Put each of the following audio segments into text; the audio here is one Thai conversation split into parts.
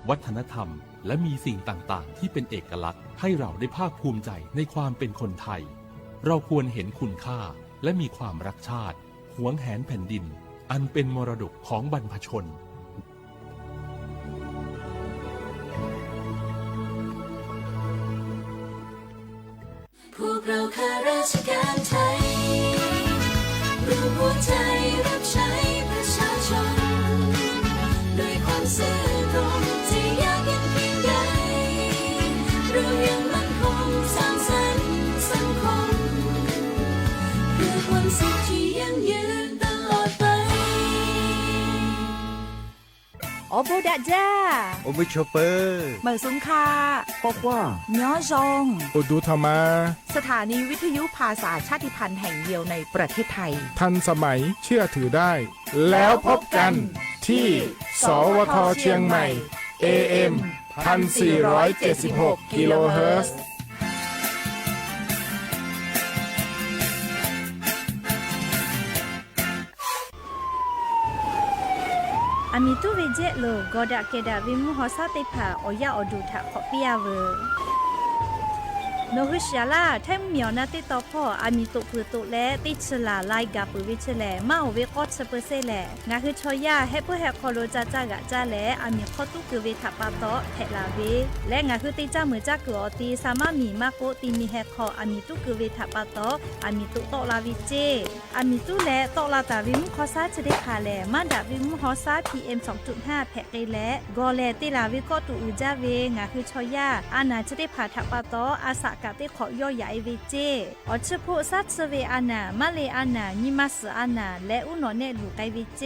วัฒนธรรมและมีสิ่งต่างๆที่เป็นเอกลักษณ์ให้เราได้ภาคภูมิใจในความเป็นคนไทยเราควรเห็นคุณค่าและมีความรักชาติหวงแหนแผ่นดินอันเป็นมรดกของบรรพชนพวกเราข้าราชการไทยรวมหัวใจรับใช้ประชาชนด้วยความซื่อตรงจะยากเย็นเพียงใดเรายังมั่นคงสร้างสรรค์สังคมเพื่อความสุขที่ยั่งยืนตลอดไปโอโบดะจ้าโอเบชเปอร์เหมอสุงคาปอกว่าย้อจงอุดูธรรมาสถานีวิทยุภาษาชาติพันธุ์แห่งเดียวในประเทศไทยทันสมัยเชื่อถือได้แล้วพบกันที่สวทเชียงใหม่ AM 1476 กิโลเฮิรตซ์อามิตุเวเจโลกอดะเกดะวิมุหอซาติผาออยาอดูทะขอเปียเวโนฮุชยาลาไทมเมียวนาติตอพ่ออามิตุปืตุและติชลาไลกาปุวิชแลมาเวกอดสเปเซแลงาคือชอยาเฮปเฮคอโลจาจากะจาแลอามิขอตุคือเวทะปาโตเทลาเวและงาคือติจามือจักอตีสามามีมาโกติมีเฮคออามิตุคือเวทะปาโตอามิตุโตลาวิเจอามิตุและโตลาตาวิมุขอซาจะได้คาแลมาดาวิมุขอซา PM 2.5 แพะไกและกอแลติลาวิก็ตุอุจาเวงาคือชอยาอานาจะได้ผาทะปาโตอาสากะเตขอย่อใหญ่เวเจอชโพซัตเซเวอานามาเลอานานิมัสอานาและอุโนเนลูไกเวเจ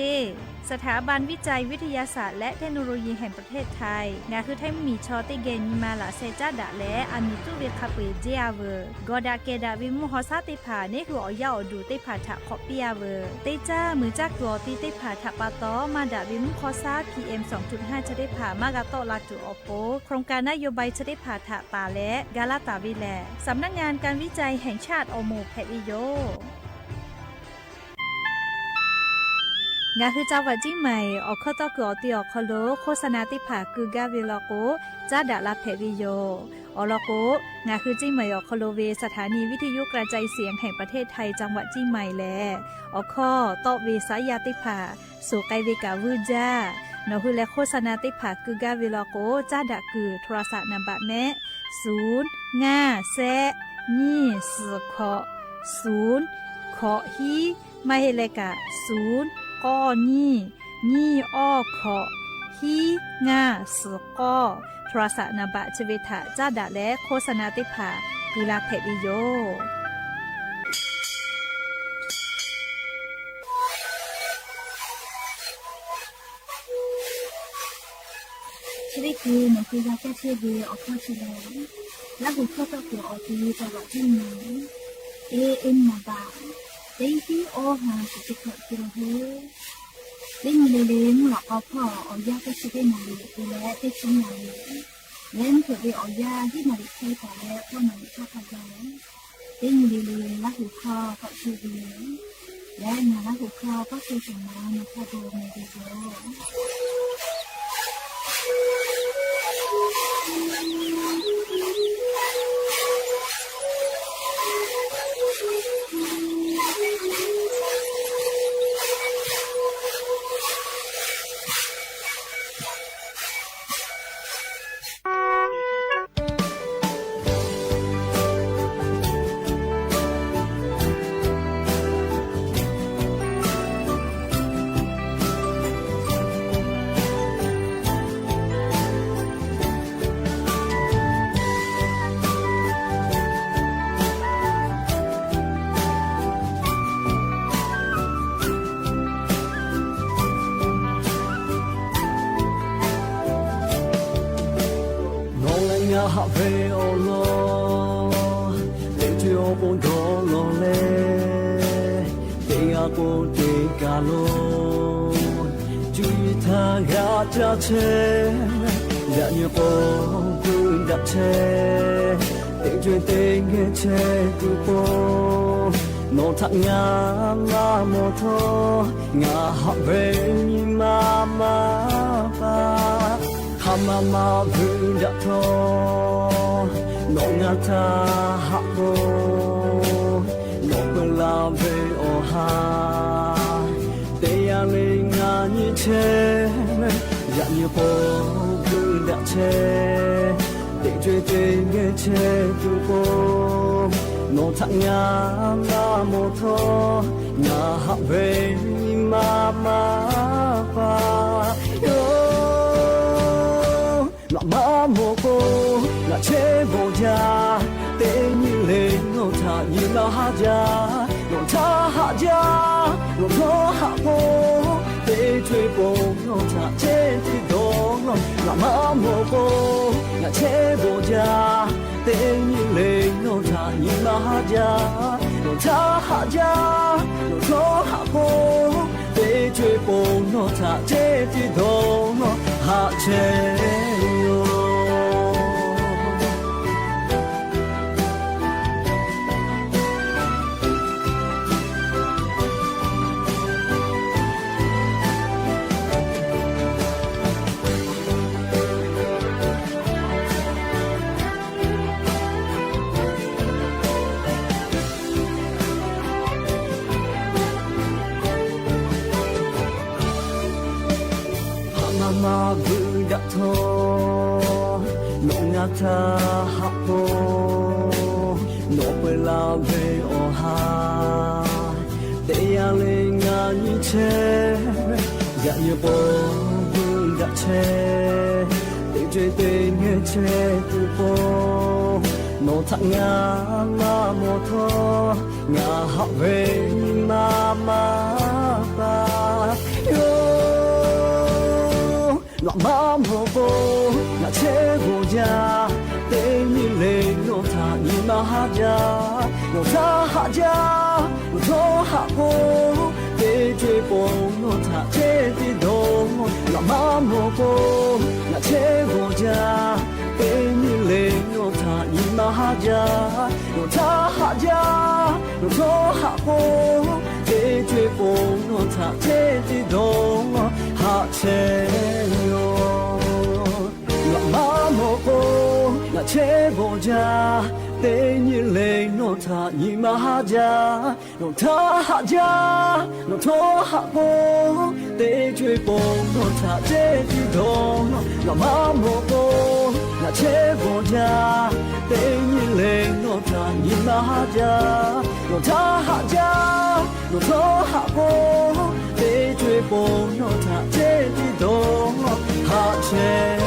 สถาบันวิจัยวิทยาศาสตร์และเทคโนโลยีแห่งประเทศไทยงาคือไทยมีชอติเกนิมาลาเซจาดะและอามิตุเวคาเปเจอาเวกอดาเกดาวิมุฮอซาติผาเนคืออยาอดูเตผาทะขอเปียเวเตจ้ามือจักตัวตีเตผาทะปาตอมาดาวิมุฮอซา PM 2.5 จะได้ผามากาโตลาจุอโปโครงการนโยบายจะได้ผาทะตาและกาลาตาวิแลสำนักงานการวิจัยแห่งชาติอโมแพวิโยงาคือเจ้าวัดจิ้งใหม่ออกข้อต่อคืออติออกคโลโฆษณาติผาคือกาเวลโกจ้าดาลาแพวิโยอลโกงาคือจิ้งใหม่ออกคโลเวสถานีวิทยุกระจายเสียงแห่งประเทศไทยจังหวัดจิ้งใหม่แลออกข้อต่อเวสายาติผาสู่ไกเวกาวูจ้านอคือและโฆษณาติผาคือกาเวลโกจ้าดาคือโทรศัพท์นำบัตรแนะ0 5 แซนี่สือขอ0ขอฮีไม่ให้เลกะ0ก้อนี่อ้อขอฮีงาสือก้อโทรศัพท์นบะชเวทะจ้าดะและโฆษณาติผากุลาเพวิโยชีวิตคือหนูคือยาแก้เชื้อวีออกข้อชิลและบุคคลตัวตัวออกทีตลอดที่นี้AM มาบาเต็งที่โอหาสุดที่กิโลเฮิรตซ์เล่นเล่นหลอกเอาพ่อเอายาก็ชิได้มาเลยดูแลได้ชิ้นมาเลยเล่นเผื่อไปเอายาที่มาดิใช้ต่อแล้วพ่อมาดิชอบทำแล้วเล่นเล่นและหูคอก็ชื่อดีและงานและหูคอก็คือสมาในพ่อโดในดีโด哈飞欧罗，雷tuy欧波多罗嘞，地亚波地加罗，注意他亚加车，人要波不搭车，地追地个车古波，诺塔亚拉摩托，亚哈飞你妈妈吧。哈 Hamama Budato Nongata Hapo Nobelave Oha Deyalinga Niche Yanyapo Budache Deje Ngeche Tupo No Tanya Moto Na Habe Mama Pa Là má mồ cô là chế bộ gia tên như lên nó thả như là hạ gia nó thả hạ gia nó thó hạ cô tên chơi bộ nó thả chế thì đó nó là má mồ cô là chế bộ gia tên như lên nó thả như là hạ gia nó thả hạ gia nó thó hạ cô tên chơi bộ nó thả chế thì đó nó hạ chế Mama Budato Nongata Hapo Nobelave Oha Deyalinga Niche Yanyapo Budache Deje Ngeche Tupo No Tanya Moto Nga Have Mama Pa Là má mồ cô là chế bộ gia tên như lên nó thả như mà hạ gia nó thả hạ gia nó thó hạ cô để chơi bộ nó thả chế thì đồ là má mồ cô là chế bộ gia tên như lên nó thả như mà hạ gia nó thả hạ gia nó thó hạ cô để chơi bộ nó thả chế thì đồ hạ chế là má mồ cô là chế bộ gia tên như lệ nó thả như mà hạ gia nó thả hạ gia nó thó hạ cô để chơi bộ nó thả chế thì đồ là má mồ cô là chế bộ gia tên như lệ nó thả như mà hạ gia nó thả hạ gia nó thó hạ cô để chơi bộ nó thả chế thì đồ hạ chế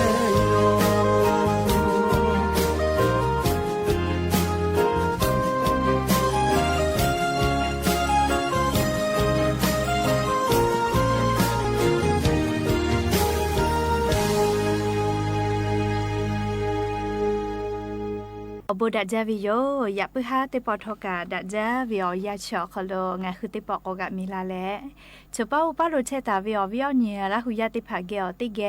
บดัจจาวิโยอยากไปหาเตปอทอกาดัจจาวิโอยาชอคโลงาคือเตปอกกะมิลาแลจะเป้าป้าโรเชตาวิโอวิโอเนียละหุยาติผาเกอติแก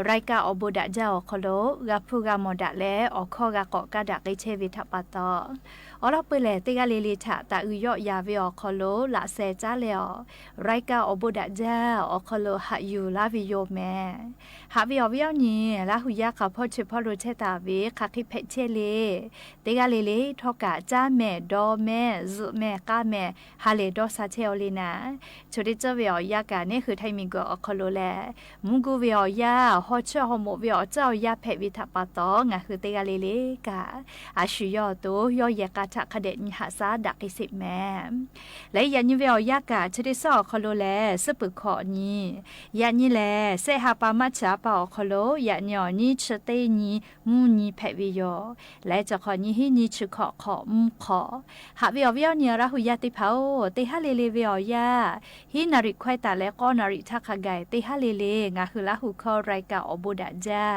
รายกาอบดัจจาอคโลกะพูกามอดะแลอคอกะเกาะกะดะไกเชวิทัปปะตออลอเปเลติกะเลลิทะตาอุยอยาวิโอคโลละเซจาเลอรายกาอบดัจจาอคโลหะยูลาวิโยแมหาวิโอวิโอเนียละหุยากะพอเชพอโรเชตาวิคาคิเพเชเลเตกาเลเลทอกะจ้าแม่ดอแม่ซุแม่กาแม่ฮาเลดอซาเชอลีนาชดิเจเวียากะนี่คือไทมิงก็อคโลแลมุงกูเวียาฮอชอฮอโมเวียเจ้ายาเพวิทัปปะตองะคือเตกาเลเลกะอาชุยอโตยอยากะทะคะเดญหาซาดักอิสิแม่และยันยิเวียากะชดิซอคโลแลสปึขอนี้ยันนี่แลเซหาปามัชชาปาคโลยันยอนี้ชเตนี้มูนี้เพวิโยและจะขอนี้ฮีนี้ชื่อขอขอหาวิวเนียระหุยาติเผาเตหะเลเลวิวยาฮีนาริควายตาและก็นาริทักขะไกเตหะเลเลงาคือละหุคอรายกาอบดัจจา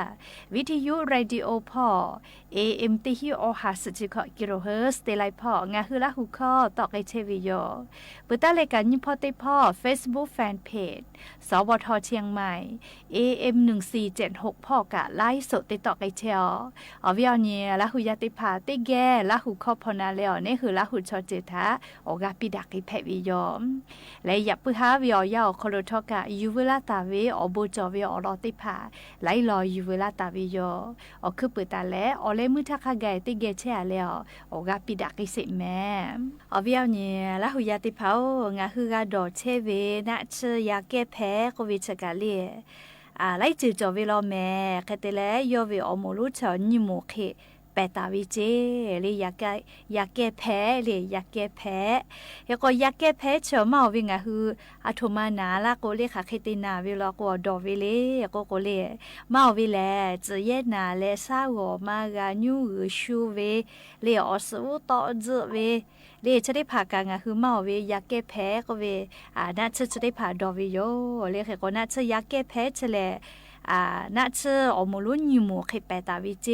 วิทยุเรดิโอพอ AM ติฮิโอหาสจิกกิโลเฮิรตซ์ เตไลพ่องาฮือละหูข้อตอกไอเชวิโยปุตตะเลกันยิมพอติพ่อ Facebook Fan Page สวทเชียงใหม่ AM 1476พ่อกะไลฟ์สดติดต่อไอเชออวิอเนียละหูยาติพาติแกละหูข้อพอนาแล้วนี่คือละหูชอเจทาออกาปิดักไอแพวิโยและอย่าปื้อหาวิอยาโคโลทอกะยูเวลาตาเวอโบจอเวอรอติพาไลรอยูเวลาตาเวโยอคือปุตตะและอเลมือทักไกติเกเชอะแล้วออกาปิดักไอสิแม่อวิอเนียละหูยาติพางาฮือกาดอเชเวนะเชยาเกแพโควิชกาเลไล่จือจอเวลอแม่แคเตเลยอเวอโมลุชอนิโมเคเปตาวิเจเลยอยากแก้แพ้เลยอยากแก้แพ้แล้วก็อยากแก้แพ้เฉมาวิ่งคืออาโทมานาละก็เลยค่ะเคตินาเวลาก็ดอเวเลก็เลยมาวิแลจะเย็นนาเลซาโกมากาญูชูเวเลยอสูต่อจืเวเลยจะได้ผ่ากางคือมาเวอยากแก้แพ้ก็เวน่าจะได้ผ่าดอวิโยเลยค่ะก็น่าจะอยากแก้แพ้เฉลน่าเชื่ออมลุนิมูเคเปตาวิเจ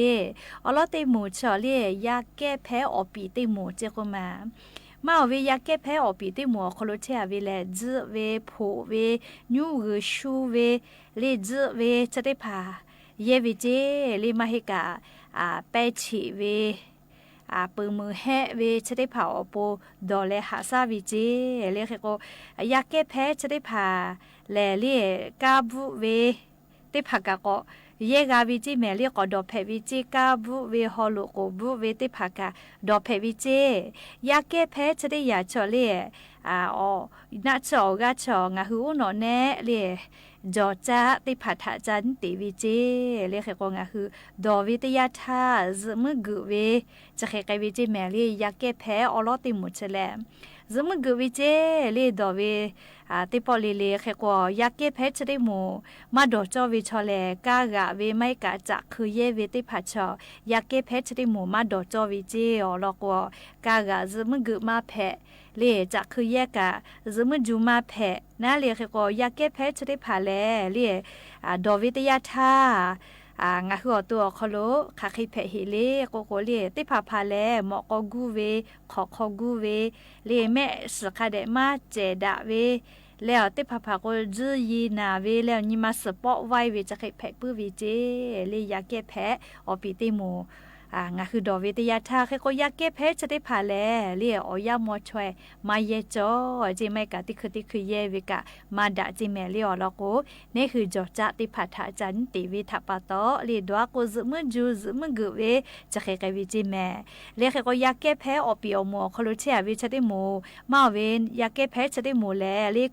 อลอเตมูชอเลียอยากแก้แพ้อปีเตมูเจก็มาเวอยากแก้แพ้อปีเตมูคโลเชเวเลจืเวโพเวญูชูเวเลจืเวจะได้พาเยวิเจเลมาเฮกาเปชิเวปืนมือแห่เวจะได้พาอโปดอเลหาซาวิเจเลเคก็อยากแก้แพ้จะได้พาแลเลียกาบุเวติพักกะก็เยกาวิจิแมเรียก็ดอเพวิจิกาบุเวฮอลุโกบุเวติพักกะดอเพวิจิยาเกเพจะได้ยาชอเลน่าชอกะชองะหูโนเนเลจอจาติพัทะจันติวิจิเลเคก็งะหูดอวิทยาทาซมึกเวจะเคกวิจิแมเรียาเกเพอลอติมุชแลซมึกวิจิเลดอเวติปอลีเลเคก็อยากเก็บเพชรได้หมูมาดอจอวิชอเลกากะเวไม่กะจะคือเยเวติพัชออยากเก็บเพชรได้หมูมาดอจอวิเจอลอกกากะซมึกมาเพเลจะคือแยกะซมึจูมาเพนะเลเคก็อยากเก็บเพชรได้พาเลเลดอวิทยาทางาหัวตัวคโลคาคิเพฮิเลโกโกเลติพาพาเลหมอกกูเวขอกูเวเลแม่สคาเดมาเจดาเวแล้วติพาก็จืยีนาเวแล้วนี่มาสปอไว้เวจะคิเพปื้อวิเจเลอยากเก็บแพ้อปีติโมงาคือดอวิทยาทาเคก็อยากเก็บเพชรจะได้พาแลเรียอยามอช่วยมาเยจอจิไม่กะติคือเยวิกะมาดะจิแมเลียแล้วก็นี่คือจอจะติพัทะจันติวิทัปตอเรียดว่าก็ซึมึจูซึมึกเวจะเคกวิจิแมเรียกก็อยากเก็บเพชรอปีอโมคลุเชียวิจะได้โมมาเวนอยากเก็บเพชรจะได้โมแลเรียก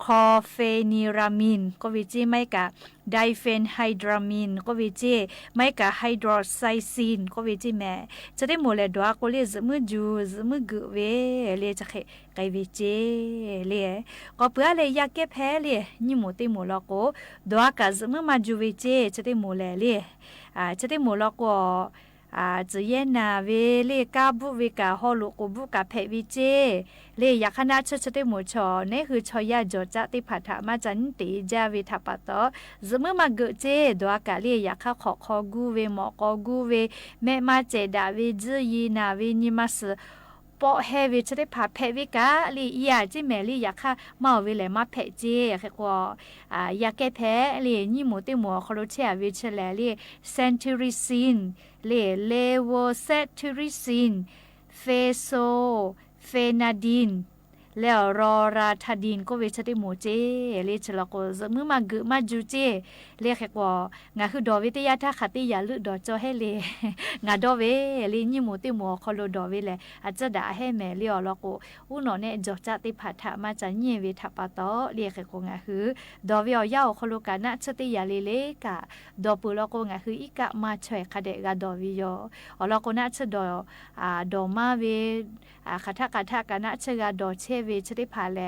คอเฟนิรามินก็วิจิไม่กะไดเฟนไฮดรามินก็วิจิไม่กะไฮดรอไซซินก็วิจิแม่จะได้หมดเลยดัวก็เลยซึมจูซึมกเวเลยจะไกวิจิเลยก็เพื่อเลยอยากเก็บแพ้เลยนี่หมดที่หมดแล้วก็ดัวก็ซึมมาจูวิจิจะได้หมดเลยจะได้หมดแล้วก็จะเย็นนาเวเลกาบุวิกาฮอลุกบุกาเพวิเจเลอยากขนาดจะได้หมดชอนี่คือชอยาจอจะติพัทมาจันติจาวิทัปตอซึมมาเกเจดัวกาเลอยากขอกูเวหมอกกูเวแม่มาเจดาเวจืยีนาเวนิมัสปอเฮวิจะได้พาเพวิกาลีอยากจิแมลีอยากค่ะมาเวเลยมาเพเจแค่ก็อยากแก้แพ้ลีนี่หมูติหมูคอโลเชียวิเชลลีเซนทูริซินเลโวเซทูริซินเฟโซเฟนาดินแล้วรอราทาดินก็เวชได้หมูเจเลชลก็จะมือมากือมาจูเจเรียกแค่ว่างาคือดอวิทยาท่าขัดที่ยาลึดอจอให้เลงาดอเวลีนี่หมูติหมูคอโลดอเวเลอาจจะด่าให้แม่เลี้ยวแล้วก็อุนอเนี่ยจอจะติพัทธามาจันเยวิทัปตอเรียกแค่ก็งาคือดอเวยาวคอโลกานะชติยาเลกะดอปุแล้วก็งาคืออีกะมาช่วยคเดกาดอวิโยแล้วก็น่าจะดอมาเวคาทากะนะชะกาดอเชเวจะได้พาแล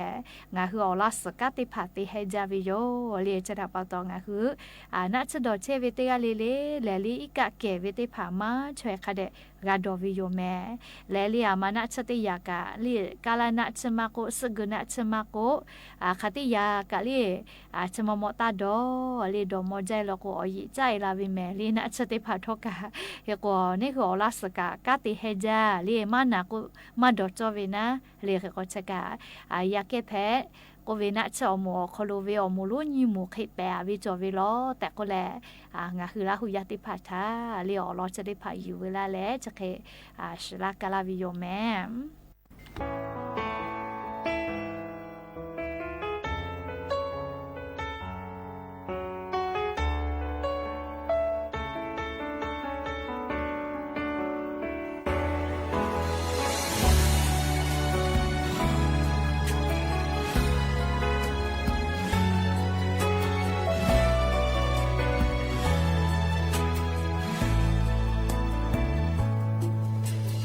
งาคืออลาสกัดติพาติให้จาวิโยเรียจะดับตองาคือน่าจะดอเชเวติกาเลแลลีอีกะเกเวติพามาช่วยคเด กาดอวิโยแม่และเลียมานะชติยากะเลีกาลานะชมาโกสกุนะชมาโกคติยากะเลีชมมตาดอเลีดอมอใจลโกอยิใจลาวิแม่เลีนะชติพาทกะเฮโกนี่คืออลาสกะกะติเฮจาเลีมานะกุมาดอจอเวนะเลีเฮโกชกะยาเกแพก็เวนะชอมอคโลเวอมูลุญิมูขิแปวิจอเวลอแต่ก็แลงาคือละหุยาติพัทาเลียอลอจะได้พาอยู่เวลาแล้วจะเคชลากาลาวิโยแม่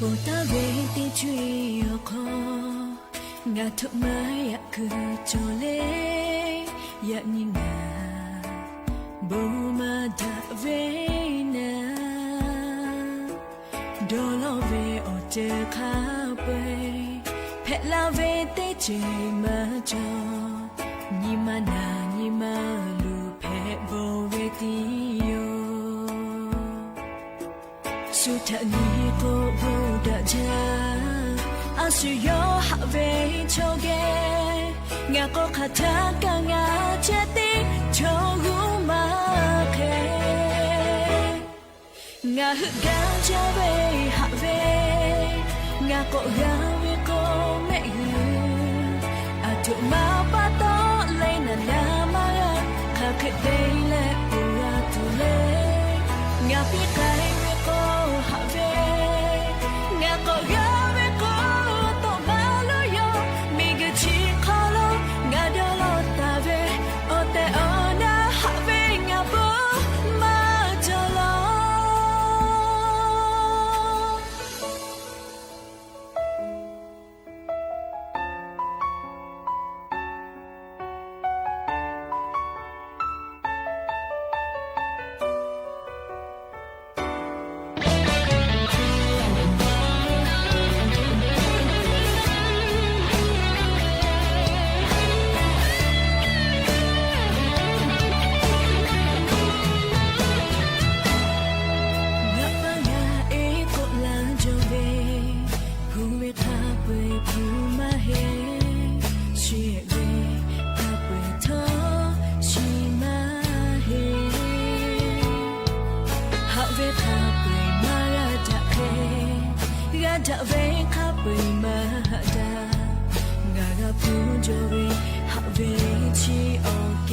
我打为的追要靠，我托马呀去做嘞，呀你那不嘛打为那，多老为我这卡背，陪老为的追嘛着，你嘛那你嘛路陪不为的哟。สุดท้ายนี้ก็รู้ได้จ้าอาศัยอยู่หาเวชโอเกงาก็ขาดทางกันงาเจติโชกุมาเคงาฮึกันจะเวหาเวงาก็งาเวก็ไม่ยืนอาทุมาปะตอเลยนานามาข้าเคยได้และปูอาทุเลงาพี่ใครจะเวข้าไปมาดางากับผู้จอเวหาเวชีโอเก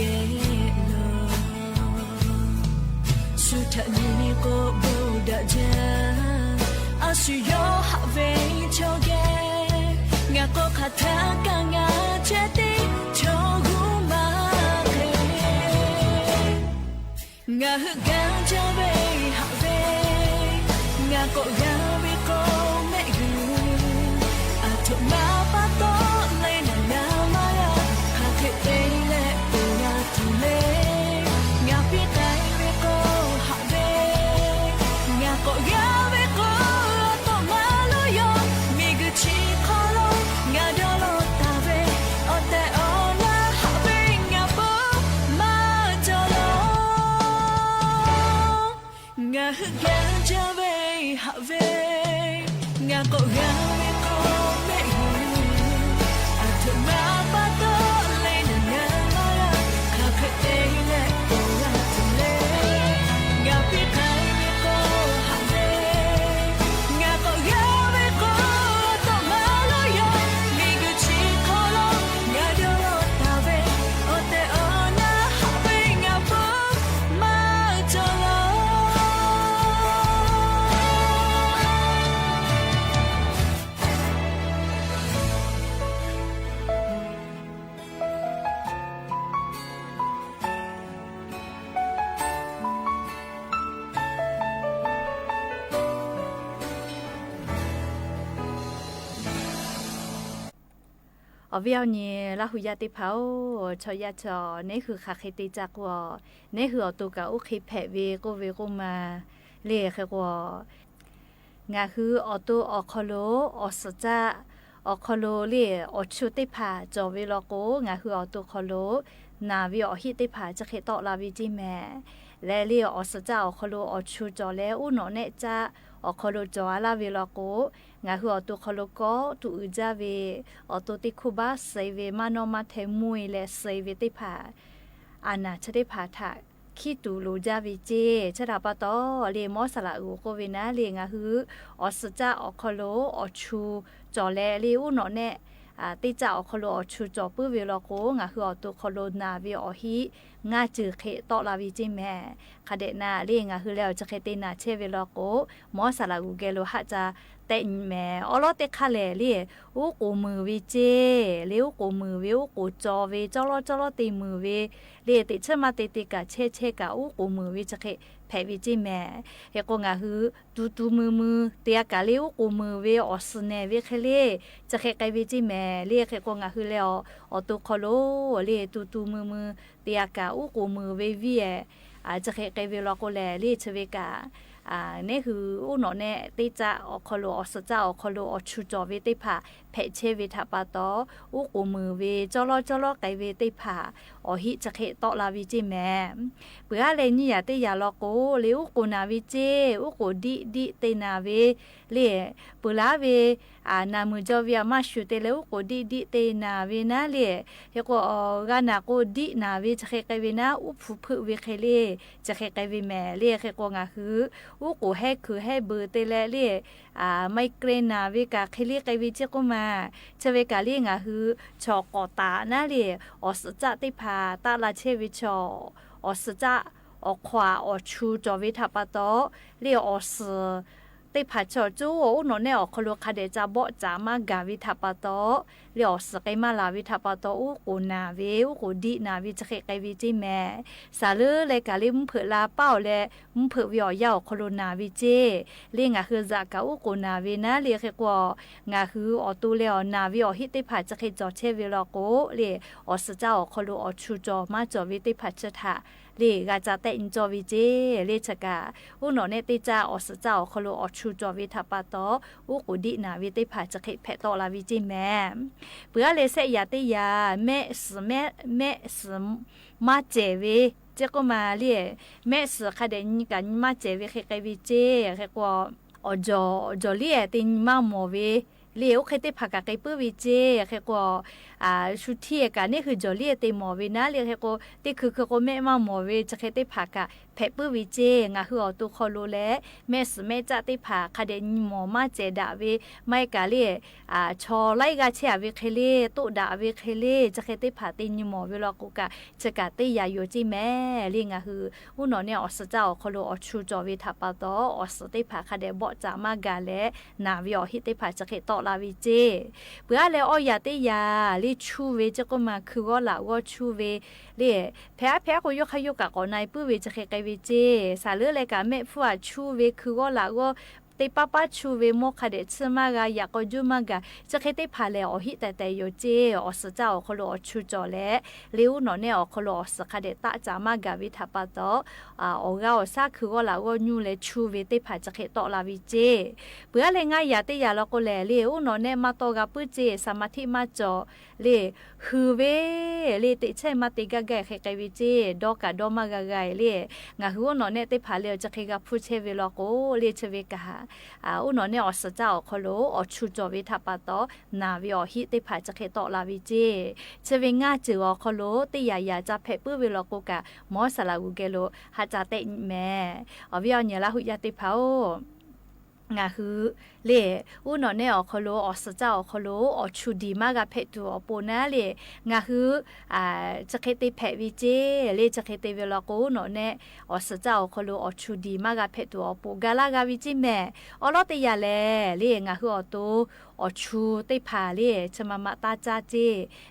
โลสุดท้ายนี้ก็บูดาจาอาศัยอยู่หาเวชโอเกงาก็ขาดทางกันงาเจติโชกุมาเคงาฮึกันจะเวหาเวงาก็งาเวก็มาปะตอเลยนานามาข้าเคยได้และปูอาทุเลงาพี่ใครเวก็หาเวงาก็ยาเวก็ต่อมาลอยมีกุชิขอลงาดอลตาเวอแต่อนาหาเวงาปูมาจอลงาฮึกาจะเวหาเวงาก็ยาอวิเอานี่ละหุยาติเผาชอยาจอนี่คือคาเคติจักวนี่คือตุกะอุคิเพเวโกเวโกมาเรียกว่า งาคือออตัวออคโลออสจะออคโลเล่ออชูติผาจอวิลโกงาคือออตัวคโลนาวิอฮิติผาจะเคตอลาวิจิแม่และเล่ออสจะออคโลออชูจอแล้วอุโนเนจะออคโลจอลาวิลโกงาคือออตัวคโลก็ตุอุจาเวออตัวติคุบาเซเวมานอมาเทมุยและเซเวติผาอานาชติผาทะคิตูลูจาวิเจชะดาปะตอเลมอสละอูโกเวนะเลงาฮืออสจะออคโลออชูจอแลเลอุโนเนติจะออคโลออชูจอปื้อเวลโกงาฮืออตัวคโลนาเวอฮิงาจือเคตอลาวิจิแม่คาเดนาเลงาฮือแล้วจะเคตินาเชเวลโกมอสละอูเกโลหะจาแต่แม่อลอเตคาเลเลอูกูมือวิเจเลอูกูมือเวอูกูจอเวจอลอจอลอตีมือเวเลติเชมาติติกะเชเชกะอูกูมือวิจะเคแพวิจิแม่เฮโกงาฮือตูมือเตียกะเลอูกูมือเวออสเนเวเคเลจะเคไกวิจิแม่เลเฮโกงาฮือแล้วออตุคโลเลตูมือเตียกะอูกูมือเววีจะเคไกเวลโกแลเลเชเวกะนี่คืออุโนเนติจะอคโลอสจะอคโลอชูจอเวติผาเพเชวิทาปาตออุกูมือเวจอลอไกเวติผาอหิจะเคตอลาวิจิแม่เปื่อเลนี่ยาติยาลอโกเลอุกูนาวิเจอุกูดิเตนาเวเลปุลาเวนามือจอวิอามาชูเตเลอุกูดิเตนาเวนะเลเฮโกกานาโกดินาเวจะเคไกเวนะอุพุพุเวเคเลจะเคไกเวแม่เลเคโกงาคืออูกูให้คือให้เบอร์เตเลเล่ไม่เกรนาเวกาเคลียไกวิจิกุมาเชเวกาเลียงาฮือชอกอตานาเล่ออสจะติพาตาลาเชวิชออสจะออควาออชูจอวิทาปะโตเลียออสติผาชอจูอุโนเนอคโลคาเดจาบอจามากาวิทาปะโตเลียอสไกมาลาวิทาปะโตอูกูนาเวอูกูดินาวิจะเคไกวิจิแม่สาเลเลกาลิมเผลาเป้าและมเผวิอยาโคโลนาวิเจเลียงาคือจากาอูกูนาเวนะเลียเคกว่างาคือออตูเลอนาวิอฮิติผาจะเคจอเชเวลโกเลียอสเจ้าโคโลอชูจอมาจอวิติผาจะทาเลกาจะแต่อินจอวิเจเลชกาอุโนเนติจาอสเจ้าโคโลอชูจอวิทาปาโตอูกูดินาวิติผาจะเคเพตอลาวิจิแม่เปื่อเลเสยาติยาแม่สมาเจเวเจก็มาเลียแม่สคาเดนกันมาเจเวเคไกวิเจเคกว่าอจอเลียตินมาโมเวเลี้ยวเคยได้ผักกะไก่ปื้อวิเจแค่ก็ชุดเที่ยกันนี่คือจอเลียเตหมอวินะเลี้ยแค่ก็ที่คือก็แม่มาหมอวิจะเคยได้ผักกะแพะปื้อวิเจงาคือเอาตัวคอรูและแม่สแม่จะได้ผักคาเดนหมอมาเจดาวิไม่กะเลี้ยชอไล่กะเชียวิเคเล่ตุดาวิเคเล่จะเคยได้ผักตีนหมอวิลกูกะจะกะตียาโยจิแม่เลี้ยงาคืออุนอเนี่ยอสเจ้าคอรูอชูจอวิทับปะโตอสได้ผักคาเดบ่จามากะและนาวิอฮิได้ผักจะเคยตอลาวิเจเพื่อแล้วอ้อยาติยาลิชูเวจะก็มาคือก็ละว่าชูเวเล่แพ้ก็ยกขยกกะก่อนในปื้อเวจะเคยไกวิเจสาเลือเลยกะแม่ผู้ชูเวคือก็ละว่าติป้าชูเวโมคาเดชมากะอยากก็จุมากะจะเคยได้พาแล้วอหิแต่โยเจอสเจ้าคโลอชูจอและลิ้วหนอเนี่ยคโลอสคาเดตะจามากะวิทัปโตออกาซาคือก็ละว่านูเลชูเวได้พาจะเคยตอลาวิเจเพื่อเลยง่ายอยากได้ยาแล้วก็แลลิ้วหนอเนี่ยมาโตกะปื้อเจสมาธิมาจอเลคือเวเลติใช่มาติกะแก่เคยวิเจดอกะดอมากะไกเลงาหัวหนอเนี่ยได้พาแล้วจะเคยกับผู้เชเวลโกเลเชเวกะอุนอเนี่ยอสเจ้าคโลอชูจอวิทัปโตนาวิอหิติผาจะเคตอลาวิเจเชเวงาจือคโลติยายาจะเพปื้อเวลโกกะมอสลาอุเกโลหาจาเตแม่อวิอเนี่ยละหุยาติเผางาคือเล่อุนอเนี่ยคโลอสเจ้าคโลอชูดีมากะเพตัวอปนาเล่งาคือจะเคติเพวิเจเล่จะเคติเวลโกนอเนี่ยอสเจ้าคโลอชูดีมากะเพตัวอปกาลากาวิจิแม่อลอติยาเล่เล่งาคืออโตอชูติพาเล่ชะมะมะตาจาเจ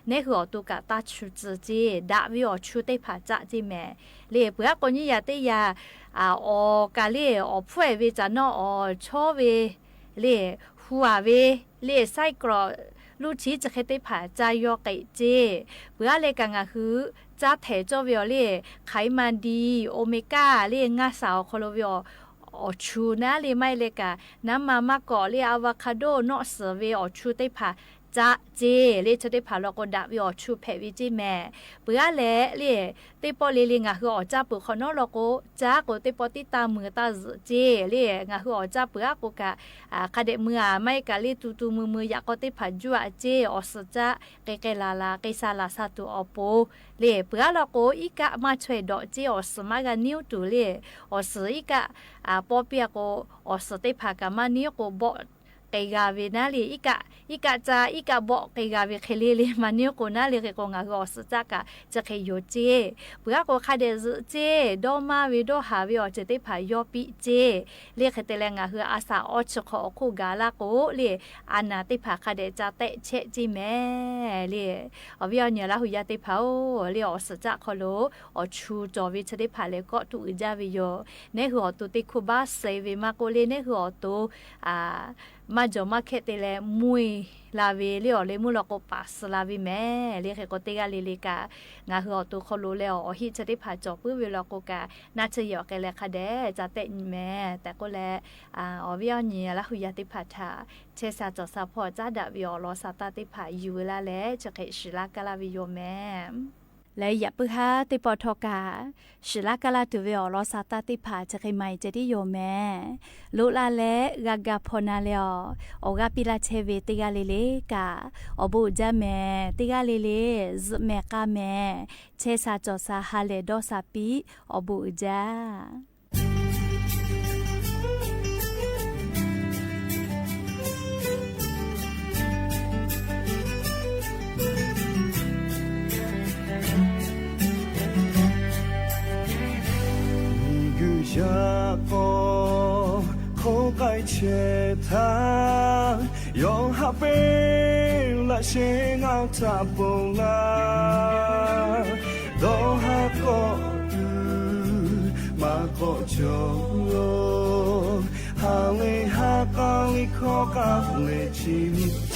เนคืออโตกะตาชูจเจดาวิอชูติพาจาจิแม่เล่เปื่อกอนี่ยาติยากาเล่พ่วยเวจานอชอเวเล่หัวเวเล่ไส้กรอลูกชีจะเคยได้ผ่าใจยอไก่เจเพื่อเล่กังก็คือจะเถจอวิอเล่ไขมันดีโอเมก้าเล่งาสาวคอโลวิอ อชูนะเลยไม่เลยกะน้ำมาก่อเลยอะโวคาโดเนาะเซเวอชูได้ผ่าจ้าเจเลยจะได้ผ่าเราก็ดับวิอชูเพวิจิแม่เปื่อแหละเลยเตปอเลยงะคืออจ้าเปื่อขอนอเราก็จ้าก็เตปอติตามือตาเจเลยงะคืออจ้าเปื่อก็กะคาเดมือไม่กะเลยตูมืออยากก็เตผ่าจั่วเจอสจ้าเกลาเกซาลาซาตูอโปเลยเปื่อเราก็อีกะมาช่วยดอกเจอสมากะนิ้วตูเลยอสอีกะปอเปียก็อสเตผ่ากะมานิ้วก็บ่ไกกาเวนาลีอีกะจาอีกะบอกไกกาเวเคลีมันเนี่ยกูนาลีเกกงากอสจักะจะเคยโยเจเพื่อก็คาเดซเจดอมาวิดอหาวิอจะได้พายอปิเจเรียกเตเลงาคืออาสาอชขอคู่กาลาโกเลอานาติพาคาเดจะเตเชจิแม่เลอวิอเนี่ยละหุยาติพาเลอสจักขอโลอชูจอวิจะได้พาเลก็ตุอจาวิโยเนหัวตุติคุบาเซวิมาโกเลเนหัวตุมาจอมาเคเตเลมุยลาเวเลอเลมุลก็ปัสลาวิแม่เลเคก็เตกาเลกางาหัวตุขอโลเลอฮิจะได้พาจอปื้อเวลาก็กาน่าจะยอแกเลคาเดจะเตแม่แต่ก็แลอวิอเนี่ยละหุยาติพาทาเชซาจอซาพอจ้าดาวิอลอซาตาติพาอยู่ละแลจะเคชิลากาลาวิโยแม่และอย่าเพิ่งหาติปอทอกาชิลากาลาตุเวอลอซาตาติพาจะเคยไม่จะได้โยแม่ลุลาเลกากาพนาเลออกาปิลาเชเวติกาเลกาอบูจาแม่ติกาเลซแม่กาแม่เชซาจอซาฮาเลดอซาปีอบูจา下坡后盖切他，用哈贝来写熬他不啦，都哈个的马个就咯，哈里哈高里可高里亲切。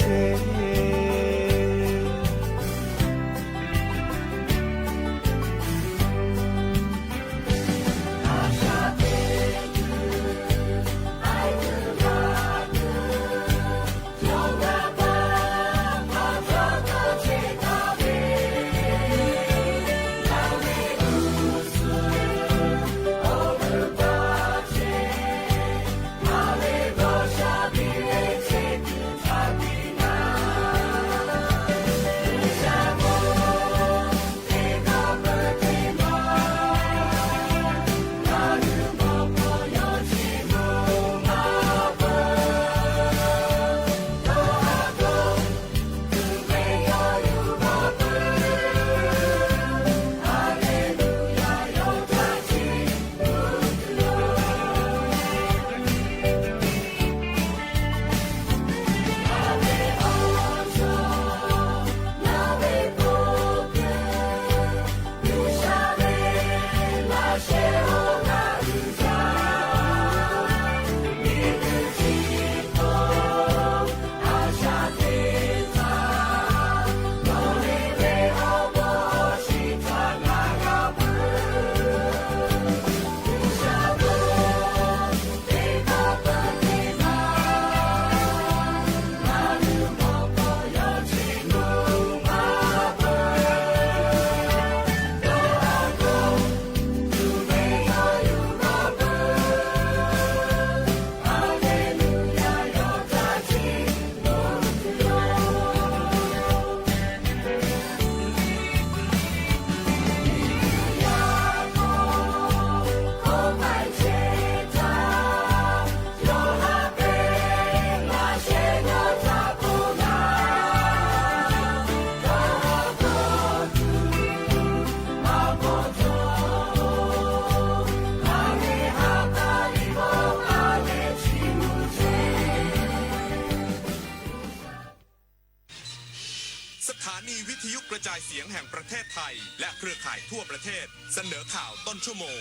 ถานีวิทยุกระจายเสียงแห่งประเทศไทยและเครือข่ายทั่วประเทศเสนอข่าวต้นชั่วโมง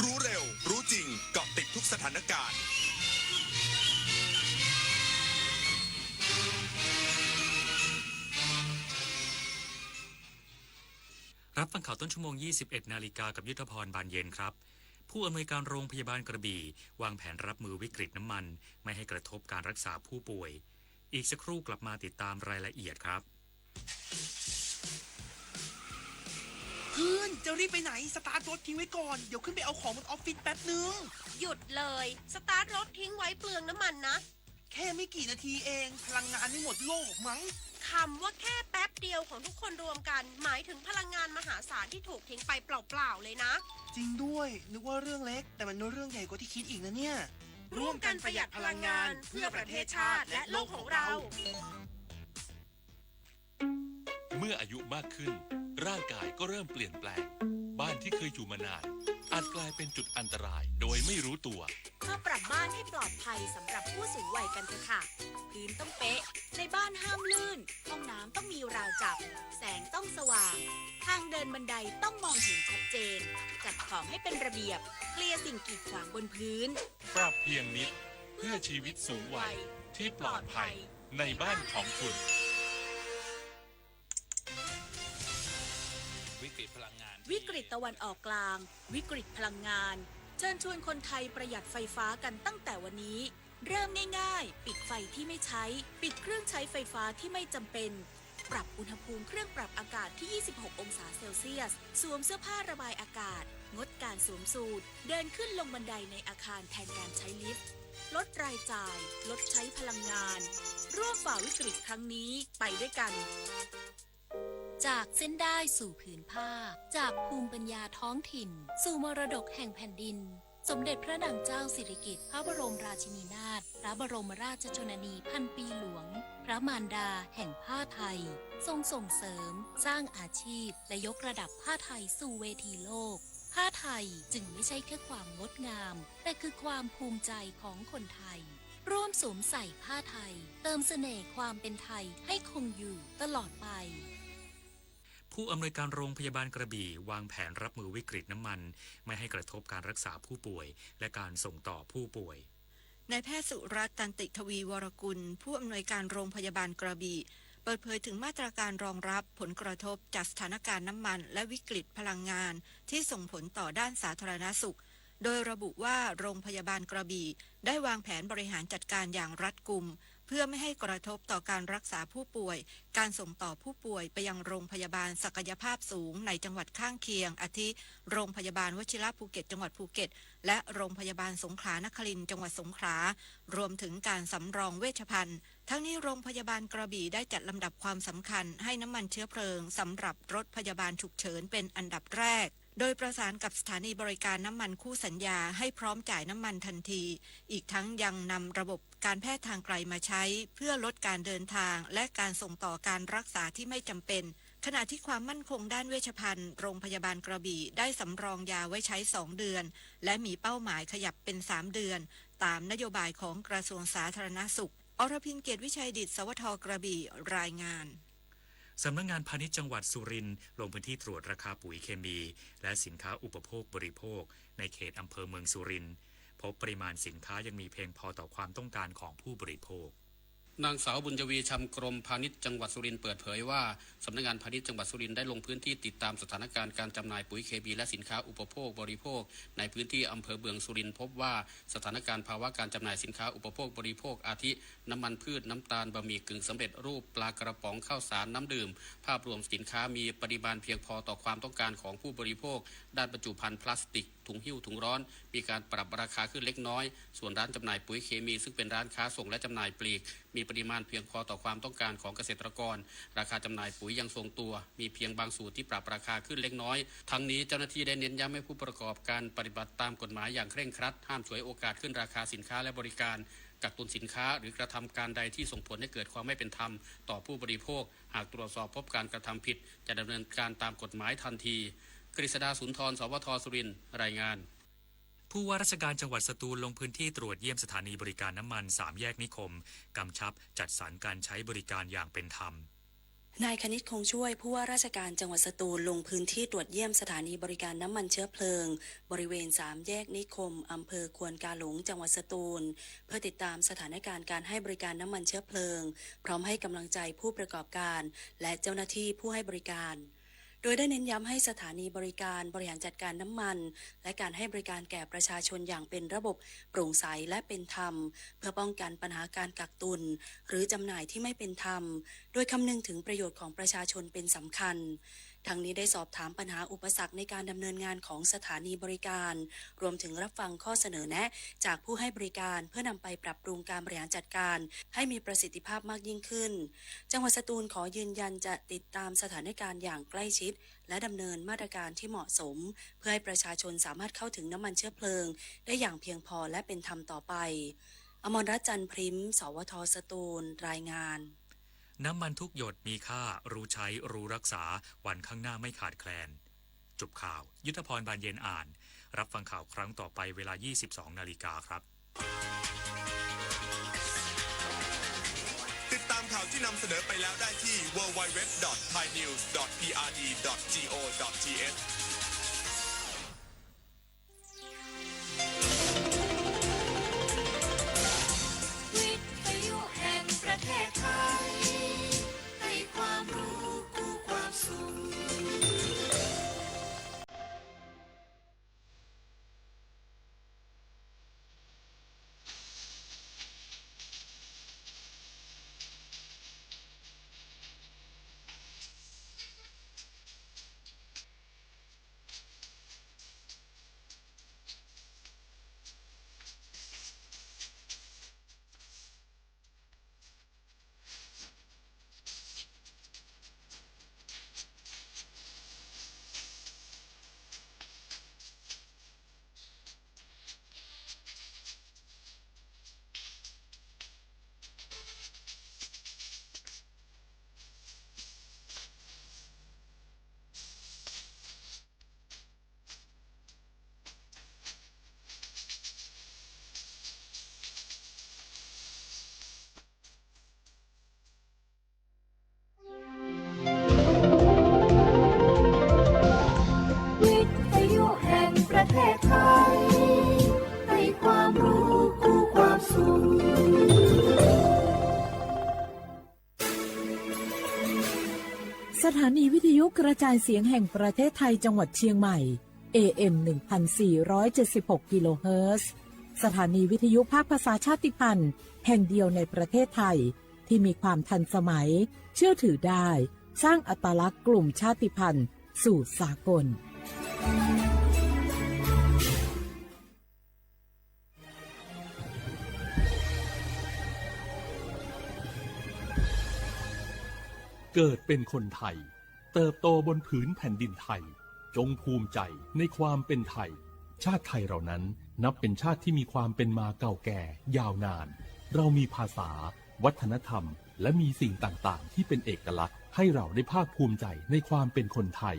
รู้เร็วรู้จริงเกาะติดทุกสถานการณ์รับฟังข่าวต้นชั่วโมง 21 นาฬิกากับยุทธพรบานเย็นครับ ผู้อำนวยการโรงพยาบาลกระบี่วางแผนรับมือวิกฤตน้ำมันไม่ให้กระทบการรักษาผู้ป่วยอีกสักครู่กลับมาติดตามรายละเอียดครับเพื่อนจะรีบไปไหนสตาร์ทรถทิ้งไว้ก่อนเดี๋ยวขึ้นไปเอาของบนออฟฟิศแป๊บนึงหยุดเลยสตาร์ทรถทิ้งไว้เปลืองน้ำมันนะแค่ไม่กี่นาทีเองพลังงานไม่หมดโลกมั้งคำว่าแค่แป๊บเดียวของทุกคนรวมกันหมายถึงพลังงานมหาศาลที่ถูกทิ้งไปเปล่าๆเลยนะจริงด้วยนึกว่าเรื่องเล็กแต่มันเรื่องใหญ่กว่าที่คิดอีกนะเนี่ยร่วมกันประหยัดพลังงานเพื่อประเทศชาติและโลกของเราเมื่ออายุมากขึ้นร่างกายก็เริ่มเปลี่ยนแปลงบ้านที่เคยอยู่มานานอาจกลายเป็นจุดอันตรายโดยไม่รู้ตัวมาปรับบ้านให้ปลอดภัยสำหรับผู้สูงวัยกันเถอะค่ะพื้นต้องเป๊ะในบ้านห้ามลื่นห้องน้ำต้องมีราวจับแสงต้องสว่างทางเดินบันไดต้องมองเห็นชัดเจนจัดของให้เป็นระเบียบเคลียร์สิ่งกีดขวางบนพื้นปรับเพียงนิดเพื่อชีวิตสูงวัยที่ปลอดภัยในบ้านของคุณวิกฤตตะวันออกกลางวิกฤตพลังงานเชิญชวนคนไทยประหยัดไฟฟ้ากันตั้งแต่วันนี้เริ่มง่ายๆปิดไฟที่ไม่ใช้ปิดเครื่องใช้ไฟฟ้าที่ไม่จำเป็นปรับอุณหภูมิเครื่องปรับอากาศที่26องศาเซลเซียสสวมเสื้อผ้าระบายอากาศงดการสวมสูทเดินขึ้นลงบันไดในอาคารแทนการใช้ลิฟต์ลดรายจ่ายลดใช้พลังงานร่วมฝ่าวิกฤตครั้งนี้ไปด้วยกันจากเส้นได้สู่ผืนผ้าจากภูมิปัญญาท้องถิ่นสู่มรดกแห่งแผ่นดินสมเด็จพระนางเจ้าสิริกิติ์พระบรมราชินีนาถพระบรมราชชนนีพันปีหลวงพระมารดาแห่งผ้าไทยทรงส่งเสริมสร้างอาชีพและยกระดับผ้าไทยสู่เวทีโลกผ้าไทยจึงไม่ใช่แค่ความงดงามแต่คือความภูมิใจของคนไทยร่วมสวมใส่ผ้าไทยเติมเสน่ห์ความเป็นไทยให้คงอยู่ตลอดไปผู้อำนวยการโรงพยาบาลกระบี่วางแผนรับมือวิกฤตน้ำมันไม่ให้กระทบการรักษาผู้ป่วยและการส่งต่อผู้ป่วยนายแพทย์สุรัตน์ตันติทวีวรกุลผู้อำนวยการโรงพยาบาลกระบี่เปิดเผยถึงมาตรการรองรับผลกระทบจากสถานการณ์น้ำมันและวิกฤตพลังงานที่ส่งผลต่อด้านสาธารณสุขโดยระบุว่าโรงพยาบาลกระบี่ได้วางแผนบริหารจัดการอย่างรัดกุมเพื่อไม่ให้กระทบต่อการรักษาผู้ป่วยการส่งต่อผู้ป่วยไปยังโรงพยาบาลศักยภาพสูงในจังหวัดข้างเคียงอาทิโรงพยาบาลวชิระภูเก็ตจังหวัดภูเก็ตและโรงพยาบาลสงขลานครินทร์จังหวัดสงขลารวมถึงการสำรองเวชภัณฑ์ทั้งนี้โรงพยาบาลกระบี่ได้จัดลำดับความสำคัญให้น้ำมันเชื้อเพลิงสำหรับรถพยาบาลฉุกเฉินเป็นอันดับแรกโดยประสานกับสถานีบริการน้ำมันคู่สัญญาให้พร้อมจ่ายน้ำมันทันทีอีกทั้งยังนำระบบการแพทย์ทางไกลมาใช้เพื่อลดการเดินทางและการส่งต่อการรักษาที่ไม่จำเป็นขณะที่ความมั่นคงด้านเวชภัณฑ์โรงพยาบาลกระบี่ได้สำรองยาไว้ใช้2 เดือนและมีเป้าหมายขยับเป็น3 เดือนตามนโยบายของกระทรวงสาธารณสุขอรพินเกียรติวิชัยดิษฐ์สวทกระบี่รายงานสำนักงานพาณิชย์จังหวัดสุรินทร์ลงพื้นที่ตรวจราคาปุ๋ยเคมีและสินค้าอุปโภคบริโภคในเขตอำเภอเมืองสุรินทร์พบปริมาณสินค้ายังมีเพียงพอต่อความต้องการของผู้บริโภคนางสาวบุญยวีชำกรมพาณิชย์จังหวัดสุรินทร์เปิดเผยว่าสำนักงานพาณิชย์จังหวัดสุรินทร์ได้ลงพื้นที่ติดตามสถานการณ์การจำหน่ายปุ๋ยเคมีและสินค้าอุปโภคบริโภคในพื้นที่อำเภอเมืองสุรินทร์พบว่าสถานการณ์ภาวะการจำหน่ายสินค้าอุปโภคบริโภคอาทิน้ำมันพืชน้ำตาลบะหมี่กึ่งสำเร็จรูปปลากระป๋องข้าวสารน้ำดื่มภาพรวมสินค้ามีปริมาณเพียงพอต่อความต้องการของผู้บริโภคด้านบรรจุภัณฑ์พลาสติกถุงหิ้วถุงร้อนมีการปรับราคาขึ้นเล็กน้อยส่วนร้านจำหน่ายปุ๋ยเคมีซึ่งเป็นร้านค้าส่งและจำหน่ายปลีกมีปริมาณเพียงพอต่อความต้องการของเกษตรกรราคาจำหน่ายปุ๋ยยังทรงตัวมีเพียงบางสูตรที่ปรับราคาขึ้นเล็กน้อยทั้งนี้เจ้าหน้าที่ได้เน้นย้ำให้ผู้ประกอบการปฏิบัติตามกฎหมายอย่างเคร่งครัดห้ามฉวยโอกาสขึ้นราคาสินค้าและบริการกักตุนสินค้าหรือกระทำการใดที่ส่งผลให้เกิดความไม่เป็นธรรมต่อผู้บริโภคหากตรวจสอบพบการกระทำผิดจะดำเนินการตามกฎหมายทันทีกฤษดาสุนทรสวทสุรินทร์รายงานผู้ว่าราชการจังหวัดสตูลลงพื้นที่ตรวจเยี่ยมสถานีบริการน้ำมัน3แยกนิคมกำชับจัดสรรการใช้บริการอย่างเป็นธรรมนายคณิตคงช่วยผู้ว่าราชการจังหวัดสตูลลงพื้นที่ตรวจเยี่ยมสถานีบริการน้ำมันเชื้อเพลิงบริเวณ3แยกนิคมอำเภอควนกาหลงจังหวัดสตูลเพื่อติดตามสถานการณ์การให้บริการน้ำมันเชื้อเพลิงพร้อมให้กำลังใจผู้ประกอบการและเจ้าหน้าที่ผู้ให้บริการโ โดยได้เน้นย้ำให้สถานีบริการบริหารจัดการน้ำมันและการให้บริการแก่ประชาชนอย่างเป็นระบบโปร่งใสและเป็นธรรมเพื่อป้องกันปัญหาการกักตุนหรือจำหน่ายที่ไม่เป็นธรรมโดยคำนึงถึงประโยชน์ของประชาชนเป็นสำคัญทั้งนี้ได้สอบถามปัญหาอุปสรรคในการดำเนินงานของสถานีบริการรวมถึงรับฟังข้อเสนอแนะจากผู้ให้บริการเพื่อนำไปปรับปรุงการบริหารจัดการให้มีประสิทธิภาพมากยิ่งขึ้นจังหวัดสตูลขอยืนยันจะติดตามสถานการณ์อย่างใกล้ชิดและดำเนินมาตรการที่เหมาะสมเพื่อให้ประชาชนสามารถเข้าถึงน้ำมันเชื้อเพลิงได้อย่างเพียงพอและเป็นธรรมต่อไปอมรรัตน์ จันทร์พริมสวท.สตูลรายงานน้ำมันทุกหยดมีค่ารู้ใช้รู้รักษาวันข้างหน้าไม่ขาดแคลนจบข่าวยุทธพรบานเย็นอ่านรับฟังข่าวครั้งต่อไปเวลา 22 นาฬิกาครับติดตามข่าวที่นำเสนอไปแล้วได้ที่ www.thainews.prd.go.thสถานีวิทยุกระจายเสียงแห่งประเทศไทยจังหวัดเชียงใหม่ AM 1476 กิโลเฮิรตซ์สถานีวิทยุภาคภาษาชาติพันธุ์แห่งเดียวในประเทศไทยที่มีความทันสมัยเชื่อถือได้สร้างอัตลักษณ์กลุ่มชาติพันธุ์สู่สากลเกิดเป็นคนไทยเติบโตบนผืนแผ่นดินไทยจงภูมิใจในความเป็นไทยชาติไทยเรานั้นนับเป็นชาติที่มีความเป็นมาเก่าแก่ยาวนานเรามีภาษาวัฒนธรรมและมีสิ่งต่างๆที่เป็นเอกลักษณ์ให้เราได้ภาคภูมิใจในความเป็นคนไทย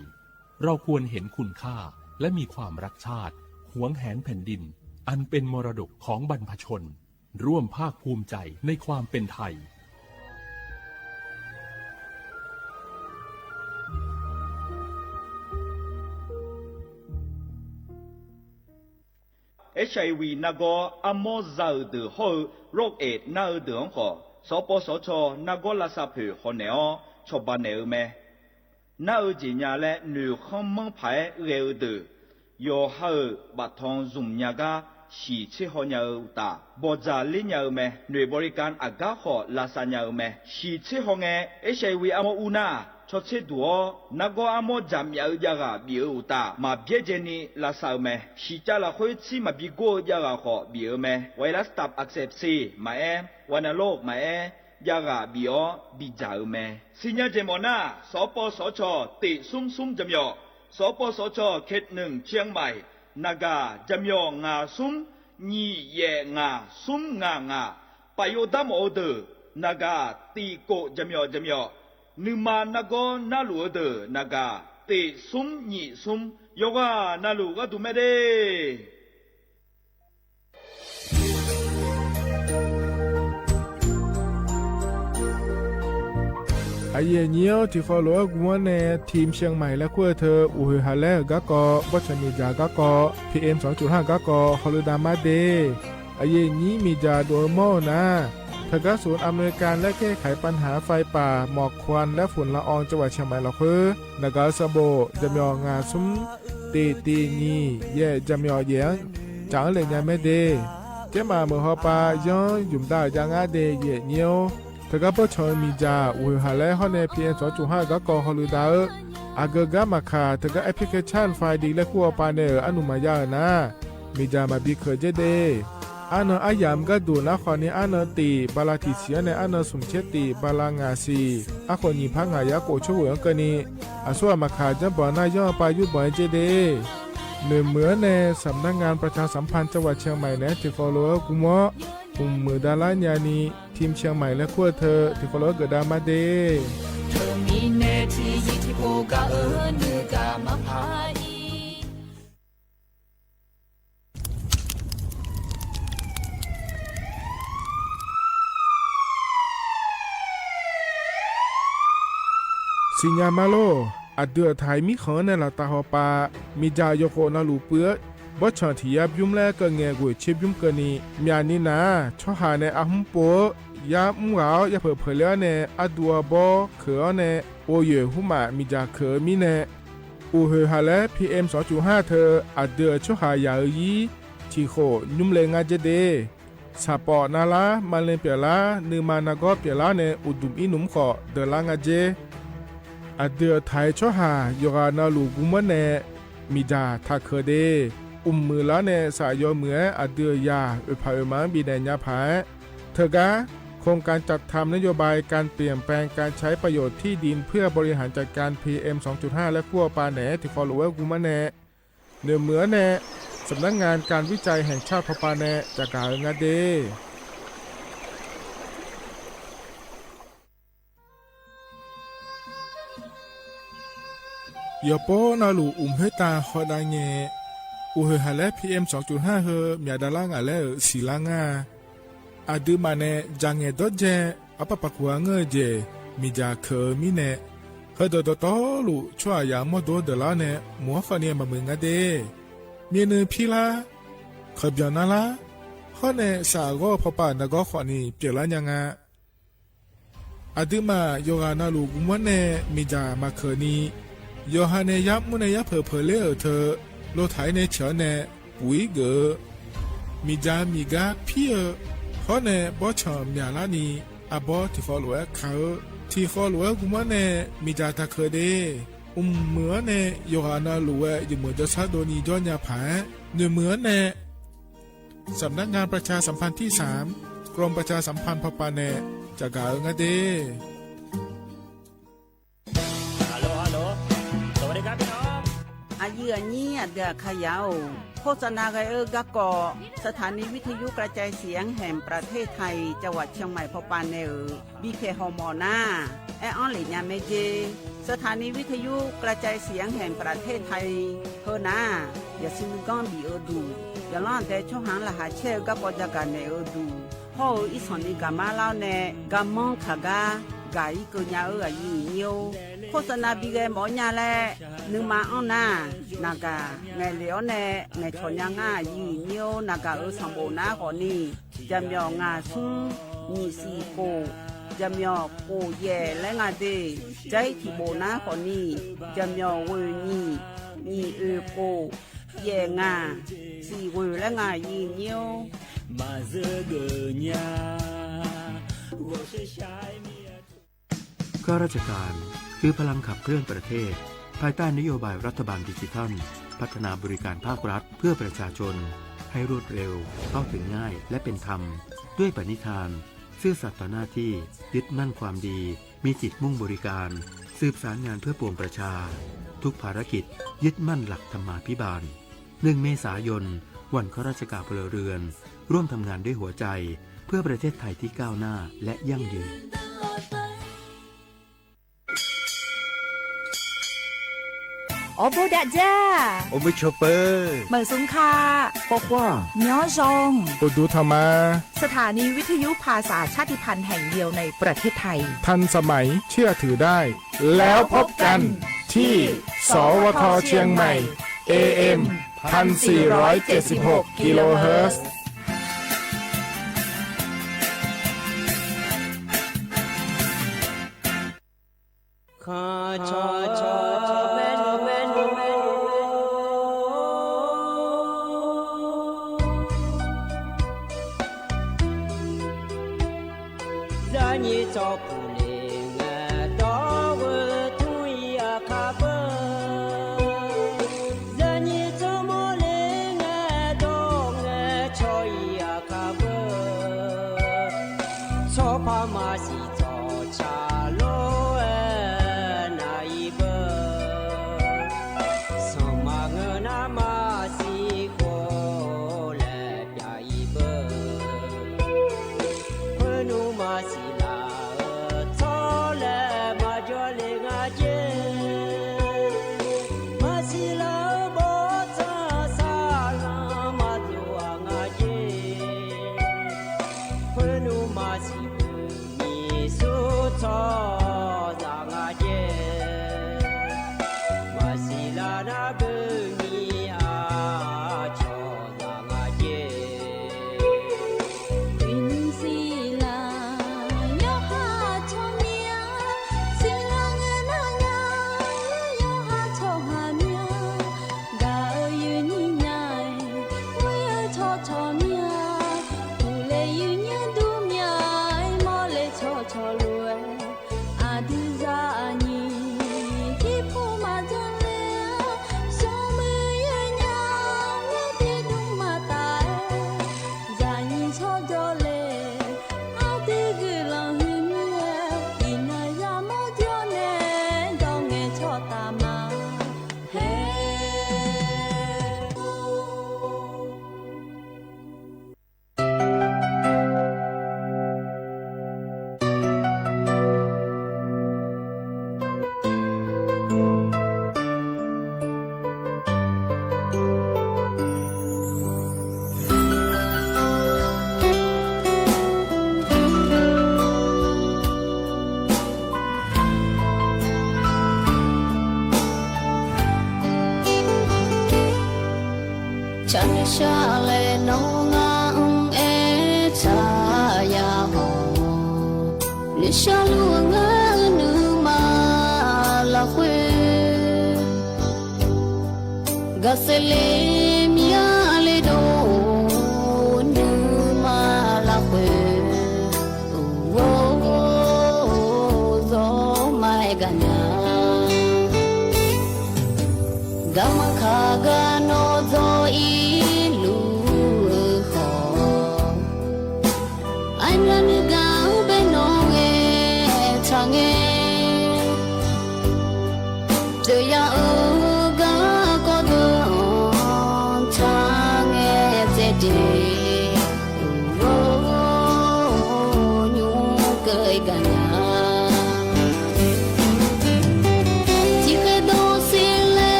เราควรเห็นคุณค่าและมีความรักชาติหวงแหนแผ่นดินอันเป็นมรดกของบรรพชนร่วมภาคภูมิใจในความเป็นไทยHIV 那个阿莫造的好肉诶那的好，所播所错那个拉萨皮好呢哦，错把呢咩？那几年嘞，女汉门牌热的，有好把汤dùng nhà ga洗吃好nhau ta，不咋哩nhau咩？女บริการอา家好拉萨nhau咩？洗吃好嘅 HIV 阿莫乌那。cho chết đùa nó có amo giảm yếu ra biểu ta mà biết gì ni là sao mẹ chỉ cho là khối chi mà bị go ra họ biểu mẹ virus tập accept si mà em wanna log mà em ra biểu bị giàu mẹ xin nhớ gì mà na số po số cho tỷ sum sum chấm yo số po số cho kết nương chiang mai naga chấm yo ngà sum nhị ye ngà sum ngà bayo đam order naga tỷ cô chấm yo Numa nago nalu de naga te sum ni sum yoga nalu ga tu me de ไอเยี่ยวที่ขอหลวงวัวในทีมเชียงใหม่และขั้วเธออุหฮาเลกะกอวัชมีจากะกอ PM 2.5 กะกอฮอลดามาเดไอเยี่นี้มีจาโดโมนะ ทกศูนย์อำนวยการและแก้ไขปัญหาไฟป่าหมอกควันและฝุ่นละอองจังหวัดเชียงใหม่ละเพื่อนกสโบจำยองาซุ้มตีนีเย่จำยอเยียงจังเลยยาไม่เดเจ้ามาเมื่อฮอปาย้อนยุ่มดาวจางอาเดเย่เนียวทกปชมีจ่าอุหาและฮอนในพีเอ็ม2.5ก็กอฮอลูดาอากกามาคาทกแอปพลิเคชันไฟดีและคู่ปาเนออนุมายานะมีจ่ามาบีเคเจเดอันอายามก็ดูนะคนนี้อันตีบาลาติเสียในอันสมเชติบาลางาซีอาคนนี้พังหายาโกช่วยกันนี้อาส่วนมาขาจะบ่อนายย่อปายุบ่อยเจเดเหมือนในสำนักงานประชาสัมพันธ์จังหวัดเชียงใหม่และที่ฟอลโล่กุมะมือดาราญานีทีมเชียงใหม่และขั้วเธอที่ฟอลโล่เกิดดามาเดเธอมีเนทีที่โปกะเนือกามาพายสิญามาโลอเดือไทยมีขอในละตาหอปามีจายโคนาลูเปื้อบ่ชอนที่ยับยุ่มแลก็แงกวยเชบยุ่มเกนีมีอันนี้นะช่อหาในอาหุมโปยามุงเหายาเผเผเลียในอดัวบอเขือในโอเยหุมามีจาเขือมีในอูเฮหาและ PM 2.5 เธออเดือช่อหายายีที่โคยุ่มเลงาเจเดสาปอนาลามาเลเปียลานือมานากอเปียลาในอุดุมอินุมขอเดลางาเจอเดือไทยช่อหายกานาลูกุมะเนมีดาทักเคเดมือละเนสายอเหมืออเดือยาอุปาอุมังบีแดญญาภาเธอกะโครงการจัดทำนโยบายการเปลี่ยนแปลงการใช้ประโยชน์ที่ดินเพื่อบริหารจัดการ PM 2.5 และขั้วปาแหนที่ฟอลโลเวอร์กุมะเนเนื้อเหมือเนสำนักงานการวิจัยแห่งชาติพปาแหนจากการงาเดยอโปนาลูเฮตาฮอดาเงอูเฮฮาเล PM 2.5 เฮมีดาลางาเลสีลางาอาดูมาเนจังเงดเจอปะปะกัวเงเจมีจาเคมีเนเฮดดตอลูชัวยามอดเดลาเนมัวฟาเนียมามึงาเดมีเนพิลาขบยานาลาฮอเนสาโกพปานกอขอนีเปลายังาอาดูมาโยกานาลูกุมะเนมีจามาเคนีโยฮาเนยับมุเนยับเผเลเธอโลไถในเฉเนปุยเกมีจามีกาพี่ฮอเนบอชอมยาลานีอาบอที่ฟอลโลเขาที่ฟอลโลกุมะเนมีจาตะเคเดเหมือเนโยฮานาลูเวอยู่เหมือนจะซาโดนีจอนยาผาเนื้อเหมือนเนสำนักงานประชาสัมพันธ์ที่3กรมประชาสัมพันธ์พปาเนจากกาเงเดอาเยือนี้เดือขยาวโฆษณาไกกะกอสถานีวิทยุกระจายเสียงแห่งประเทศไทยจังหวัดเชียงใหม่พปาเนบีเคฮอมอนาแอออนหลิญาเมเจสถานีวิทยุกระจายเสียงแห่งประเทศไทยเฮนาอย่าซิงก้อนบีดูอย่าล่อนแต่ช่วงหางละหาเชลกะปอจากกันเนดูพ่ออีสอนนี่กามาเล่าเนกามองขากากายกุญญายีเนียวโฆษณาบีเกหมอญาแลนึงมาอ้อนานากาไงเหลียวแน่ไงชนยังง่ายีเนียวนากาสัมโบนาก่อนนี่จำยองาซุงมีสีโกจำยอโกแย่และงาเดใจที่โบนาก่อนนี่จำยอเวนี่โกแย่งาสีเวและงายีเนียวมาเจอเกญาข้าราชการคือพลังขับเคลื่อนประเทศภายใต้นโยบายรัฐบาลดิจิทัลพัฒนาบริการภาครัฐเพื่อประชาชนให้รวดเร็วเข้าถึงง่ายและเป็นธรรมด้วยปณิธานซื่อสัตย์ต่อหน้าที่ยึดมั่นความดีมีจิตมุ่งบริการสืบสารงานเพื่อปวงประชาทุกภารกิจยึดมั่นหลักธรรมาภิบาล1 เมษายนวันข้าราชการพลเรือนร่วมทำงานด้วยหัวใจเพื่อประเทศไทยที่ก้าวหน้าและยั่งยืนโอโบดาจ้าโอเวอร์ชอปเปอร์เหมือนสุงคาบอกว่าย้อซองปดูธรรมาสถานีวิทยุภาษาชาติพันธุ์แห่งเดียวในประเทศไทยทันสมัยเชื่อถือได้แล้วพบกันที่สวทเชียงใหม่ AM 1476 กิโลเฮิรตซ์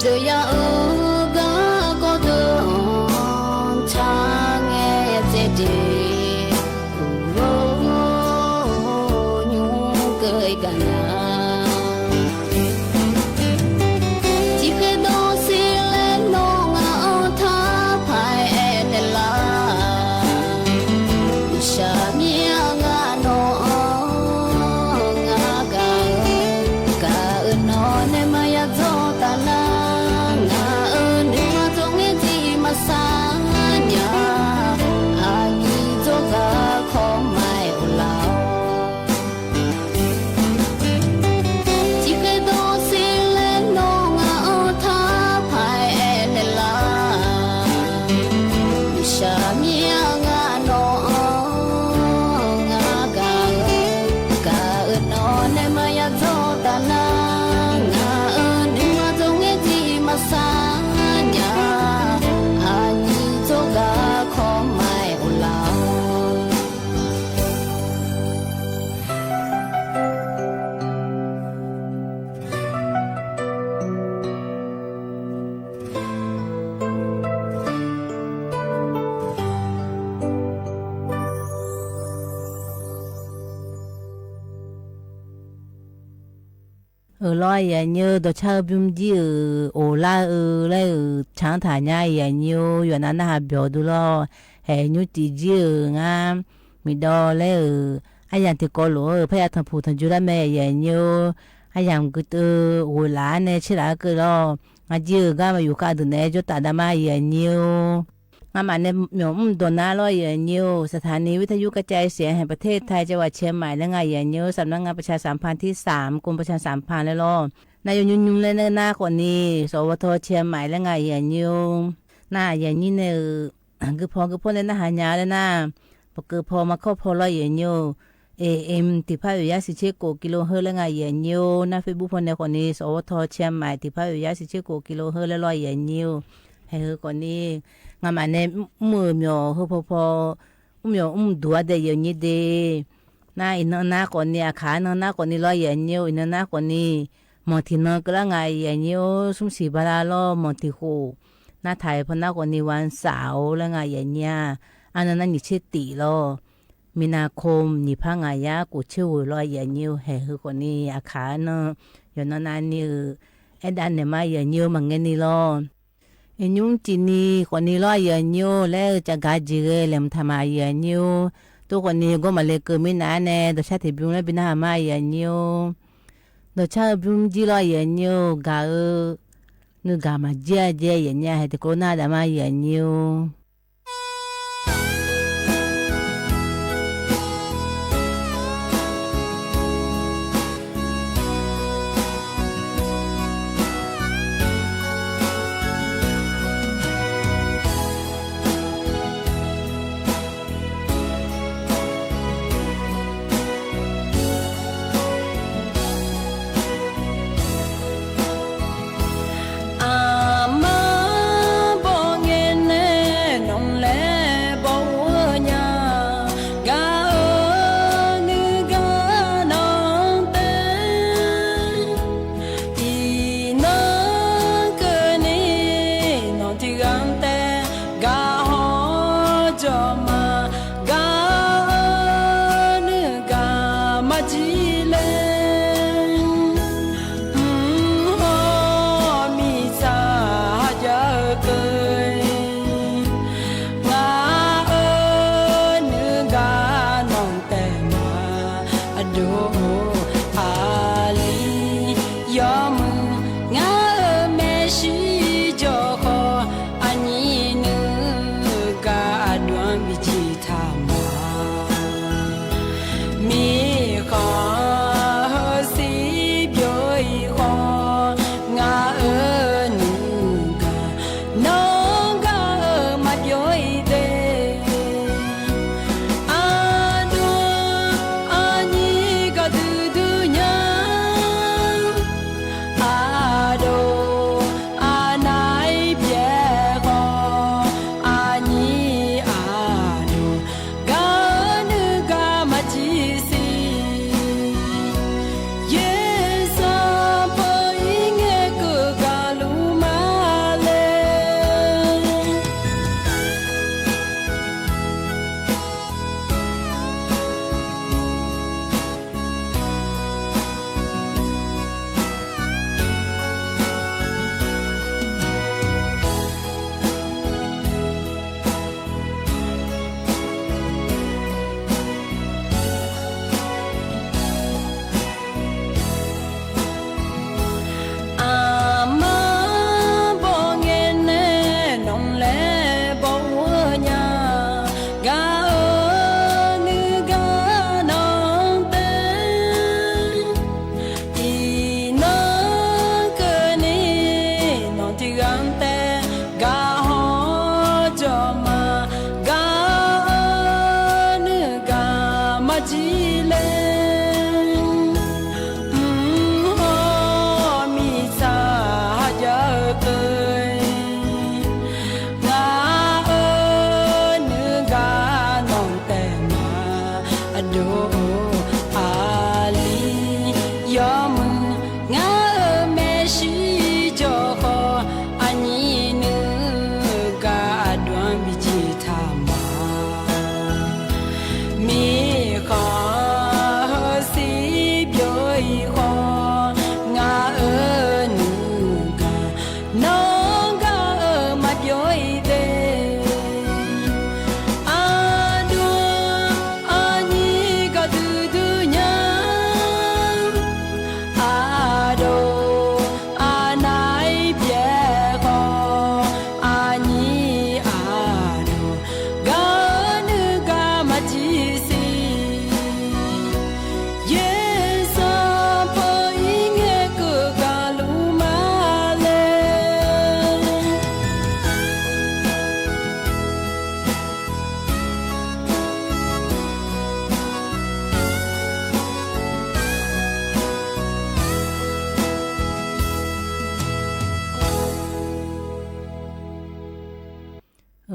Giờ ya ơ ga có đường lo ya như đồ chơi bún gì ở la lại chẳng thà nha ya như yo na na biểu đồ lo hệ như chỉ gì nga mi đo lại ai yang thì có lỗ phải thằng phụ thằng chú la mẹ ya như ai yang cứ từ ở la này chỉ là cái lo nga gì ga mà yêu cả từ này cho ta đã mà ya như nga màเนี่ยโดนน่าร้อยอย่างนิวสถานีวิทยุกระจายเสียงแห่งประเทศไทยจังหวัดเชียงใหม่และไงอย่างนิวสำนักงานประชาสัมพันธ์ที่3กรมประชาสัมพันธ์และล้อนายยุ่งเลยหน้าคนนี้สวทเชียงใหม่และไงอย่างนิวหน้าอย่างนี้เนี่ยคือพอเลยนะหายาเลยนะพอคือพอมาเข้าพอร้อยอย่างนิวAM ติภาพวิทยาสิเชโกกิโลเฮิรตซ์และไงอย่างนิวหน้าเฟซบุ๊กคนในคนนี้สวทเชียงใหม่ติภาพวิทยาสิเชโกกิโลเฮิรตซ์และร้อยอย่างนิวให้คนนี้งามันเนี่ยมือเมียวเขาพอเมียวดัวเดียวนี้เดน่าอินน่าคนนี้ขาน่าคนนี้ลอยอย่างเนี้ยอินน่าคนนี้มองที่น่าก็ละไงอย่างเนี้ยสุ่มสีบาราล้อมองที่หูน่าถ่ายพนักคนนี้วันเสาร์ละไงอย่างเนี้ยอันนั้นนี่เชื่อตีล้อมีนาคมนี่พังไงยะกูเชื่อลอยอย่างเนี้ยให้คือคนนี้ขาเนาะอย่างนั้นนี่ไอ้ด้านเนี่ยมาอย่างเนี้ยมันเงี้ยนี่ล้อยุ่งจีนีคนนี้รออย่างเยอะแล้วจะกาจีเรลมทำมาอย่างเยอะตัวคนนี้ก็มาเลยเกิดไม่นานแน่ตัวชาติบิวแล้วเป็นหามาอย่างเยอะตัวชาติบิวจีรออย่างเยอะกานึกกามาเจ้าอย่างเงี้ยให้ตัวคนน่าจะมาอย่างเยอะ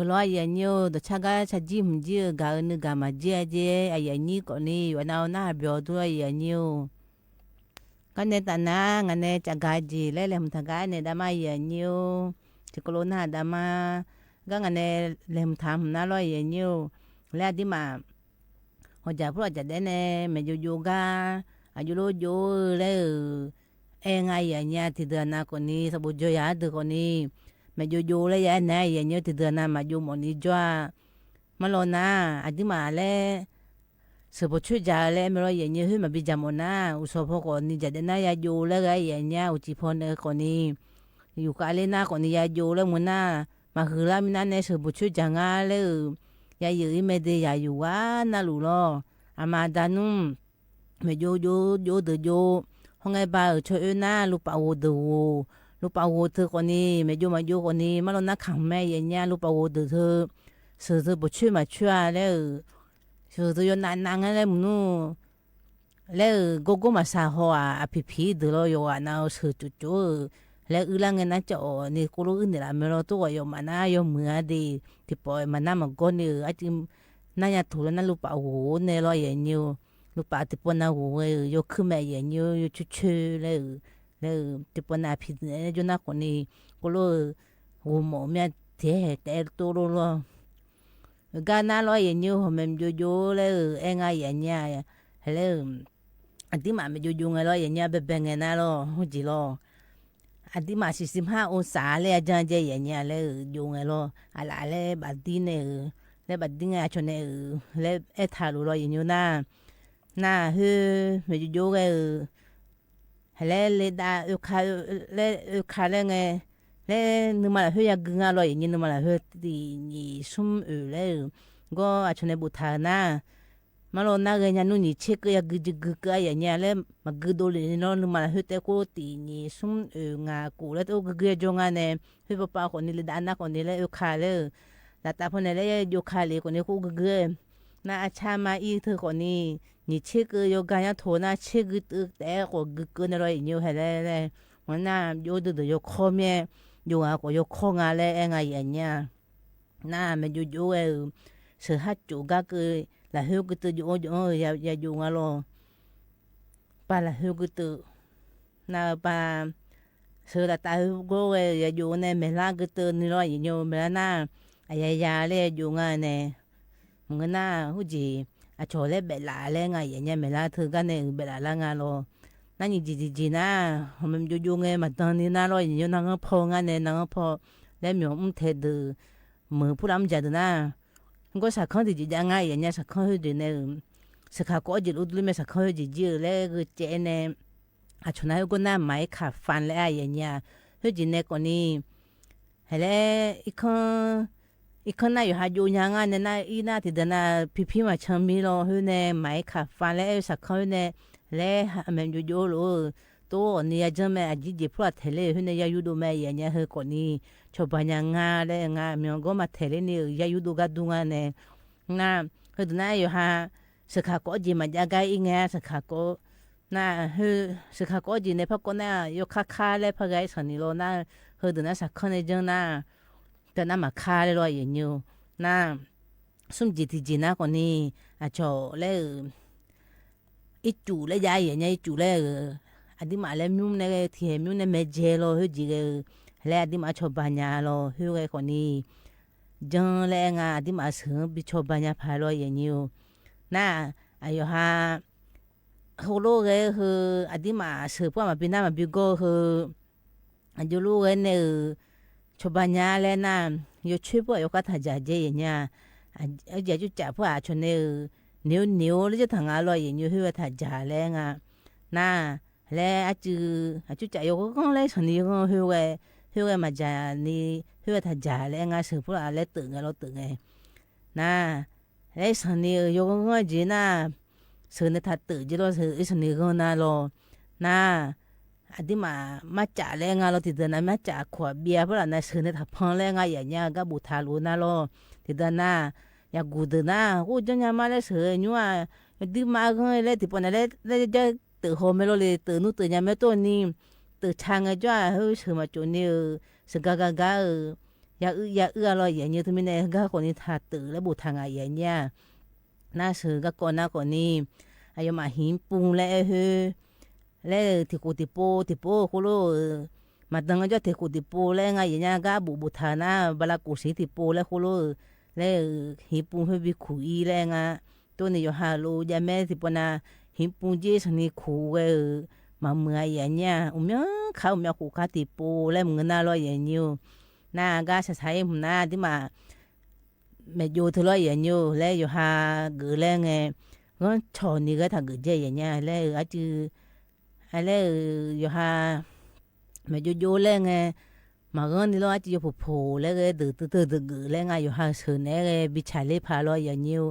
lo ya nyu do chaga chaji mji ga ne ga ma je je ya ni ko ni wa na bio do ya nyu ka ne ta na nga ne chaga ji le le mta ga ne da ma ya nyu ti ko na da ma ga nga ne le mta na lo ya nyu le di ma ho ja pro ja de ne me ju ga a ju lo jo le nga ya nya ti da na ko ni sa bu jo ya de ko ni mà dù lấy ya này ya nhớ từ từ nào mà dù một đi cho mà lo na à đi mà lấy sự bổ trợ ra lấy mà lo ya nhớ hơi mà bị giảm một na u số phô còn đi giờ na ya dù lấy cái ya nhá u chỉ phô này còn đi dù cái lấy na còn đi ya dù lấy một na mà hư la mình này sự bổ trợ ra ngã lấy ya giữ mấy đề ya dù quá na lù lo à mà đàn nung mà dù từ dù hôm nay ba ở chỗ na lúc bảo đồลูกปาวเธอคนนี้ไม่อยู่มาอยู่คนนี้มาลงนักขังแม่ยันยาลูกปาวเธอสื่อเธอบุช่วยมาช่วยแล้วสื่อเธอยนนางอะไรมึงนู้แล้วกูมาสาหัวผีเดือดอยู่อ่ะน่าสื่อจู่แล้วลังเงินนั่นจะนี่กูรู้นี่ละไม่รู้ตัวอยู่มาน่าอยู่เหมือนดีที่ปอยมาน่ามาก้นนี่ไอ้ที่น่าจะถูกแล้วนั่นลูกปาวเนี่ยรอยันยูลูกปาวที่ปนน่าหัวอยู่ขึ้นแม่ยันยูอยู่ช่วยแล้วแล้วที่ปนอาภิเนี่ยจนนักคนนี้ก็รู้หัวหมอเนี่ยเท่แต่ตัวรู้การน่าร้อยอย่างนี้ผมมันอยู่แล้วไงอย่างเงี้ยแล้วอันที่มาไม่อยู่ไงร้อยอย่างเงี้ยแบบไงน่าร้อหัวจีร้ออันที่มา45 องศาเลยอาจารย์จะอย่างเงี้ยแล้วอยู่ไงร้ออะไรแล้วบัดนี้เนี่ยแล้วบัดนี้ไงชนเนี่ยแล้วทารุร้อยอย่างนี้น่าเฮ้ไม่อยู่ไงเลยได้อุคาเลยไงเลยนึกมาแล้วเฮียกึ่งอะไรอย่างนี้นึกมาแล้วเฮียที่นี่ซุ่มเลยก็อาชนบุตรนะมาลงนักเรียนนู่นนี่เช็คก็ยังกึกอย่างเงี้ยเลยมากึดโดเลยเนาะนึกมาแล้วเฮียแต่ก็ที่นี่ซุ่มงากูแล้วตัวกึจงอันเนี่ยเฮียป้าคนนี้เลยด้านหน้าคนนี้เลยอุคาเลยแต่ตาคนนี้เลยอุคาเลยคนนี้กูกึน่าอาชามาอีเธอคนนี้你这个有干呀头那这个的我个那来有还来我那有的有ข้อแม่有啊我有ข้องอะไรเองไงอย่างเงี้ยน่ามันอยู่เสือฮัดจูก็คือละเฮก็ตัวอยู่อย่าอยู่งั้นหรอปาละเฮก็ตัวน่าปาเสือละตาเฮก็อย่าอยู่ในเมล่าก็ตัวนี่ร้อยอยู่เมล่าน่าอย่าเลยอยู่งั้นเนี่ยมึงน่าหูจีอาชอเล่เบลาเล่ไงอย่างเงี้ยเมล่าเธอกันเนี่ยเบลาละงานรอนั่นจีนะมันอยู่ไงมาตอนนี้น่ารออย่างเงี้ยนั่งพองานเนี่ยนั่งพอแล้วมีอุ้มเทดมือผู้รำจัดนะก็สักครั้งจีจะง่ายอย่างเงี้ยสักครั้งจีเนี่ยสักครั้งก็จีรู้ด้วยไหมสักครั้งจีแล้วก็เจเนี่ยอาชนะก็น่าหมายขาฟันแล้วอย่างเงี้ยเฮ้ยจีเนี่ยคนนี้เฮ้ยอีกคนน่ะอยู่หาอยู่ยังไงเนี่ยน่ะอีน่าที่เดินน่ะพี่มาชมมีเราเฮ้ยเนี่ยหมายขาฟันแล้วสักคนเนี่ยแล้วมันอยู่รู้ตัวเนี่ยจะไม่อาจจะพูดเทเลเฮ้ยเนี่ยอยู่ดูไม่อย่างเงี้ยเฮ้ยคนนี้ชอบยังงาเลยงามีก็มาเทเลเนี่ยอยู่ดูกันดูงานเนี่ยน่ะเฮ้ยตัวน่ะอยู่หาสักข้าก็จีมันจะไกลอีกไงสักข้าก็น่ะเฮ้ยสักข้าก็จีเนี่ยพวกคนน่ะอยู่ค่าเลยพวกไอ้ส่วนนี้เราน่ะเฮ้ยตัวน่ะสักคนเนี่ยจังน่ะแต่น่ามาฆ่าเลยรอยอย่างนี้น่าสุ่มจีน่าคนนี้อาชอเลยอีจูเลยยายอย่างนี้จูเลยอันที่มาเลยมุ่งเนี่ยที่เห็นมุ่งเนี่ยไม่เจอเลยเฮ้ยจีเลยอันที่มาชอบปัญญาเลยเฮ้ยคนนี้จังเลยงาอันที่มาสื่อบิชอบปัญญาพายรอยอย่างนี้น่าอายุฮะเขาลูกเลยคืออันที่มาสื่อพวกมาเป็นน้ามาบิโก้คืออันที่ลูกเนี่ยชอบปัญญาเลยนะอยู่ช่วยพวกอยู่ก็ทันใจเจียเนี่ยอยากจะจับพวกชนนิ้วแล้วจะทำอะไรอย่างนี้เพื่อทันใจเลยไงน่าแล้วอาจจะจับอยู่ก็เลยชนนี้ก็เพื่อมาจ่านี่เพื่อทันใจเลยไงสื่อพวกอะไรตื่นเราตื่นไงน่าแล้วชนนี้อยู่ก็จีน่าสื่อในทัดตื่นจีเราสื่อชนนี้ก็น่าโลน่าอันที่มาจ่าแรงงานเราติดเดินมาจ่าขวดเบียร์เพราะอะไรสื่อในทับพองแรงงานอย่างเงี้ยก็บุทารุน่าโลติดเดินน่ะอยากกูเดินน่ะกูจะยังมาเลยสื่อนี่ว่าดีมากเลยติดปนอะไรแล้วจะตื่นโฮมไม่รู้เลยตื่นนู้ตื่นยังไม่ตัวนี้ตื่นช่างไงจ้าเฮ้ยสื่อมาจุนี่สื่อกาก ya lo ya như mình này ga con đi thà tửแล้วบุทางya nha na sư ga con na con ni ayo mà hiến bung lẽ hư lẽ thì cụ thì po cô lo mà đừng cho thì cụ lẽ ngay ya ga bu thà na bala cụ sĩ thì po lẽ cô lo lẽ hiến bung hơi bị khủy lẽ nga tôi này yo ha lo ya mẹ thì po na hiến bung dễ sang ni khủ mà mưa ya nha khao cụ cá thì po lẽ mưa na lo ya nhiều na ga sa sai na di ma me yo thu lo ya nyu le yo ha gu le nge ngon cho ni ga ta gu je ya nya le a chu a le yo ha me yo le nge ma ngon ni lo a chu yo po le ge de gu le nga yo ha su ne ge bi cha le pa lo ya nyu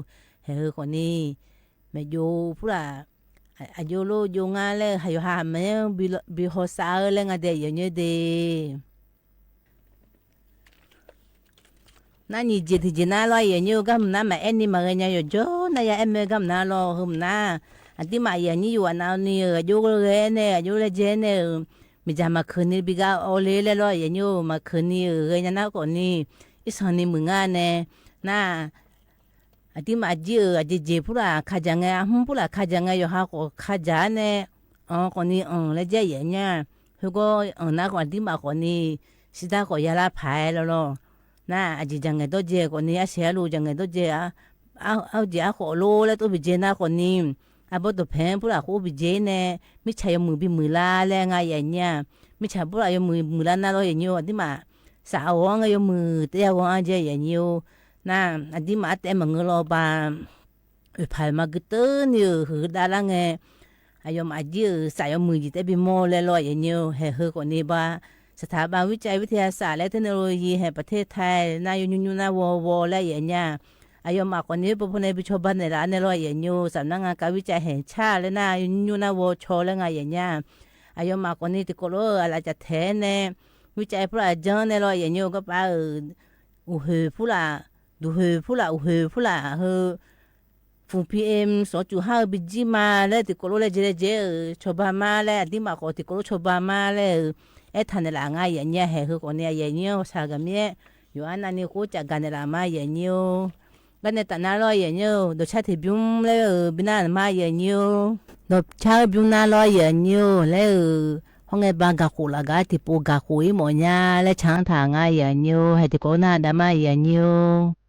he ko ni me yo pu la a yo lo yo nga le ha yo ha me bi ho sa le nga de ya nyu de na ni je thì je na lo ye nyu gam na ma en ni ma nya yo jo na ya em gam na lo hum na ati ma ye ni yo na ni yo ge ne yo le je ne mi ja ma khun ni bi ga o le lo ye nyu ma khun ni ge nya na ko ni i san ni mu nga ne na ati ma ji je pu la kha ja nga hum pu la kha ja nga yo ha ko kha ja ne ko ni le je ye nya hu go na ko ati ma ko ni si da ko ya la phai lo na aji jange do je ko ni a se lu jange do je a je a ko lo le to bi je na ko ni a bo to phen pu la ko bi je ne mi cha yo mu bi mu la le nga ya nya mi cha pu la yo mu la na lo ye nyu adi ma sa wo nga yo mu te ya wo a je ye nyu na adi ma te ma ngo lo ba e phal ma gu te ni hu da la nge ayo ma ji sa yo mu ji te bi mo le lo ye nyu he hu ko ni baสถาบันวิจัยวิทยาศาสตร์และเทคโนโลยีแห่งประเทศไทยนายยุนวและเยญาอายมากว่านี้ประพในบิชบันในร้านในรอยเยญยูสำนักงานการวิจัยแห่งชาติและนายยุนวชและงานเยญาอายมากว่านี้ติโกโลอะไรจะแทนในวิจัยผู้ละจังในรอยเยญยูก็ไปอุเหผู้ละดูเหผู้ละอุเหผู้ละเฮฟูPM 2.5บิจิมาและติโกโลและเจชบามาและดิมาโคติโกโลชบามาและเอทันละง่ายอย่างเงี้ยเฮ้คือคนเนี้ยอย่างเงี้ยสากเมียอยู่อันนั้นนี่กูจะกันละมาอย่างเงี้ยกันในตอนนั้นรออย่างเงี้ยดูชาติบิวเลยบินามาอย่างเงี้ยดูชาติบิวน่ารออย่างเงี้ยเลยห้องไอ้บางกะคูละกะที่ปูกะคูอีหมอเนี่ยเลยช่างทางง่ายอย่างเงี้ยให้ที่กูน่าได้มาอย่างเงี้ย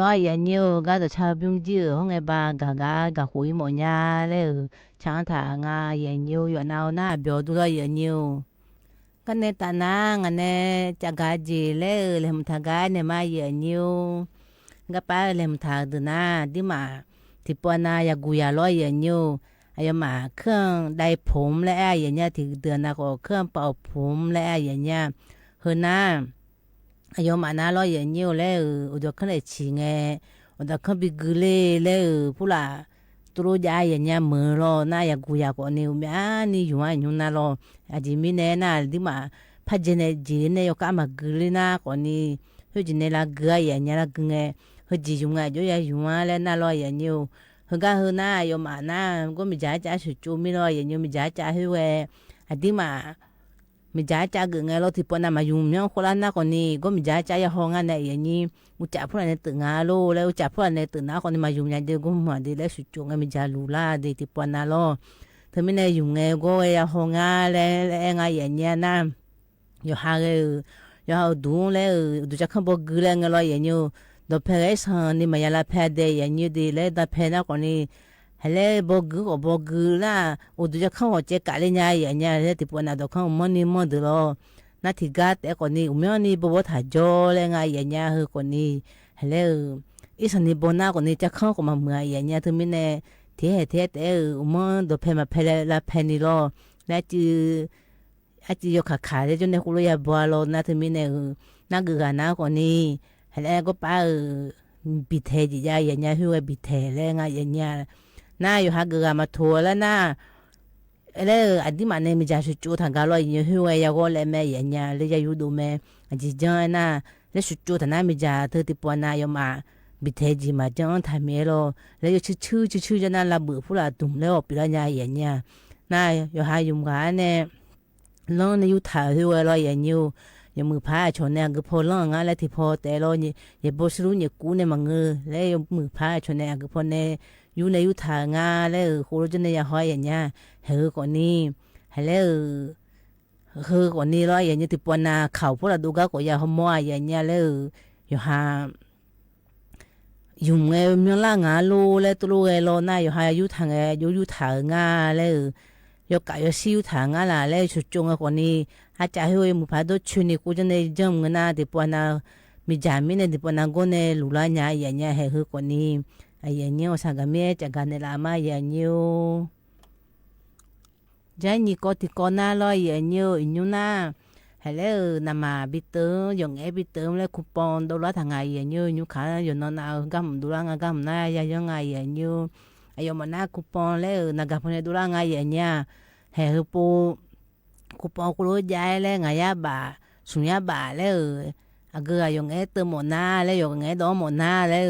lo ya nhiều ga da cha bung ji hong e ba ga hui mo nya le chang tha nga ya nhiều yo nào na bio du lo ya nhiều cái này ta na nga ne cha ga ji le lem tha ga ne ma ya nhiều ga pa lem tha de na di ma ti po na ya gu ya lo ya nhiều ai mà khương đai phum le ya nya thì de na ko khương pao phum le ya nya hơn na ai mà na lo ya nhiều le u do khang le chi nge u do khang bi gu le pu la tu ya ya nya mo lo na ya gu ya ko ni u mya ni yu wa nyu na lo a ji mi ne na di ma pha je ne ji ne yo ka ma gu le na ko ni hu ji ne la gu ya nya la gu nge hu ji yu nga jo ya yu wa le na lo ya nhiều hơn ga hơn na yo mà na có mi giá trả sự chú mi lo ya nhiều mi giá trả hu we a di ma mi giá trả gu nge lo ti po na ma yu myo ko la na ko ni có mi giá trả ya ho nga ne ya ni u trả phu la ne tu nga lo le u trả phu la ne tu na ko ni ma yu nya de go ma de le su chú nga mi giá lu la de ti po na lo thế mi ne yu nge go ya ho nga le nga ya nya na yo ha ge yo ha du le du cha kham bo gu le nga lo ya nhiều do phe sa ni ma ya la phe de ya nhiều de le da phe na ko ni hele bo gu la u du cha kham ho che ka le nya ya nya le ti po na do kham mo ni mo de lo na ti ga te ko ni u myo ni bo tha jo le nga ya nya hu ko ni hele isa ni bo na ko ni cha kham ko ma ma ya nya tu mi ne thế te u mo do phe ma phe la phe ni lo na ti a ti yo khả le jo ne ku lo ya bo lo na tu mi ne na gu ga na ko ni hele go pa bị thế gì ya ya nya hu bị thế le nga ya nya na yo ha ga ma tho la na ele adi ma ne mi ja su chu thang ga lo yin hu ya go le me ya nya le ya yu do me a ji ja na le su chu ta na mi ja the ti po na yo ma bị thế gì mà jang tha me lo le yo chu ja na la bu fu la tum le o pi la nya ya nya na yo ha yum ga ne lo ne yu tha hu lo ya nyu yo mu pha cho ne gu po lo nga le ti po te lo ni ye bo su ni ku ne ma nge le yo mu pha cho ne gu po ne yu ne yu tha nga le ko lo ne ya ho ya nya he ko ni he le he ko ni lo ya ni ti po na khao po la du ga ko ya ho mo ya nya le yo ha yu nge myo la nga lo le tu lo lo na yo ha yu tha nge yu tha nga le yo ka yo si yu tha nga la le chu chung ko ni a cha hu mu pha do chu ni ku ne jam na de po na mi ja mi ne de po na go ne lu la nya ya nya he hu ko ni a ya nya sa ga me cha ga ne la ma ya nyu ja ni ko ti ko na lo ya nyu na hello na ma bi tu yong e bi tu le coupon do la thang ai ya nyu kha yo no na gam du la nga gam na ya yo nga ya nyu ayo ma na coupon le na ga pone du la nga ya nya he hu po coupon ku lo ja le nga ya ba su ya ba le a ga yo nge tu mo na le yo nge do mo na le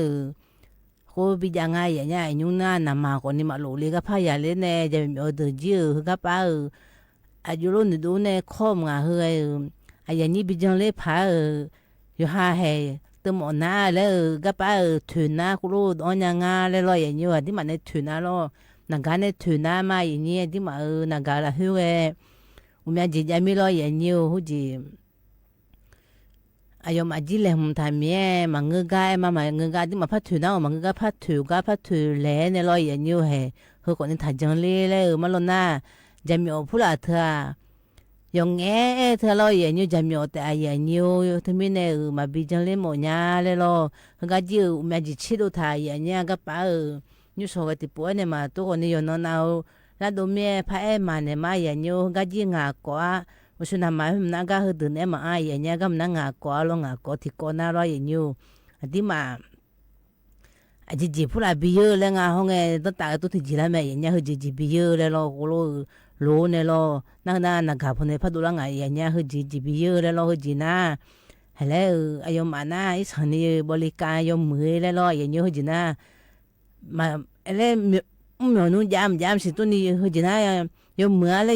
ko bi ja nga ya nya nyu na na ma ko ni ma lo le ga pha ya le ne ja mi de ji ga pa a yo lo ni do ne khom nga hu a ya ni bi jang le pha yo ha he tu mo na le ga pa thu na ku lo do nya nga le lo ya nyu a di ma ne thu na lo na ga ne thu na ma yi ni di ma na ga la hu u mya ji ja mi lo ya nyu hu ji อายมาจิเลมทามีมังกามาเงกาที่มาพัดถือน้ามังกาพัดถือแหล่เนี่ยลอยอย่างยูเฮเฮคนนี้ถ่ายจังเลยมาลน่าจะมีผู้ละเธอยองเธอลอยอย่างยูจะมีแต่อย่างยูที่มีเนี่ยมาบิจังเลยหมดเนี่ยเลยลอเฮก็จิแม่จิชิโดถ่ายอย่างเนี้ยก็ป้ายูสกัดติปัวเนี่ยมาตัวคนนี้ยอนเอาแล้วดูเมียพายมาเนี่ยมาอย่างยูก็จิงากว่ามุสนามาหน้าก็คือเดินมาอย่างเนี้ยก็มันงากว่าลงากว่าที่ก่อนน่ารออย่างยูที่มาจีพูดอะไรบิเยอะเลยงาห้องเองตั้งแต่ตัวที่จีแล้วแม่อย่างเนี้ยคือจีบิเยอะเลยลอโคโลโลเนี่ยลอนักพูดเนี่ยพัดดูแลงไงอย่างเนี้ยคือจีบิเยอะเลยลอคือจีน่าแล้วอายมาหน้าไอ้สันนี่บริการยมมือเลยลออย่างเนี้ยคือจีน่ามาแล้วมีนู้นยามสิตัวนี้คือจีน่ายมมือแล้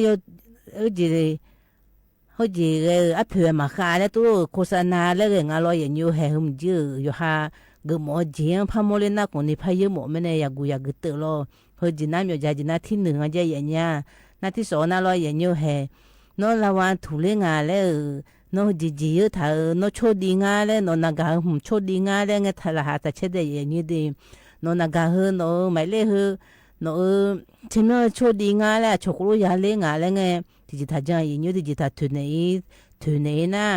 วจีเขาจีอัพเผื่อมาขายแล้วตัวโฆษณาแล้วงานลอยอย่างยูแห่หุ่มจื้ออยู่ฮะก็หมอเจียงพาโมเลนักคนนี้พายหมอไม่เนี่ยอยากกูเตลอเขาจีน่ามีใจจีน่าที่หนึ่งอาจจะอย่างเงี้ยน่าที่สองน่าลอยอย่างยูแห่นอละวันถูเล่งานแล้วนอจีถ้านอโชดีงานแล้วนอนักหุ่มโชดีงานแล้วเงี้ยถ้าละหาแต่เช็ดได้อย่างนี้ดีนอนักนอไม่เล่นอเช่นนอโชดีงานแล้วโชกุรุยาเล่งานแล้วเงี้ยที่จีถ้าจังอย่างนี้ที่จีถ้าทุนนี้นะ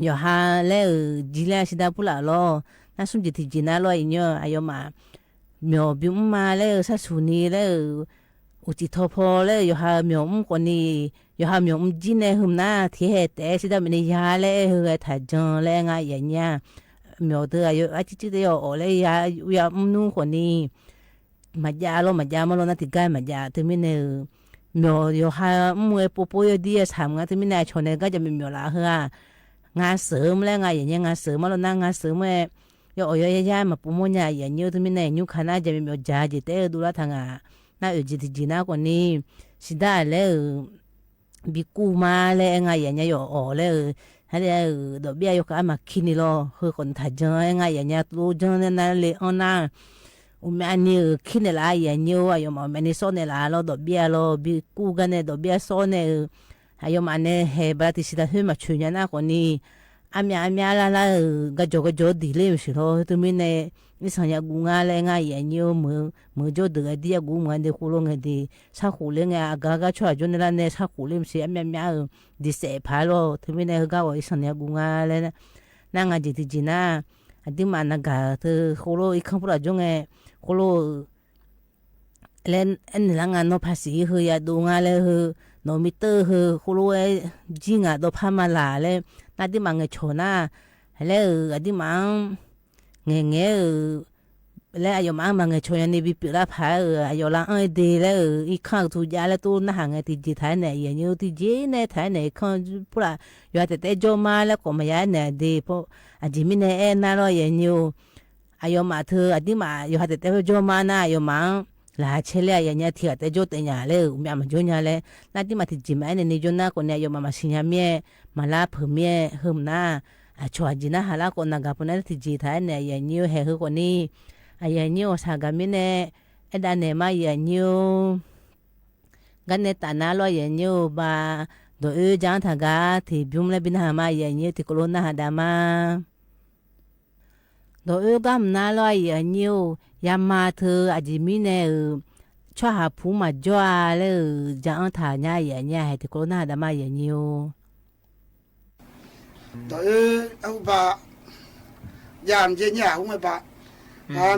อย่าหาแล้วจีเล่สิดาพูดละล้อน่าสนใจที่จีน่าลอยเนาะอายมาเมียวบิวมาแล้วสัสุนีแล้วอุจิทอพอแล้วอย่าหาเมียวคนนี้อย่าหาเมียวจีเน่หุ่มน้าที่เหตุแต่สิดาไม่ได้ยาแล้วเฮ้ยถ้าจังแล้วไงอย่างเงี้ยเมียวเธออายุจิเดียวแล้วยานุ่งคนนี้มาจาล้อมาจามาล้อน่าติดกันมาจาถึงไม่เนี่ยเมียวอย่าหามวยปูปูดีทำงานถึงไม่เนี่ยชนเนี่ยก็จะมีเมียวละเฮ้ยงานเสริมแล้วไงอย่างเงี้ยงานเสริมมาล้อนั่งงานเสริมยอยมาปุ่มเนี่ยอย่างนี้ตัวมีเนี่ยยุคน่าจะมีจ่าจิตดูแลทางน่าจิตจีน่าคนนี้สิได้แล้วบิกูมาแล้วไงอย่างเงี้ยแล้วให้ดอกเบี้ยยกมาคินี่ล้อคือคนทัดจังไงอย่างเงี้ยตัวจังนั่นเลยน่าแม่นี่คินี่ละอย่างเงี้ยมาแม่นี่โซนละล้อดอกเบี้ยล้อบิกูกันเนี่ยดอกเบี้ยโซนเนี่ยมาเนี่ยเฮบราติสิได้มาช่วยน่าคนนี้อามีละก็จอดีเลยสิ咯ตัวมีเนี่ยนี่สัญญากูงาเลยงาอย่างนี้มือจอดก็ดีกูมันเด็กกูลงดีสักหูเลยงากช่วยจนนั่นเนี่ยสักหูเลยสิอามีดิเสพา咯ตัวมีเนี่ยก็ว่าสัญญากูงาเลยนะนั่งจิตจีน่าอันที่มันนักตัวกูโลอีกคำพูดจงกูโลเล่นอันนี้ละงานนภาษีเฮียดูงาเลยนมิเตอร์กูโลจริงตัวพามาลาเลยน่าที่มังชนะแล้วอันที่มังเงี้ยแล้วอายุมังชนะนี่บิปลาพายอายุละดีแล้วอีกครั้งทุกอย่างแล้วตัวน่าหงที่จีไทยเนี่ยอย่างนี้ที่จีเนี่ยไทยเนี่ยครั้งพูดอยู่แต่จอมาแล้วก็ไม่ยากเนี่ยดีเพราะอาจิมิเนี่ยน่ารออย่างนี้อายุมาเธออันที่มาอยู่แต่จอมานะอายุมังลาเชลียอย่างเงี้ยที่แต่จอแต่เนี่ยเลยมีอะไรจอเนี่ยเลยน่าที่มาที่จิมันเนี่ยจอนะคนเนี่ยอายุมาสิญญาเมียมาลาเพิ่มเมียเพิ่มนะชัวจีน่าฮาละคนนักปุ่นเนี่ยที่จีไทยเนี่ยอย่างนี้เฮคนนี้อย่างนี้สักการ์เนี่ยด้านเนี่ยมาอย่างนี้กันเนี่ยตาหน้าลอยอย่างนี้บ่าโดยจังทางการที่บิมเลยบินหามาอย่างนี้ที่โคโรนาหาดามาโดยก็มันน่าลอยอย่างนี้ยามมาเธออาจจะมีเนี่ยช่วยหาผู้มาจ่อเลยจังทางเนี่ยอย่างนี้ที่โคโรนาหาดามาอย่างนี้โดยเอาบะยามเย็นยาวไม่บะ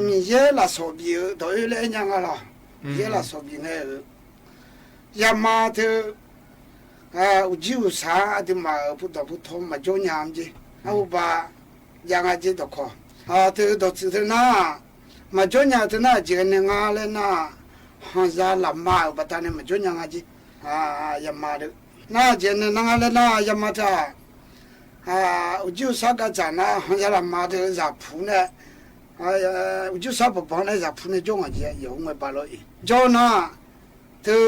มีเยอะละสอบอยู่โดยเล่นยังไงล่ะเยอะละสอบอยู่เนี่ยยามมาเธออุจิวสาที่มาพุทธมาจงยามจีเอาบะยังไงจีตะขอเธอตัวเธอหน้ามาจงยามเธอหน้าจีกันงาเลยหน้าฮันซาลามาอุปทานเนี่ยมาจงยังไงจียามมาเด้อหน้าจีเนี่ยงาเลยหน้ายามมาจ้าอุจิวสาก็จะนะฮันซาลามาเธอจะพูเนี่ยอุจิวสาบอกเนี่ยจะพูเนี่ยจงอ่ะจีอยู่ไม่บาลอยจงนะเธอ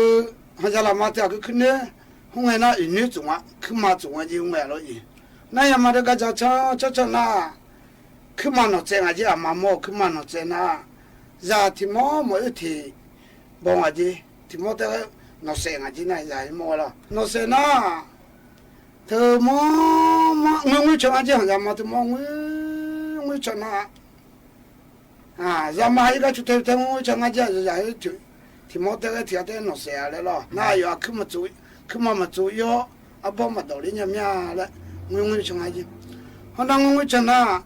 ฮันซาลามาเธอก็ขึ้นเนี่ยห้องไงนะอีนี่จงอ่ะขึ้นมาจงอ่ะจีไม่บาลอยนั่นยามมาเธอก็จะช้านะขึ้นมาหน่อยเจงอ่ะจีมาโมขึ้นมาหน่อยเจนะจะที่โมอยู่ที่บอกอ่ะจีที่โมเธอหน่อยเจงอ่ะจีน่ะจะโมละหน่อยเจนะเธอโม ngui chọn aja hanya mati mau ngui chọn zaman hari ka chute te ngui chọn aja jadi thì mau te thì ate no se ale lo na yo kuma ma yo abo ma doli nyamya le ngui chọn aja hona ngui chọn na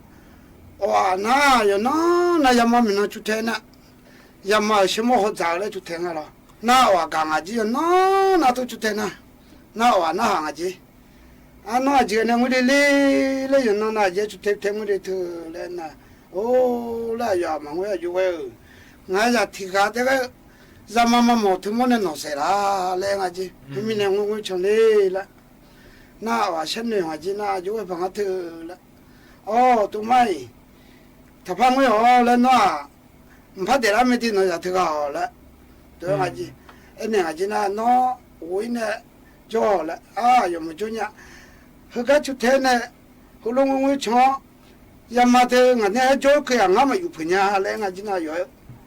na yo na yama mina chute na yama shimo ho za le chute na lo na wa ga ngaji na to chute na wa na ngaji nó chỉ là người lấy dùng nó chỉ chụp thêm người thứ lên là ô là giờ mà người dùng về ngay giờ thì cả thế cái giờ mà một thứ món này nó sẽ là lên ngay chứ mình là người chọn đi là nó ở sân này hoặc gì nó dùng về bằng thứ là ô tụi mày thằng phong người họ lên nó phát để làm gì nó giờ thứ họ là tụi ngay chứ anh này ngay chứ nó uống này cho là dùng một chút nhá 그가 주태네 그롱을 쳐 야마데 ngane jo kya ngama yu phnya le nga jina yo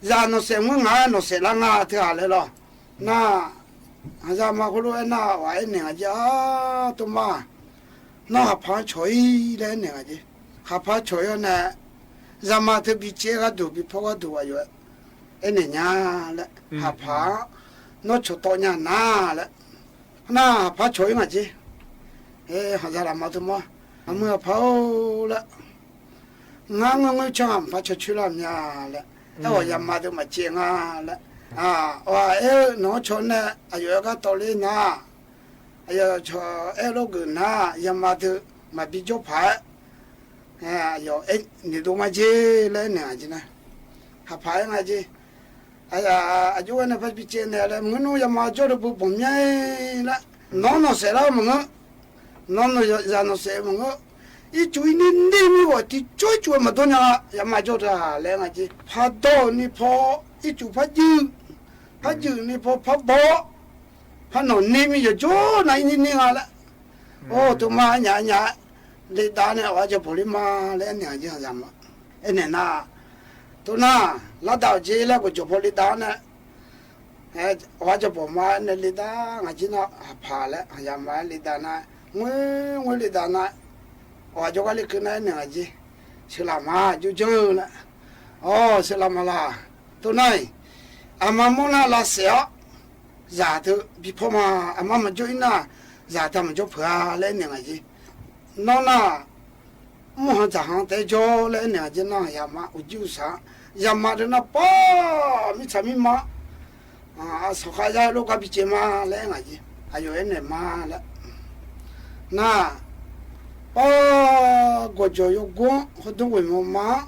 za no se mu nga no se la nga tha le lo na aza ma ko lo na wa ne nga ja to ma na ha pha choi le ne nga ji ha pha choi yo na za ma te bi che ga do bi pho ga do wa yo ene nya le ha pha no cho to nya na le na pha choi nga ji họ ra làm gì mà mưa phao là ngang ngang chăm phải cho chú làm nhà là tao làm mà mà chuyện là nó cho nè giờ cái tổ liên na giờ cho lúc gần na làm mà bị chụp phải giờ你都嘛接来呢真的还拍嘛接giờ那phải bị chết呢了我弄làm mà做的不nhảy了nó sẽ là mà nó ra nó sẽ mà ngó ít chuối nín nín rồi thì chuối mà tôi nhà mà cho ra lên là gì phá đô ni phá ít chuối phá dư ni phá bó phá nổ nín bây giờ chỗ này nín là ô tụi mà nhà lấy đá này ở cho bồi mà lên nhà gì làm mà anh này na tụi na lá đào gì là của chỗ bồi đá này ở cho bồi mà này lấy đá ngay chỉ nó phá lại làm mà lấy đá này ngồi lấy đá này ở chỗ cái cái này nè gì sẽ làm à chú chơi nè sẽ làm là tôi này mà muốn là sẹo giả thứ bị phô mà mà chơi nè giả thằng mình cho phá lên nè gì nó là mua hàng tới cho lên nè gì nó mà uju sa mà nó pa mi chả mi mà sau khi ra lúc cái bị chế mà lên nè gì ayo nè mà là na go jo yo go ho do we mo ma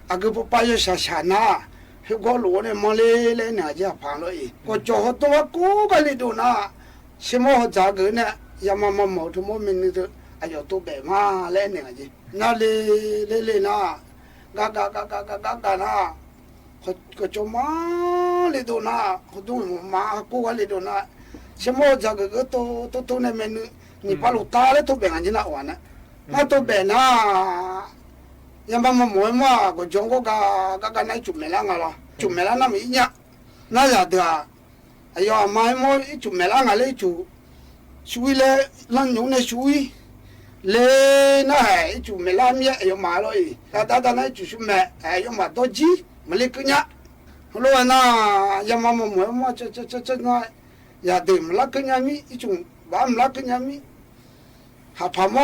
aga po pa yo sha na he go lo ne mo le na ja pha lo yi go jo ho to ku ga li do na shi mo ho ja ge ne ya ma mo to mo min ni to ayo to be ma le ne ga ji na le na ga na go jo ma le do na ho do mo ma ku ga li do na shi mo ja ge to ne men你把路打了都别人家那玩了，那都别那，要么嘛，我中国个那做没啷个了，做没啷那么一样，那呀的啊，哎呀妈么做没啷个嘞做，属于嘞，咱用的属于，嘞那还做没啷么哎呦妈了咦，打那就是没，哎呦妈多急，没嘞个呀，后来那要么这那，呀对没啦个呀咪一种，把没啦个呀咪。ha pa ma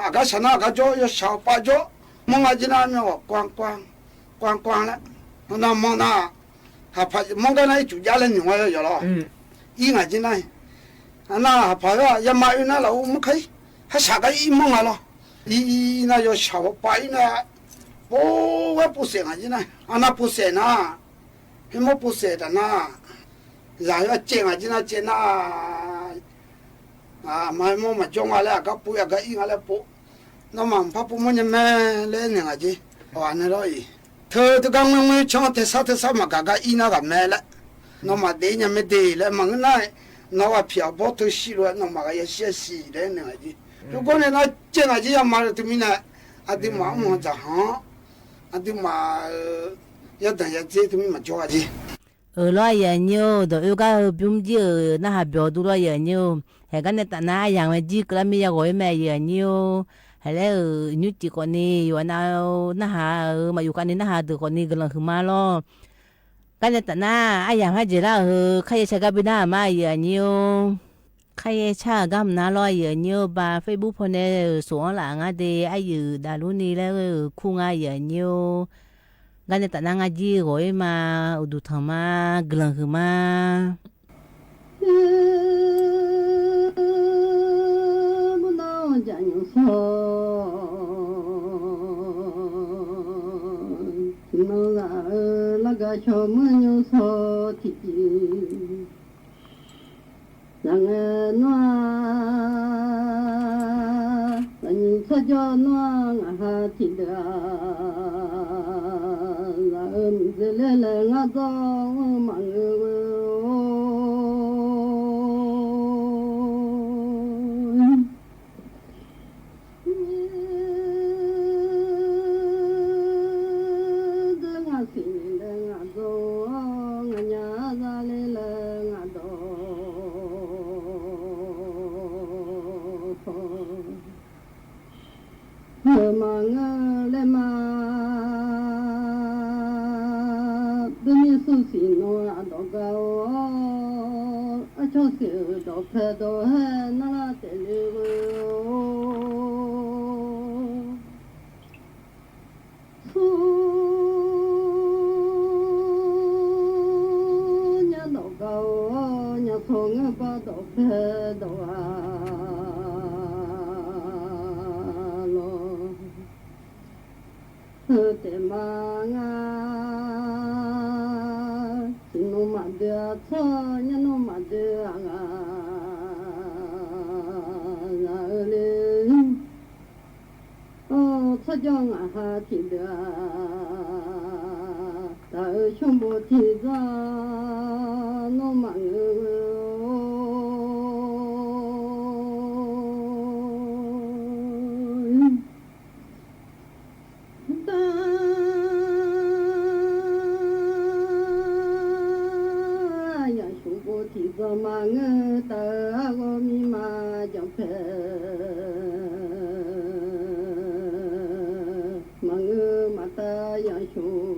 aga sana aga jo yo sha pa jo mo nga jina no kwang la na mo na ha pa mo ga na ju ja le ni wa yo lo yi nga jina na ha pa ya ma yu na la mo kai ha sha ga yi mo nga lo yi na yo sha pa yi na bo wa pu se nga jina ana pu se na he mo pu se da na ya yo che nga jina che na mai mo mà cho ngài là các bụi các y ngài là bộ nó mà pháp bụi mình mẹ lên nhà gì hoàn rồi thơ tôi đang mới cho thế sao mà các y nó làm mẹ lại nó mà để nhà mẹ để lại mà cái này nó là phiền bỏ tôi xí rồi nó mà cái xí đấy nhà gì如果你那这个就嘛对面呢đi mà muốn咋hả đi mà要等下这对面嘛做gì lo ya nyo do yo ga bum ji na ha bio du lo ya nyo he ga ne ta na yang me ji kla mi ya go me ya nyo hele nyu ti ko ni yo na ha ma yu ka ni na ha de ko ni glan khma lo ga ne ta na yang ha ji la kha ye cha ga bi na ma ya nyo kha ye cha ga na lo ya nyo ba Facebook pho ne so la nga de ai yu da lu ni le khu nga ya nyo gane ta nanga ji goi ma udu thama glang ma bu no ja nyu so no la ga cho mu nyu so ti yang no anh cho cho nó ha ti da lele nga do mang de nga sin de nga do nga nya da lele nga do mang le ma su si no a do ga o a cho si do pe do he na la te le su nya do ga o nya so nga ba do pe do a lo te ma nga cho nhân nó mà đưa lên cho cho ngã ha thì đưa tại trong bộ thì ra nó mà mà ngơ ta go mi ma chẳng thể mà ngơ mà ta yang shu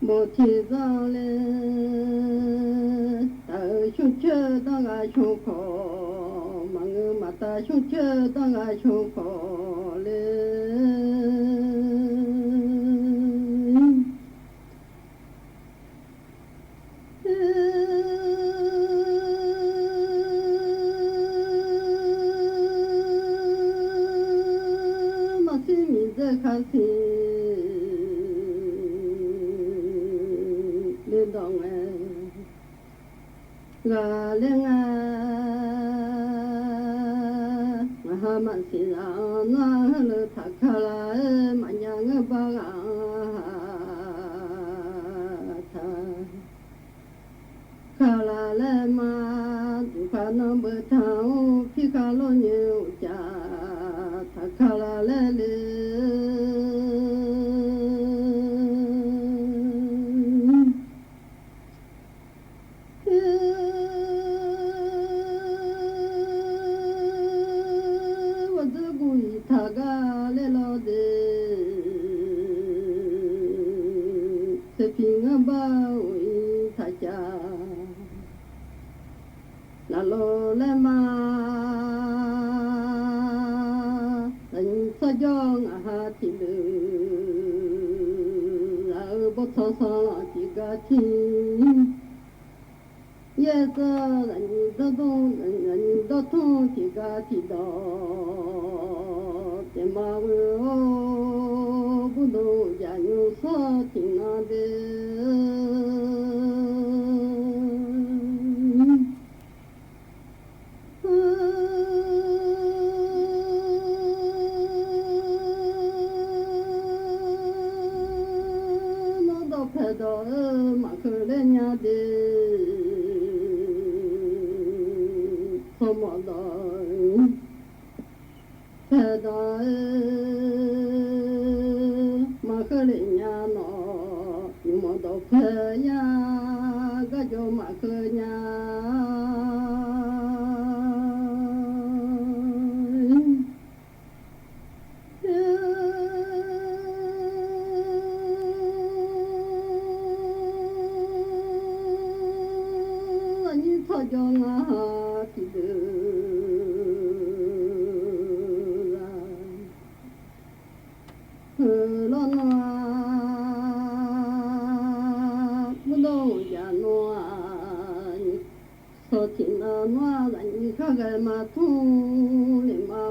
một thì ra lên ta shu chơi ta ga shu khó mà ngơ mà ta shu chơi ta ga shu khó lên khá xì lên đồng gà lên mà ha mặn xì ra nó lơ thạc khá la mà nhà ngơ ba gà khá la lên mà dù khá nó bơ thao khi khá lo nhiều chả thạc khá la lên la lo le ma anh sa jong ha ti lu la bo so so ti ga ti ye so anh do thong ti ga ti do te ma wo bu do ya yu so ti na de đó mà khơi lên nhà đi không mọi đời thế đó mà khơi lên nhà nó nhưng mò đầu khơi ya cái chỗ mà khơi nhà như thôi cho ngã thì được lo noa đâu ya noa so tin noa là như khác cái mà thu để mà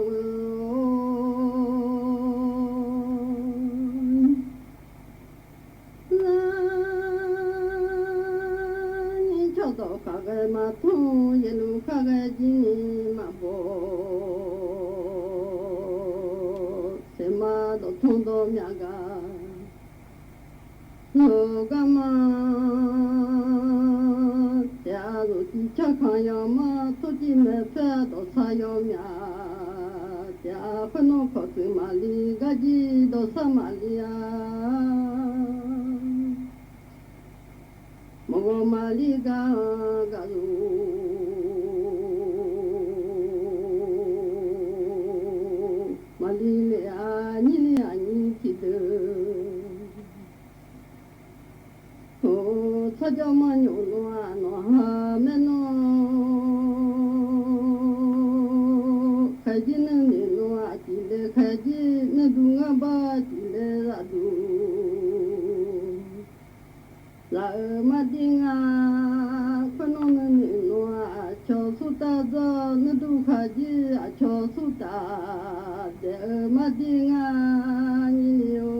cho đó khác cái mà thu ye lu khác cái gì mà bỏ se ma do thong do mya ga no ga ma ya do ti cha kha ya ma to ji me fa do sa yo mya ya fa no ko tu ma li ga ji do sa ma li ya mo go ma li ga ga ru ma li le a ni ki de o sa ja ma nyu no ha me no khai ji ne ni no a ji le khai ji ne du nga ba ji le ra du la ma di nga fa no ne ni no a cho su ta za ne du kha ji a cho su ta de ma di nga ni yo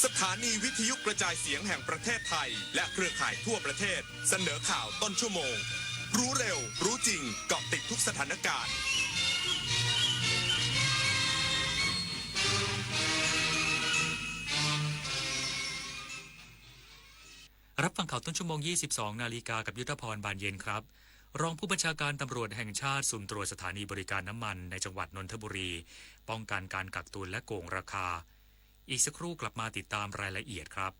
สถานีวิทยุกระจายเสียงแห่งประเทศไทยและเครือข่ายทั่วประเทศเสนอข่าวต้นชั่วโมงรู้เร็วรู้จริงเกาะติดทุกสถานการณ์รับฟังข่าวต้นชั่วโมง 22 นาฬิกากับยุทธพรบานเย็นครับรองผู้บัญชาการตำรวจแห่งชาติสุ่มตรวจสถานีบริการน้ำมันในจังหวัดนนทบุรีป้องกันการกักตุนและโกงราคาอีกสักครู่กลับมาติดตามรายละเอียดครับ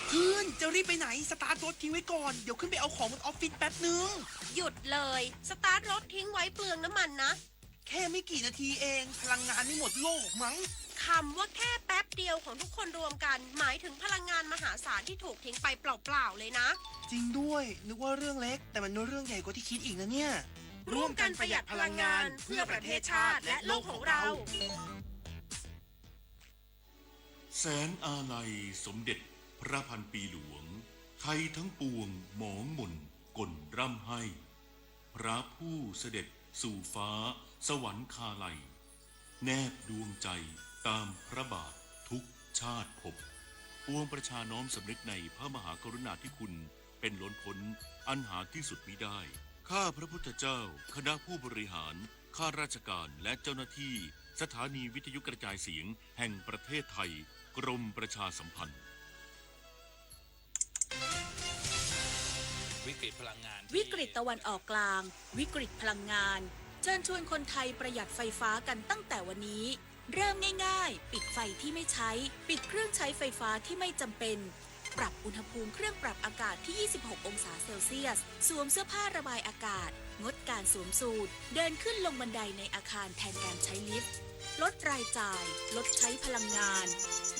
เพื่อนจะรีบไปไหนสตาร์ทรถทิ้งไว้ก่อนเดี๋ยวขึ้นไปเอาของบนออฟฟิศแป๊บนึง หยุดเลยสตาร์ทรถทิ้งไว้เปลืองน้ำมันนะ แค่ไม่กี่นาทีเองพลังงานไม่หมดโลกมั้ง คำว่าแค่แป๊บเดียวของทุกคนรวมกันหมายถึงพลังงานมหาศาลที่ถูกทิ้งไปเปล่าๆเลยนะ จริงด้วยนึกว่าเรื่องเล็กแต่มันเรื่องใหญ่กว่าที่คิดอีกนะเนี่ย ร่วมกันประหยัดพลังงานเพื่อประเทศชาติและโลกของเรา แสนอาลัยสมเด็จพระพันปีหลวงไทยทั้งปวงหมองหม่นกลร่ำให้ พระผู้เสด็จสู่ฟ้าสวรรคาลัยแนบดวงใจตามพระบาททุกชาติภพปวงประชาน้อมสำนึกในพระมหากรุณาธิคุณเป็นล้นพ้นอันหาที่สุดมิได้ข้าพระพุทธเจ้าคณะผู้บริหารข้าราชการและเจ้าหน้าที่สถานีวิทยุกระจายเสียงแห่งประเทศไทยกรมประชาสัมพันธ์วิกฤตพลังงานวิกฤตตะวันออกกลางวิกฤตพลังงานเชิญชวนคนไทยประหยัดไฟฟ้ากันตั้งแต่วันนี้เริ่มง่ายๆปิดไฟที่ไม่ใช้ปิดเครื่องใช้ไฟฟ้าที่ไม่จำเป็นปรับอุณหภูมิเครื่องปรับอากาศที่ 26 องศาเซลเซียสสวมเสื้อผ้าระบายอากาศงดการสวมสูทเดินขึ้นลงบันไดในอาคารแทนการใช้ลิฟต์ลดรายจ่ายลดใช้พลังงาน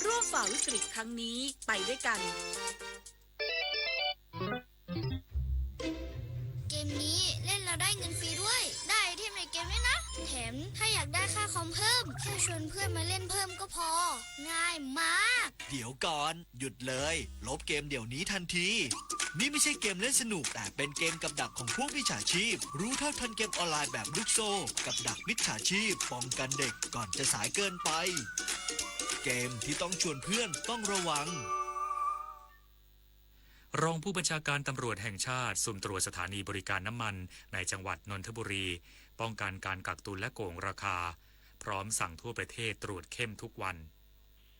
ร่วมฝ่าวิกฤตครั้งนี้ไปด้วยกัน เกมนี้เล่นแล้วได้เงินฟรีด้วยได้ไอเทมในเกมด้วยนะแถมถ้าอยากได้ค่าคอมเพิ่มแค่ชวนเพื่อนมาเล่นเพิ่มก็พอง่ายมากเดี๋ยวก่อนหยุดเลยลบเกมเดี๋ยวนี้ทันทีนี่ไม่ใช่เกมเล่นสนุกแต่เป็นเกมกับดักของพวกมิจฉาชีพรู้เท่าทันเกมออนไลน์แบบลูกโซ่กับดักมิจฉาชีพป้องกันเด็กก่อนจะสายเกินไปเกมที่ต้องชวนเพื่อนต้องระวังรองผู้บัญชาการตำรวจแห่งชาติสุ่มตรวจสถานีบริการน้ำมันในจังหวัดนนทบุรีป้องกันการกักตุนและโกงราคาพร้อมสั่งทั่วประเทศตรวจเข้มทุกวัน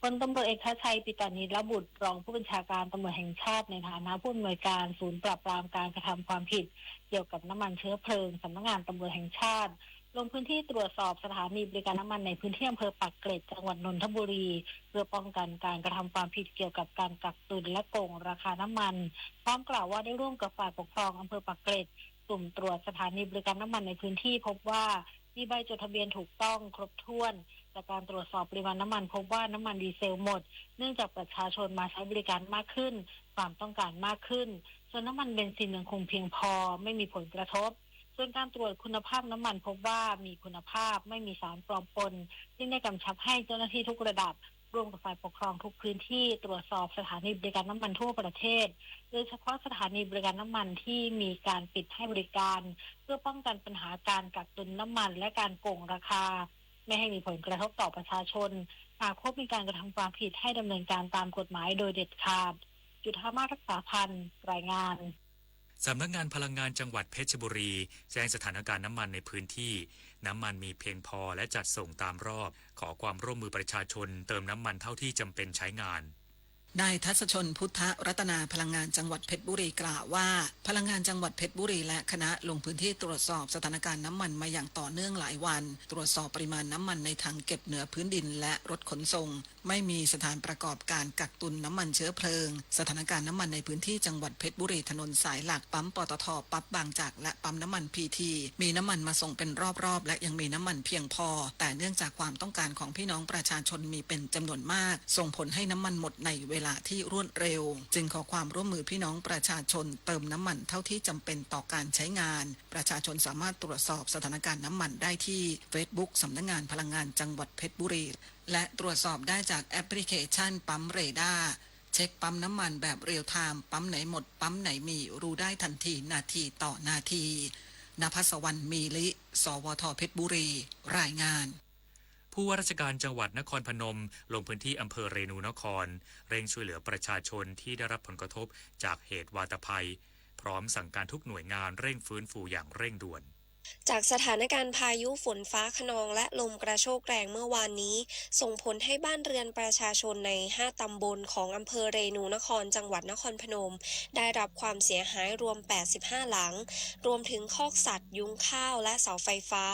พลตำรวจเอกทัชชัยปิตานิรบุตรรองผู้บัญชาการตำรวจแห่งชาติในฐานะผู้อำนวยการศูนย์ปราบปรามการกระทำความผิดเกี่ยวกับน้ำมันเชื้อเพลิงสำนักงานตำรวจแห่งชาติลงพื้นที่ตรวจสอบสถานีบริการน้ำมันในพื้นที่อำเภอปากเกร็ดจังหวัดนนทบุรีเพื่อป้องกันการกระทำความผิดเกี่ยวกับการกักตุนและโกงราคาน้ำมันพร้อมกล่าวว่าได้ร่วมกับฝ่ายปกครองอำเภอปากเกร็ดสุ่มตรวจสถานีบริการน้ำมันในพื้นที่พบว่ามีใบจดทะเบียนถูกต้องครบถ้วนจากการตรวจสอบปริมาณน้ำมันพบว่าน้ำมันดีเซลหมดเนื่องจากประชาชนมาใช้บริการมากขึ้นความต้องการมากขึ้นส่วนน้ำมันเบนซินยังคงเพียงพอไม่มีผลกระทบส่วนการตรวจคุณภาพน้ำมันพบว่ามีคุณภาพไม่มีสารปลอมปนจึงได้กำชับให้เจ้าหน้าที่ทุกระดับร่วมกับฝ่ายปกครองทุกพื้นที่ตรวจสอบสถานีบริการน้ำมันทั่วประเทศโดยเฉพาะสถานีบริการน้ำมันที่มีการปิดให้บริการเพื่อป้องกันปัญหาการกักตุนน้ำมันและการโกงราคาไม่ให้มีผลกระทบต่อประชาชนหากพบมีการกระทำความผิดให้ดำเนินการตามกฎหมายโดยเด็ดขาดจุฑามาศรักษาพันธ์รายงานสำนักงานพลังงานจังหวัดเพชรบุรีแจ้งสถานการณ์น้ำมันในพื้นที่น้ำมันมีเพียงพอและจัดส่งตามรอบขอความร่วมมือประชาชนเติมน้ำมันเท่าที่จำเป็นใช้งานนายทัศชนพุทธรัตนาพลังงานจังหวัดเพชรบุรีกล่าวว่าพลังงานจังหวัดเพชรบุรีและคณะลงพื้นที่ตรวจสอบสถานการณ์น้ำมันมาอย่างต่อเนื่องหลายวันตรวจสอบปริมาณน้ำมันในถังเก็บเหนือพื้นดินและรถขนส่งไม่มีสถานประกอบการกักตุนน้ำมันเชื้อเพลิงสถานการณ์น้ำมันในพื้นที่จังหวัดเพชรบุรีถนนสายหลักปั๊มปตทปั๊บบางจากและปั๊มน้ำมันพีทีมีน้ำมันมาส่งเป็นรอบๆและยังมีน้ำมันเพียงพอแต่เนื่องจากความต้องการของพี่น้องประชาชนมีเป็นจำนวนมากส่งผลให้น้ำมันหมดในเวลาที่รวดเร็วจึงขอความร่วมมือพี่น้องประชาชนเติมน้ำมันเท่าที่จำเป็นต่อการใช้งานประชาชนสามารถตรวจสอบสถานการณ์น้ำมันได้ที่ Facebook สำนักงานพลังงานจังหวัดเพชรบุรีและตรวจสอบได้จากแอปพลิเคชันปั๊มเรดาร์เช็คปั๊มน้ำมันแบบเรียลไทม์ปั๊มไหนหมดปั๊มไหนมีรู้ได้ทันทีนาทีต่อนาทีณภัสวรรณมีลิสวทเพชรบุรีรายงานผู้ว่าราชการจังหวัดนครพนมลงพื้นที่อำเภอเรนูนครเร่งช่วยเหลือประชาชนที่ได้รับผลกระทบจากเหตุวาตภัยพร้อมสั่งการทุกหน่วยงานเร่งฟื้นฟูอย่างเร่งด่วนจากสถานการณ์พายุฝนฟ้าคะนองและลมกระโชกแรงเมื่อวานนี้ส่งผลให้บ้านเรือนประชาชนใน5ตำบลของอำเภอเรนูนครจังหวัดนครพนมได้รับความเสียหายรวม85หลังรวมถึงคอกสัตว์ยุ้งข้าวและเสาไฟฟ้า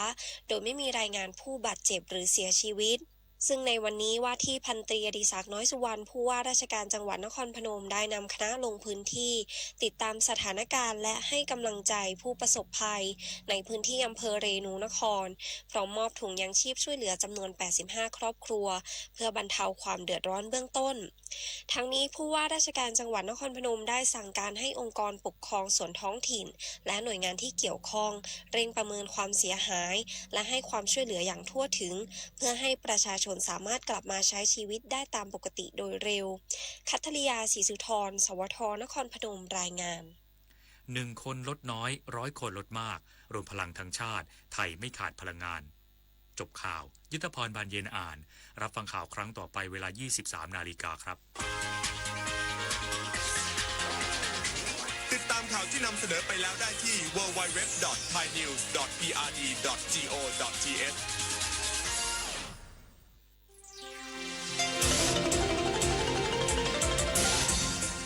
โดยไม่มีรายงานผู้บาดเจ็บหรือเสียชีวิตซึ่งในวันนี้ว่าที่พันตรีอดิศักดิ์น้อยสุวรรณผู้ว่าราชการจังหวัดนครพนมได้นำคณะลงพื้นที่ติดตามสถานการณ์และให้กำลังใจผู้ประสบภัยในพื้นที่อำเภอเรนูนครพร้อมมอบถุงยังชีพช่วยเหลือจำนวน85ครอบครัวเพื่อบรรเทาความเดือดร้อนเบื้องต้นทั้งนี้ผู้ว่าราชการจังหวัดนครพนมได้สั่งการให้องค์กรปกครองส่วนท้องถิ่นและหน่วยงานที่เกี่ยวข้องเร่งประเมินความเสียหายและให้ความช่วยเหลืออย่างทั่วถึงเพื่อให้ประชาชนสามารถกลับมาใช้ชีวิตได้ตามปกติโดยเร็วคัทริยาศรีสุธรสวทนครพนมรายงาน1 คนลดน้อย100 คนลดมากรวมพลังทั้งชาติไทยไม่ขาดพลังงานจบข่าวยุทธพรบานเย็นอ่านรับฟังข่าวครั้งต่อไปเวลา 23:00 น.ครับ ติดตามข่าวที่นำเสนอไปแล้วได้ที่ www.thainews.prd.go.th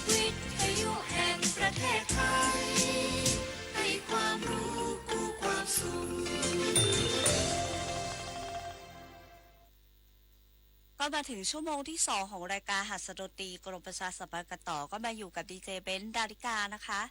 วิทยุแห่งประเทศไทยให้ความรู้กู้ความสุขก็มาถึงชั่วโมงที่2ของรายการหัสดนตรีกรมประชาสัมพันธ์กันต่อก็มาอยู่กับดีเจเบนซ์ดาริกานะคะ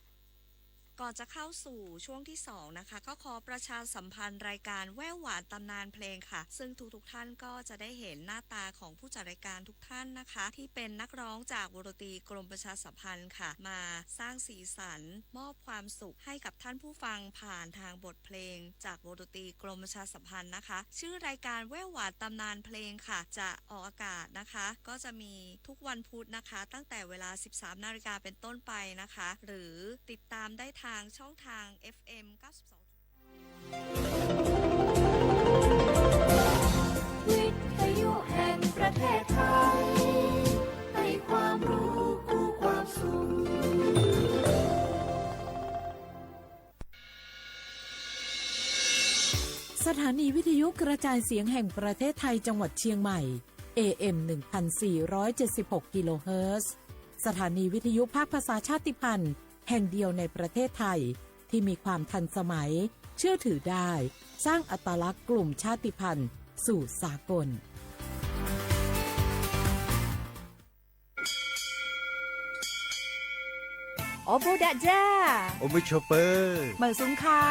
ก่อนจะเข้าสู่ช่วงที่2นะคะก็ขอประชาสัมพันธ์รายการแว่วหวานตำนานเพลงค่ะซึ่งทุกท่านก็จะได้เห็นหน้าตาของผู้จัดรายการทุกท่านนะคะที่เป็นนักร้องจากวงดนตรีกรมประชาสัมพันธ์ค่ะมาสร้างสีสันมอบความสุขให้กับท่านผู้ฟังผ่านทางบทเพลงจากวงดนตรีกรมประชาสัมพันธ์นะคะชื่อรายการแว่วหวานตำนานเพลงค่ะจะออกอากาศนะคะก็จะมีทุกวันพุธนะคะตั้งแต่เวลา 13:00 น.เป็นต้นไปนะคะหรือติดตามได้ทางช่องทาง FM 92วิทยุแห่งประเทศไทยให้ความรู้กู้ความสุขสถานีวิทยุกระจายเสียงแห่งประเทศไทยจังหวัดเชียงใหม่ AM 1476 กิโลเฮิรตซ์สถานีวิทยุภาคภาษาชาติพันธุ์แห่งเดียวในประเทศไทยที่มีความทันสมัยเชื่อถือได้สร้างอัตลักษณ์กลุ่มชาติพันธุ์สู่สากลโอโบดะจ้า โอเมชอปเปอร์ เหมือซุงคา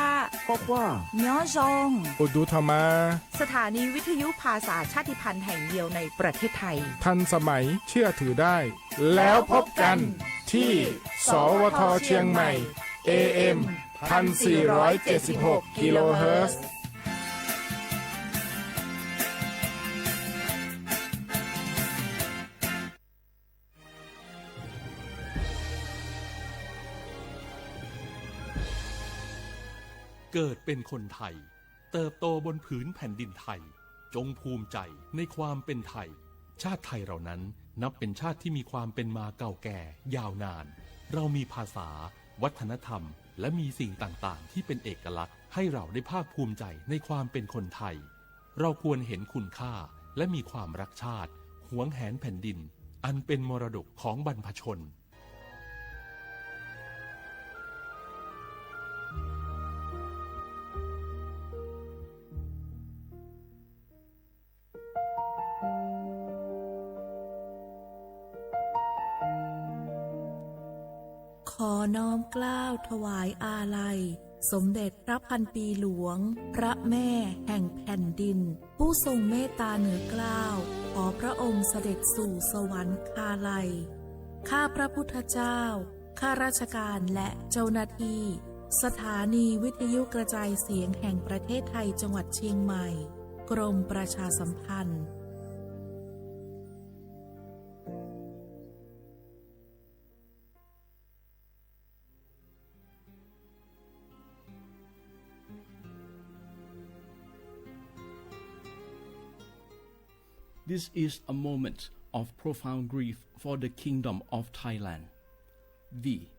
บอกว่า ย้อซง อุดูธรรมา สถานีวิทยุภาษาชาติพันธุ์แห่งเดียวในประเทศไทยทันสมัยเชื่อถือได้ แล้วพบกันที่สวทเชียงใหม่ AM 1476 กิโลเฮิรตซ์เกิดเป็นคนไทยเติบโตบนผืนแผ่นดินไทยจงภูมิใจในความเป็นไทยชาติไทยเรานั้นนับเป็นชาติที่มีความเป็นมาเก่าแก่ยาวนานเรามีภาษาวัฒนธรรมและมีสิ่งต่างๆที่เป็นเอกลักษณ์ให้เราได้ภาคภูมิใจในความเป็นคนไทยเราควรเห็นคุณค่าและมีความรักชาติหวงแหนแผ่นดินอันเป็นมรดกของบรรพชนขอน้อมเกล้าถวายอาลัยสมเด็จพระพันปีหลวงพระแม่แห่งแผ่นดินผู้ทรงเมตตาเหนือเกล้าขอพระองค์เสด็จสู่สวรรคาลัยข้าพระพุทธเจ้าข้าราชการและเจ้าหน้าที่สถานีวิทยุกระจายเสียงแห่งประเทศไทยจังหวัดเชียงใหม่กรมประชาสัมพันธ์This is a moment of profound grief for the Kingdom of Thailand. We,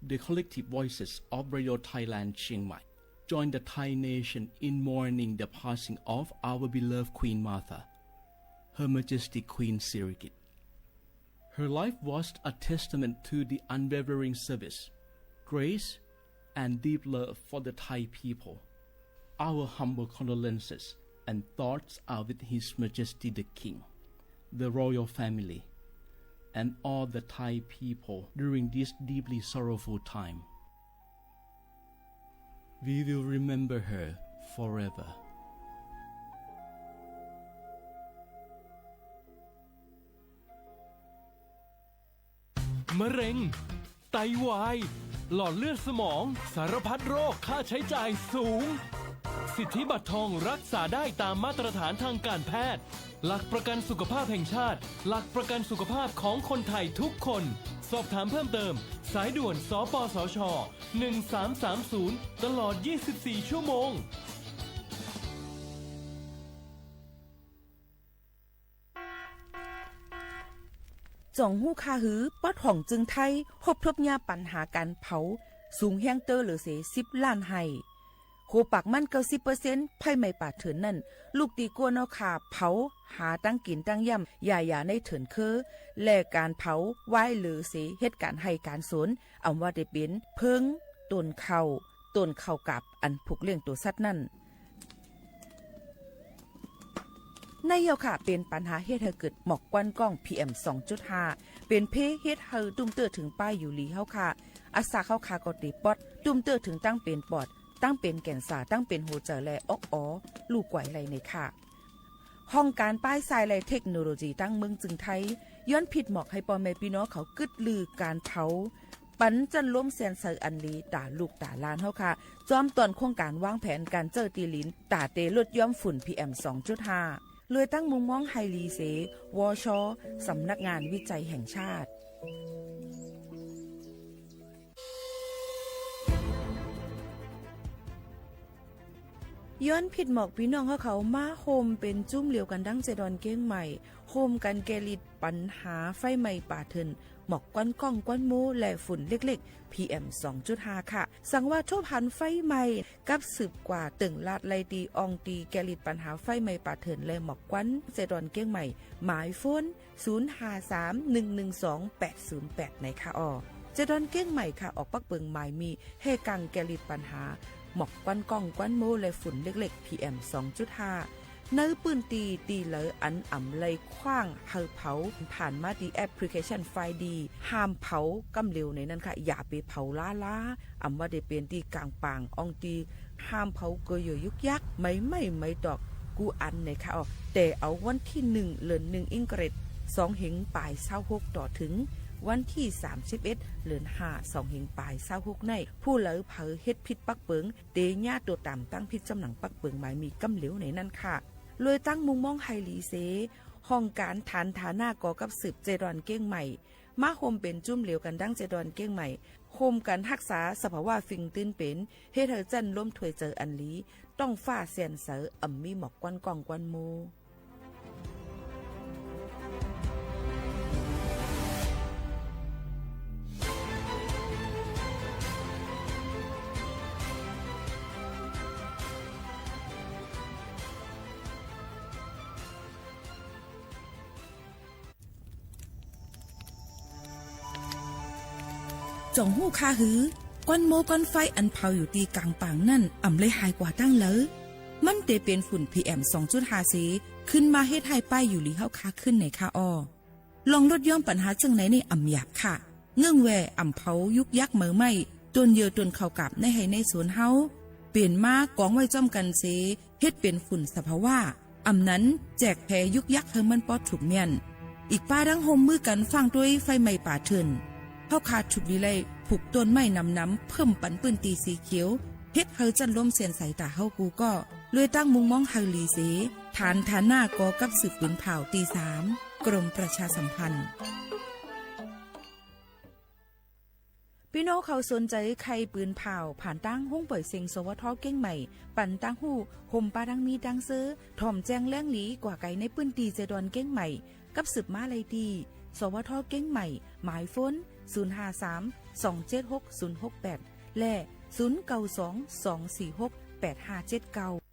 the collective voices of Radio Thailand Chiang Mai, join the Thai nation in mourning the passing of our beloved Queen Martha, Her Majesty Queen Sirikit. Her life was a testament to the unwavering service, grace, and deep love for the Thai people. Our humble condolences and thoughts are with His Majesty the King, the royal family, and all the Thai people during this deeply sorrowful time. We will remember her forever. มะเร็งไตวายหลอดเลือดสมองสารพัดโรคค่าใช้จ่ายสูงสิทธิบัตรทองรักษาได้ตามมาตรฐานทางการแพทย์หลักประกันสุขภาพแห่งชาติหลักประกันสุขภาพของคนไทยทุกคนสอบถามเพิ่มเติมสายด่วนสปสช1330ตลอด24ชั่วโมงจ่องหู้คาหือปอดห่องจึงไทยพบทบยาปัญหาการเผาสูงแห้งเตอร์เหลือเส10 ล้านไห้โคปากมัน90%ไพ่ไม่ป่าเถินนั่นลูกตีกัวนอขาเผาหาตั้งกินตั้งย่ำอย่าในเถินคือและการเผาไหว้หรือเสเหตุการณ์ให้การสนอำว่าได้เป็นเพิงต้นเข้ากับอันผูกเลี้ยงตัวสัตว์นั่นในเยาค่ะเป็นปัญหาเฮ็ดให้เกิดหมอกควันกล้อง PM 2.5 เป็นเพเฮ็ดให้ตุ้มเตอถึงป้ายอยู่ลีเฮาค่ะอาสาเข้าคาก็ติปอดตุ้มเตอถึงตั้งเป็นปอดตั้งเป็นแก่นสาตั้งเป็นหัวใจและลูกไหวไหลในค่ะห้องการป้ายทรายและเทคโนโลยีตั้งเมืองจึงไทยย้อนผิดหมอกให้พ่อแม่พี่น้องเขากึดลือการเผาปันจันล้มแสนเซออันลีตาลูกตาลานเฮาค่ะจอมตอนโครงการวางแผนการเจอตีลินตาเตลดย่อมฝุ่น PM 2.5 เลยตั้งมุมมองไฮลีเสวชสำนักงานวิจัยแห่งชาติ ย้อนผิดหมอกพี่น้องเขามาโฮมเป็นจุ้มเหลียวกันดังเจดอนเก้งใหม่โฮมกันแกลิดปัญหาไฟไหม้ป่าเถินหมอกก้อนก้องก้อนมูและฝุ่นเล็กๆ PM 2.5 ค่ะสั่งว่าทั่วพันไฟไหม้กับสืบกว่าตึงลาดไลตีอองตีแกลิดปัญหาไฟไหม้ป่าเถินและหมอกก้อนเจดอนเก้งใหม่หมายโฟน0531128808ในค่ะเจดอนเก้งใหม่ค่ะออกปักเปิงหมายมีเฮกังแกลิดปัญหาหมอกก้อนก้องก้อนโมและฝุ่นเล็กๆ PM 2.5 เนื้อปืนตีเหลออันอ่ำเลยคว้างเฮาเผาผ่านมาดีแอปพลิเคชันไฟดีห้ามเผากำเร็วในนั้นค่ะอย่าไปเผาล้าอ่ำว่าได้เป็นตีกลางปางอองตีห้ามเผาเกยยุกยักไม่ดอกกูอันในค่ะแต่เอาวันที่1เดือน1อิงเกรด2เหงปลาย26ต่อถึงวันที่31เดือน5 2เหงปลาย26ในผู้เหลอเผาเฮ็ดผิดปักเปิงเตญาตัวต่ำตั้งผิดจำหนังปักเปิงหมายมีกำเหลวในนั้นค่ะเลยตั้งมุงมองไฮลีเซห้องการฐานฐาหน้าก่อกับสืบเจดอนเก้งใหม่มาโฮมเป็นจุ่มเหลวกันดั้งเจดอนเก้งใหม่โฮมกันรักษาสภาวะฟิงตื้นเป็นเฮ็ดเธอจันล้มถวยเจออันลีต้องฟ้าเสียนเสออ่ำมีหมอกกวนกองกวนโมจ่องหู้คาหือก้อนโมก้อนไฟอันเผาอยู่ตีกลางปางนั่นอ่ำเลยหายกว่าตั้งเลยมันเตเป็นฝุ่น PM 2.5 สีขึ้นมาเฮ็ดให้ป้ายอยู่ลีเฮาคาขึ้นในคาลองลดย่อมปัญหาจังไหนในอ่ำหยาบค่ะเงื่องแวอ่ำเผายุกยักเหมือไม่ตนเยอตนเข้ากับในให้ในสวนเฮาเปลี่ยนมากองไว้จ้อมกันเสเฮ็ดเป็นฝุ่นสภาวะอ่ำนั้นแจกแพยุกยักเฮมันปอดถูกเมียนอีกป้าดังโฮมมือกันฟังด้วยไฟไหม้ป่าเถินเฮาขาดฉุดวิไลผูกต้นไม้น้ำเพิ่มปันปืนตีสีเขียวเฮ็ดเฮาจันล้มเสียนใส่ตาเฮากูก็เลยตั้งมุงมองเฮาลีเสฐานหน้ากอกับสืบปืนเผาตี3กรมประชาสัมพันธ์พี่น้องเขาสนใจใครปืนเผาผ่านตั้งห้องปล่อยเสียงสวทเก้งใหม่ปั่นตั้งหูห่มปาดังมีดังซื้อถ่อมแจ้งแล้งหลีกว่าไก่ในปืนตีเจดอนเก้งใหม่กับสืบมาเลยดีสวทเก้งใหม่หมายฝน053-276-068 และ 092-246-8579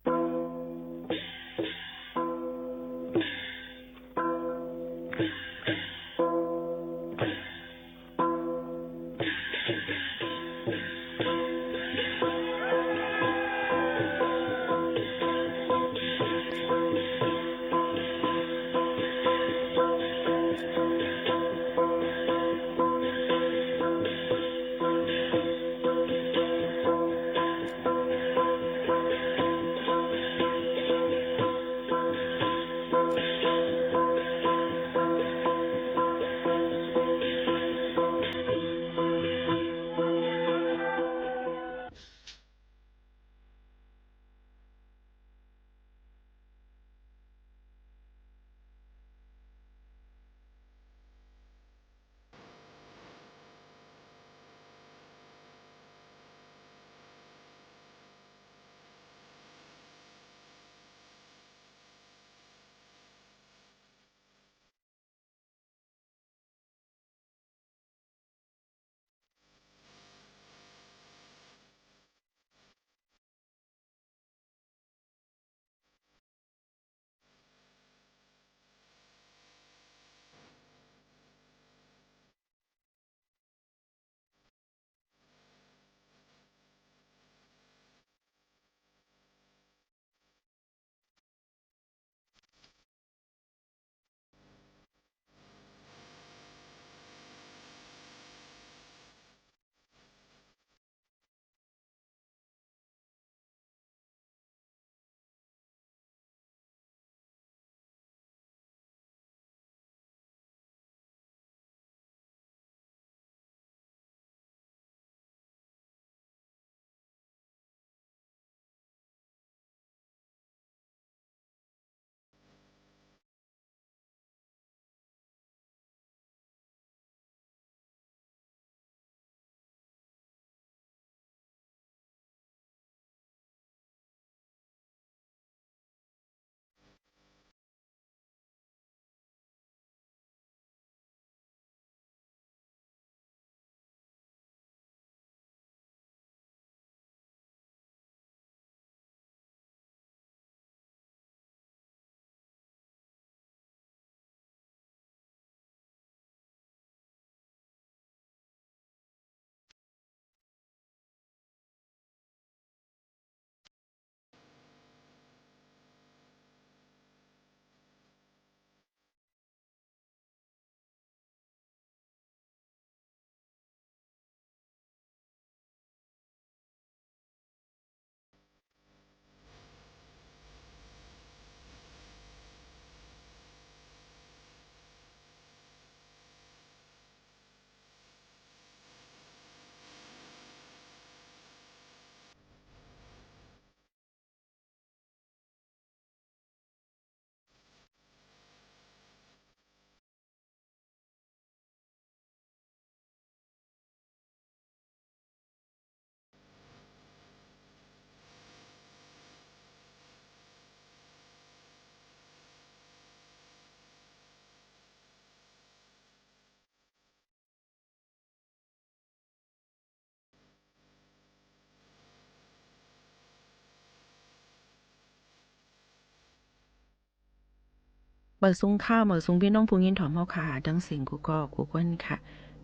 เปิดซุ้งข้าวเปิดซุ้งพี่น้องผู้ยินถอมเฮาค่ะดังเสียงกูก็กูกวนค่ะ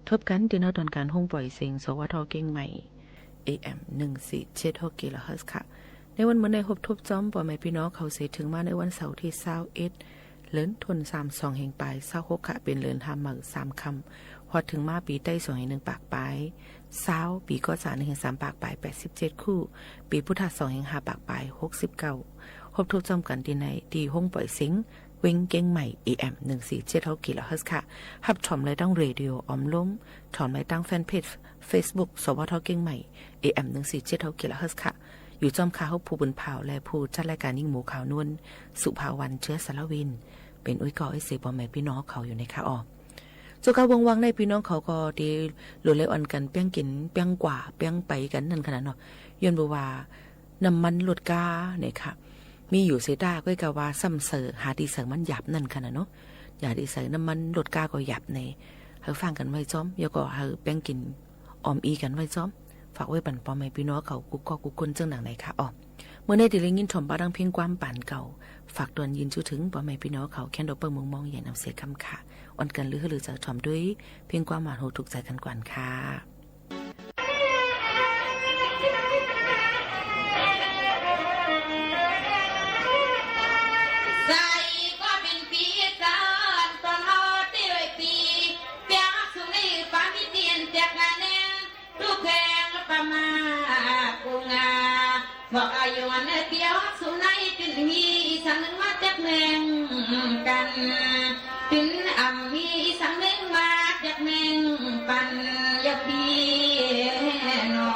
ทบกันที่เฮาตอนการห้องปล่อยเสียงสวทเก่งใหม่ AM 1476 GHz ค่ะในวันมื้อในพบทบจ้อมปล่อยแม่พี่น้องเขาเสถึงมาในวันเสาร์ที่21เลินทุน32แห่งปลาย26ค่ะเป็นเลินทำหมึก3คำพอถึงมาปีใต้2แห่ง1ปากปลาย20ปีก็1แห่ง3ปากปลาย87คู่ปีพุทธศักราช2แห่ง5ปากปลาย69พบทบจ้อมกันที่ในที่ห้องปล่อยเสียงเวงเก่งใหม่ AM 1476 GHz ค่ะหับถอมเลยตั้งเรดิโอออมล้มถอมเลยตั้งแฟนเพจ Facebook สวทเก่งใหม่ AM 1476 GHz ค่ะอยู่จอมข่าวผู้บุญเผาและผู้จัดรายการยิ่งหมูขาวนวลสุภาวันเชื้อสารวินเป็นอุ้ยก่อไอเสบอแม่พี่น้องเขาอยู่ในค่ะจุกาวงวังในพี่น้องเขาก็ดีหลุดเลยอ่อนกันเปี้ยงกินเปี้ยงกว่าเปี้ยงไปกันนั่นขนาดเนาะย้อนบ่ว่าน้ำมันลดกาเนี่ยค่ะมีอยู่เสียดาก็กะว่าซ้ำเสอหาดีเสอมันหยับนั่นขนาดเนาะอย่าดีเสอน้ำมันลดกาก็หยับในเฮาฟังกันไว้จ้อมอย่าก็เฮาเปี้ยงกินออมอีกันไว้จ้อมฝากไว้ปั่นปอมให้พี่น้องเขากุกก็กุกคนจังหนังไหนค่ะเมื่อในดิลิงยินถมบ้าดังเพียงความปั่นเก่าฝากดวนยินชูถึงปอมให้พี่น้องเขาแค่ดอกเปิ้ลมองอย่างนำเสียคำค่ะอ่อนกันหรือจะถมด้วยเพียงความหวานโหถูกใจกันกวนค่ะบอกอายุวันเดียวสุนัยตินมีสังมาจากเมืองกันตินมีสังเมืองมาจากเมืองปันยพีนอ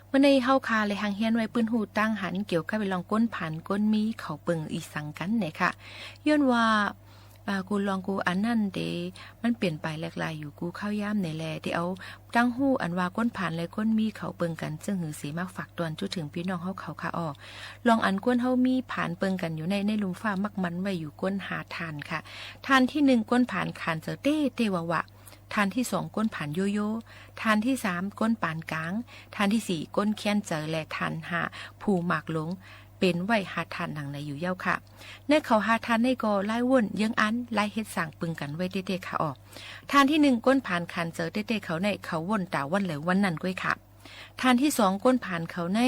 เมื่อในเฮาคาเลยหางเฮียนไว้ปืนหูตั้งหันเกี่ยวกับไปลองก้นผ่านก้นมีเขาเปิงอีสังกันเนี่ยค่ะย้อนว่ากูลองกูอันนั่นเดมันเปลี่ยนไปแหลกลายอยู่กูเข้าย่ามในแลที่เอาตั้งหู้อันว่าก้นผ่านเลยก้นมีเขาเปิงกันจึงหือสีมากฝากตอนจุดถึงพี่น้องเฮาเขาค่ะลองอันก้นเฮามีผ่านเปิงกันอยู่ในลุมฟ้ามักมันไว้อยู่ก้นหาทานค่ะทานที่1ก้นผ่านขานเจอเต้วะทานที่2ก้นผ่านโยโย่ทานที่3ก้นปานกลางทานที่4ก้นเคียนเจอและทานหาผูหมากหลง เป็นไว้หาทานหนังในอยู่เย้าค่ะในเขาหาทานในก็ไล่ว่นยังอันไล่เฮ็ดสั่งปึงกันไว้เด็ดๆค่ะออกทานที่1ก้นผ่านคันเจอเด็ดๆเขาในเขาว่นตาวันเหลววันนั้นก้อยค่ะทานที่2ก้นผ่านเขาใน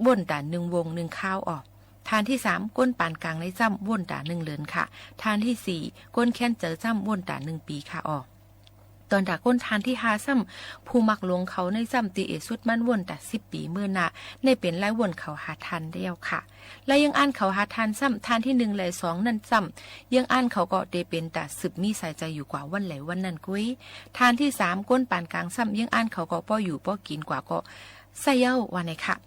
ว่นตา1วง1ข้าวออกทานที่3ก้นปานกลางในจ้ำว่นตา1เลือนค่ะทานที่4ก้นแค้นเจอจ้ำว่นตา1ปีค่ะออกตอนดาก้นทานที่5ซ้ำผู้มักหลงเขาในซ้ำตีเอสุดมันว่นแต่10ปีเมื่อน่ะในเป็นไล่ว่นเขาหาทานเดียวค่ะและยังอ่านเขาหาทานซ้ำทานที่1และ2นั่นซ้ำยังอ่านเขาก็ได้เป็นแต่สืบมีสายใจอยู่กว่าวันไหลวันนั้นกุ้ยทานที่3ก้นปานกลางซ้ำยังอ่านเขาก็ป้ออยู่ป้อกินกว่าก็ใส่เย้าว่าไหนค่ะ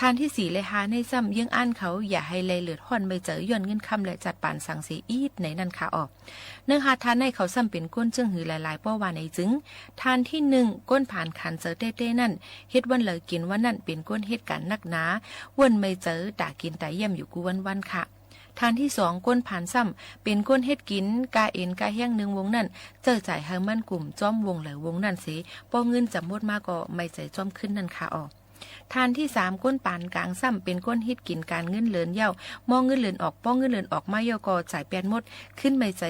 ทานที่4เลยหาในซ้ำยังอ่านเขาอย่าให้เลยเลือดห่อนไม่เจอย่อนเงินคำและจัดปานสังเสียอีดในนั่นค่ะออกเนื้อหาทานในเขาซ้ำเป็นก้นเจื้องหือหลายๆป้อว่าในจึงทานที่1ก้นผ่านคันเจอเต้ๆนั่นเฮ็ดวันเลยกินวันนั่นเป็นก้นเฮ็ดกันนักหนาวันไม่เจอด่ากินแต่เยี่ยมอยู่กูวันๆค่ะทานที่2ก้นผ่านซ้ำเป็นก้นเฮ็ดกินกาเอ็นกาแห้ง1วงนั่นเจอจ่ายให้มันกลุ่มจ้อมวงหลายวงนั่นสิป้อเงินจำหมดมาก็ไม่ใจจ้อมขึ้นนั่นค่ะออกทานที่3ก้นปานกลางซ้ำเป็นก้นฮิตกินการเงินเหลินเย้ามองเงินเหลินออกป้องเงินเหลินออกมาเย้าก็จ่ายแปดหมดขึ้นไม่ใจ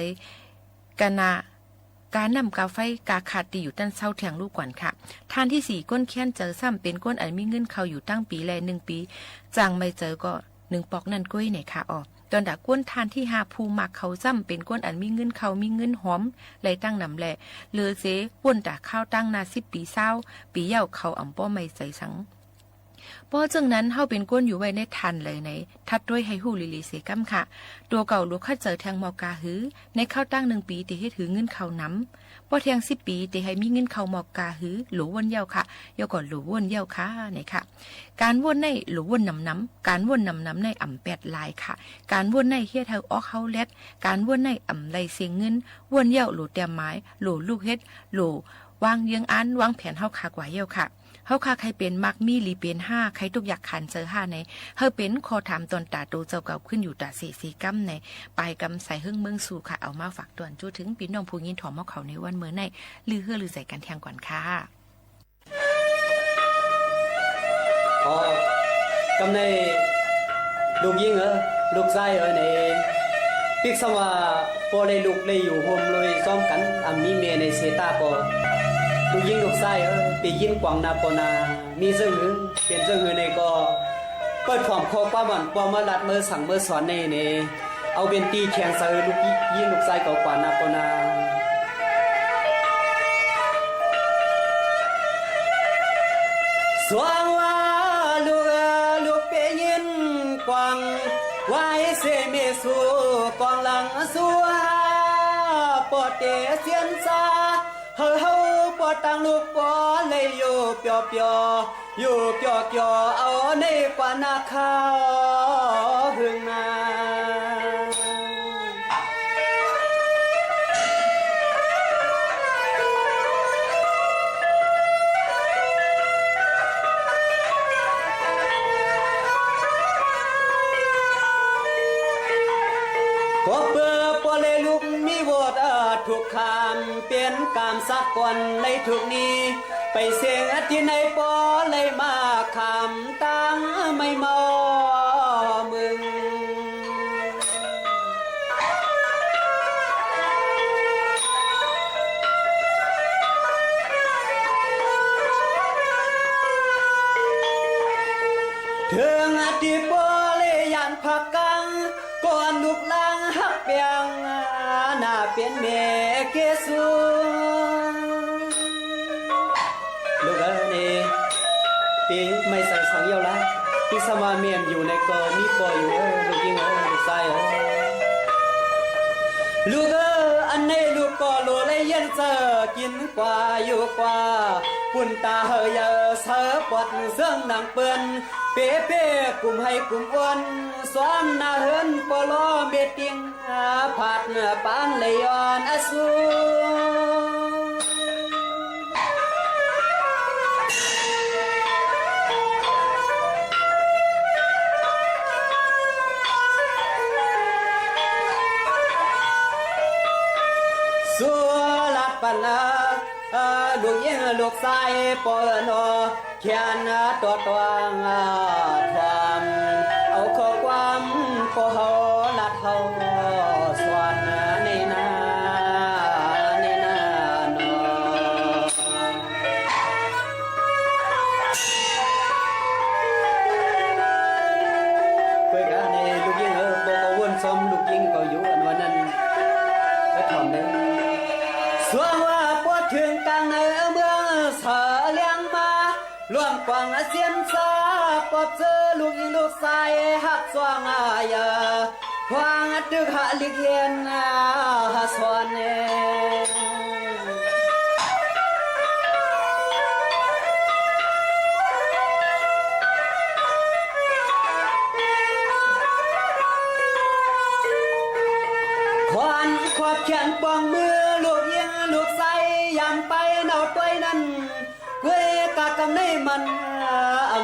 กะนาการนำกาไฟกาขาดตีอยู่ตั้นเศร้าแทงลูกก่อนค่ะทานที่4ก้นแค้นเจอซ้ำเป็นก้นอันมีเงินเขาอยู่ตั้งปีแล1ปีจางไม่เจอก็1ปอกนั่นก้อยไหนค่ะออกตอนดาก้นทานที่5ภูมักเขาซ้ำเป็นก้นอันมีเงินเขามีเงินหอมไหลตั้งนำแหละเหลือเสป่นดาข้าวตั้งนา10ปีเศร้าปีเย้าเขาอ่ำป้อไม่ใจสังเพราะจังนั้นเฮาเป็นก้นอยู่ไว้ในทันเลยในทัดด้วยให้ฮู้ลิลิเสกัมค่ะตัวเก่าลูกคัดเจอแทงมอกาหือในข้าวตั้ง1ปีติเฮ็ดถือเงินเขานำพอแทง10ปีติให้มีเงินเขามอกาหือหลูวนเย้าค่ะยก่อนหลูวนเย้าค่ะนี่ค่ะการวนในหลูวนนำการวนนำในอ่ำ8ลายค่ะการวนในเฮ็ดเฮาออกเฮาเล็ดการวนในอ่ำไหลเสียงเงินวนเย้าหลูแต้มไม้หลูลูกเฮ็ดหลูวางเยืองอันวางแผนเฮาค่ะกว่าเย้าค่ะเฮาค่ะใครเป็นมักมีหลีเป็น5ใครทุกอยากขันเจอ5ในเฮาเป็นขอถามตอนตาโตเจ้าเก่าขึ้นอยู่ตาสีกำในปลายกำใส่หึ่งเมืองสู่ค่ะเอามาฝากตวนจู้ถึงพี่น้องผู้ยินถอมเมาเขาในวันเมื่อในลือเฮือลือใส่กันแทงก่อนค่ะอ๋อกำในลูกยิงลูกชายในปิกสว่าพอเลยลูกเลยอยู่โฮมเลยซ้อมกันมีเมในเซตาปอลูกยิงลูกชายไปยินกวางนาปนามีเสื้อหือเป็นเสื้อหือในก็เปิดความคอป้ามันปอมาลัดมือสั่งมือสอนในเอาเป็นตีแข่งเสือลูกยิงลูกชายก็กวางนาปนาสวงว่าลูกไปยินกวางไว้เสเมสูกวางหลังสัวปอดเตเสียนซาเฮาปอตังลูกปอเลยอยู่เปียวอยู่เปียวเอาในกว่านาข้าวหึงนาปอเปื่อปอเลยลูกมีวอดทุกคำเปลี่ยนกามสักก่อนเลยทุกนี้ไปเสียงที่ในปอเลยมาคำตั้งไม่เมามึงถึงที่ปอเลยยันพักกังก่อนลูกลังหักเปียงหน้าเป็นเมเกสูลูกนี่ปีไม่ใส่สังเยาละพี่สมาเมียมอยู่ในกอมีปออยู่ลูกยิงลูกชายลูกอันในลูกก็โลเลยเย็นเจอกินกว่าอยู่กว่าปุ่นตาเฮยเสือปอดเสื่องนางเปื้อนเป๊ะกลุ่มให้กลุ่มอ้วนซ้อมหน้าเฮินปลอเบ็ดติงผัดปานเลยอ่อนอสูสัวลัดปันลูกยิงลูกชายปอนเขียนตัวความเอาขอ ร่วมกวางเสียนซาปอบเจอลูกยิงลูกชายหักสว่างอายควางตึกหาลิเกียนหาสวนเนควานขอบแขนปองมือลูกยิงลูกใส่ยำไปเนาตัวนั้นเว้ยกากำในมัน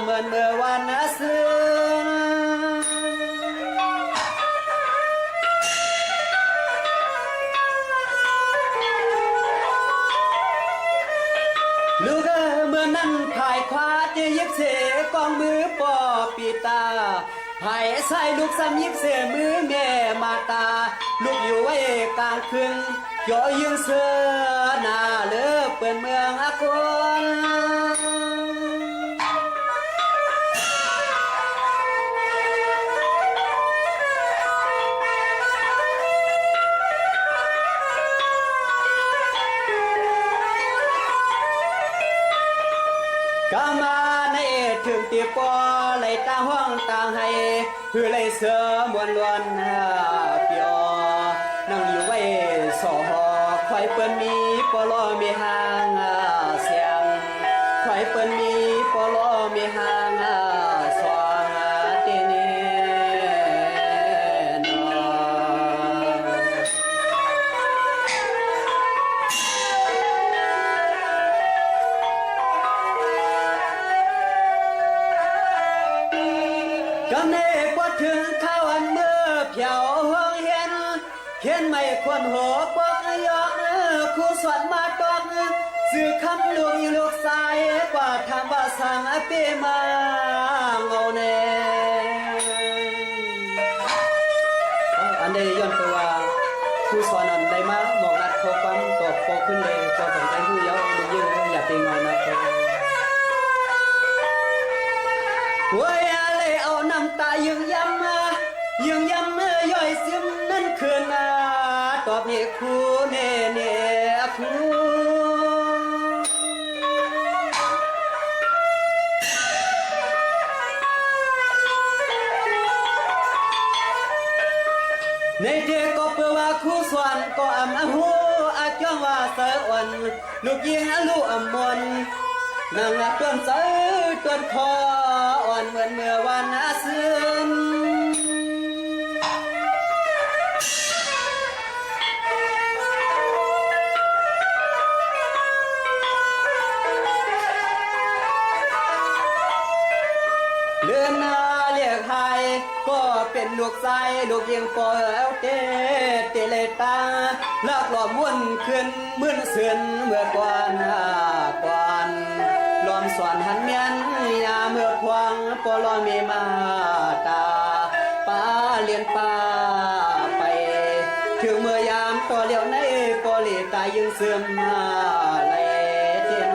เหมือนเมื่อวันซื้อลูกเมื่อนั้นภายขวาจะยิบเสกองมือปอปีตาภายใส่ลูกซ้ำยิบเสมือแม่มาตาลูกอยู่ไว้กลางคืนย่อยืนเสือหน้าเลือเปิดเมืองอากรกามาในถึงตีปอไหลตาห้องต่างให้คือไหลเสือมวนล้วนเปียวนั่งอยู่ไว้สอหอคอยเปิ้นมีปลอมีหางเสียงคอยเปิ้นมีปลอมีหางสว่างเตเนนกำเนกว่าถึงข้าวอันเมื่อเพียวห้องเห็นเขียนไม่ควรหัวปอกยอกคู่สวนมาตอกสื่อคำลูกอีลูกสายกว่าทำว่าสั่งเปมาเงาแน่อันนี้ย้อนตัวคู่สวนอันใดมาหมอกนัดข้อความตอบโปขึ้นเลยตัวสนใจผู้เยาว์ดูยิ่งอย่าตีงอนนะเว้ยอะไรเอาน้ำตายึงย้ำย่อยซึมนั่นคืนตอบนี่คู่เน่คู่ในเด็กก็เปว่าคู่สวนก็อำหูอาจ้องว่าเสืออ่อนลูกยิงลูกอำมนนางนักต้นเสือต้นคออ่อนเหมือนเมื่อวันซื่นเลือนนาเรียกหายก็เป็นลูกชายลูกยิงปอเอาเตเลตาลากหลอมม้วนขึ้นมื่นเสือนเมื่อกวนลอมสวนหันเมียนยาเมื่อควางปอลอมีมาตาป้าเลียนป้าไปถึงเมื่อยามต่อเลี้ยวในปอลีตายยึงเสื่อมไหลเทียน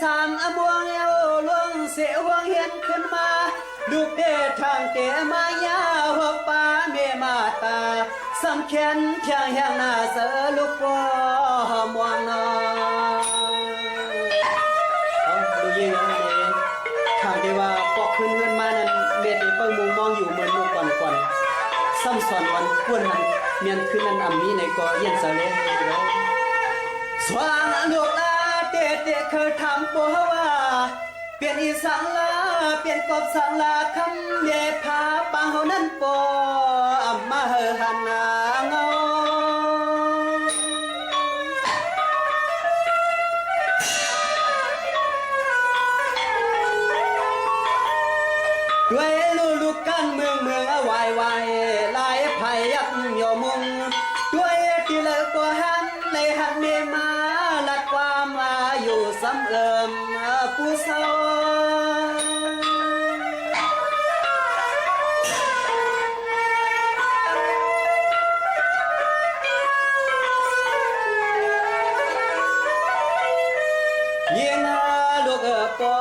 สามบวงเอวลวงเสียวงเห็นขึ้นมาลูกเดทางเตมายาหัวป้าเมมาตาสำเขียนเทียงแห่งหน้าเสือลูกปอมวงนอดูยิงทางที่ว่าปอกขึ้นมานั้นเม็ดเปิ้งมุงมองอยู่เหมือนลูกก่อนซ้ำสอนวันควรมันเมียนขึ้นนั้นมีในกอเย็นเสลสว่างลูกเตเคยทำปัวว่าเปลี่ยนอีสังลาเปลี่ยนกบสังลาคำเย่พาปังเฮานั้นปอมาเฮหันนาเงาด้วยลูกกันเมืองวายลายไผ่ยักยอมุงด้วยที่เลิกก็หันเลยหันเมมาลัดความอยู่สำเอิมผู้เศร้า ยิงลูกปอ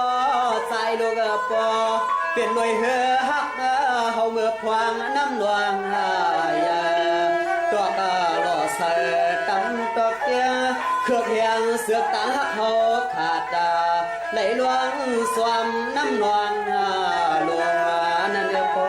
ใจลูกปอเป็นหน่วยฮักเฮาเมื่อพวางน้ำหลวงตัวกะหล่อใส่ตำตอกเตี้ยเครือกแหงเสือกตาฮักเฮาขาดไหลหลวงสวมน้ำหลวงหลวงนั่นเด้อปอ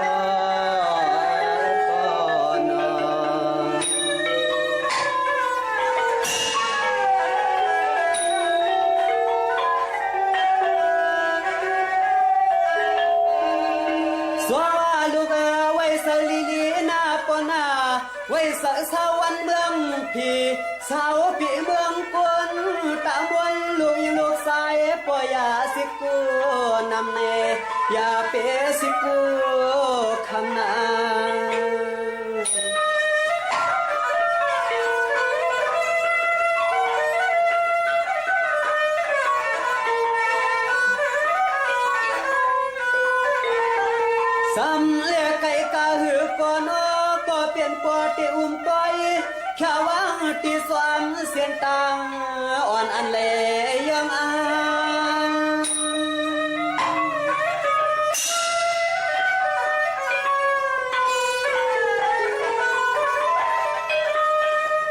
ไว้สะสาวันเมืองพี่สาวพี่เมืองกุนตะมวนลูกยังลูกสายปอยาสิกูนำเนอย่าเปสิกูคำนาสำเลียไก่กาหือก่อนก็เปลี่ยนปอติอุ้มต้อยแค่วางตีสวมเสียนตังอ่อนอันเลยังอา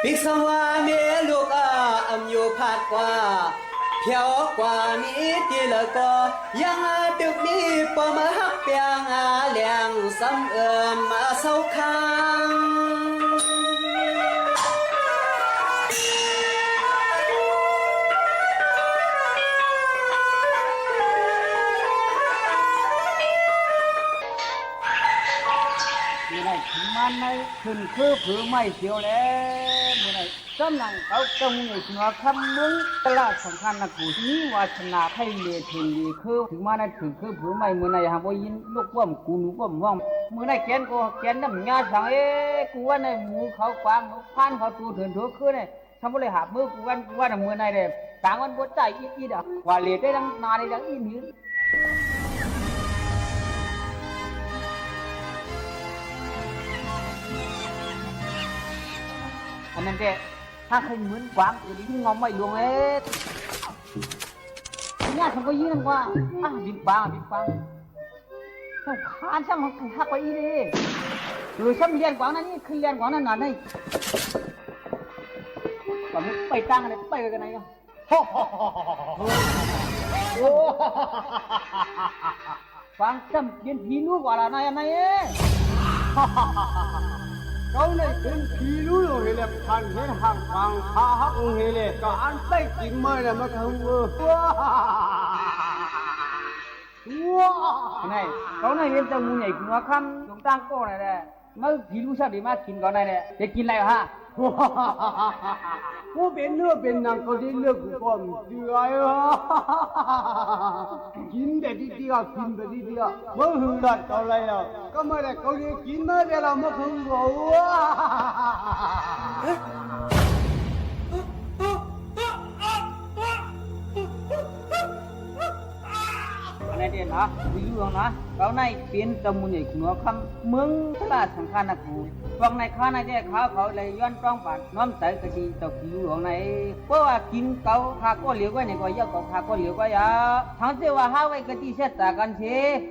ปิสวาเมลูกอำอยู่ผาดกว่าเพียวกว่านี้ที่ละก็ยังตึกนี้ปอมาฮักเปียงเลี้ยงสำมาเศร้าคางมื่อไหร่ถึงมันไม่ขึ้นคือผือไม่เสียวแล้วมื่อไหร่กำลังเขาจงในหัวคำมึงตลาดสำคัญนะกูนี่วาชนาให้เลียถึงดีคือถึงมาในถึงคือผือไม่มื่อไหร่หากว่ายินลูกว่ามกูหนูว่ามว่างมื่อไหร่แกนกูแกนน้ำยาสั่งกูว่าในหมูเขากวางพันเขาตูเถินทั่วคืนเนี่ยทำอะไรหามือกูว่าในมื่อไหร่เนี่ยต่างวันบดใจอีดอ่ะว่าเลียได้ดังนาได้ดังอีนี้อันนั้นแกถ้าเคยเหมือนกวางอยู่ที่งอมไม่ลวงเนี่ยฉันก็ยืนว่าบินปังเขาขานช่างหักไปอีเลยหรือฉันเรียนกวางนั่นนี่คือเรียนกวางนั่นนี่ก็ไม่ไปตั้งอะไรไปกันไหนกันกวางจำเรียนผีนู้กว่าละนายนายเขาในเป็นผีรู้เหรอพันเห็นหักฟังหาหักเหรอก็อันไปกินไม่ได้มาทำว้านี่เขาในเรียนจะมุ่งใหญ่กินว่าคำตรงตั้งก้อนอะไรมาผีรู้ชาดีมากินก่อนได้เนี่ยจะกินอะไรฮะกูเป็นเนื้อเป็นหนังก็ได้เลือกกูก่อนเดือยกินแต่ที่เดียวกินแต่ที่เดียวเมื่อหืนดัดอะไรแล้วก็ไม่ได้เขาเรียกกินมาแต่เราไม่เคยรู้อันนี้เด่นนะวิวนะเขาในเป็นจมูกใหญ่คุณว่าคำมึงตลาดสำคัญนะกูฟังในข้าในเด็กเขาเลยย้อนต้องผ่านน้อมใจกระชีตกอยู่ของในเพราะว่ากินเขาข้าก็เหลียวไว้ในก้อยก็ข้าก็เหลียวไว้ยาทั้งเจ้าว่าห้าไว้กระชีเสตกันเช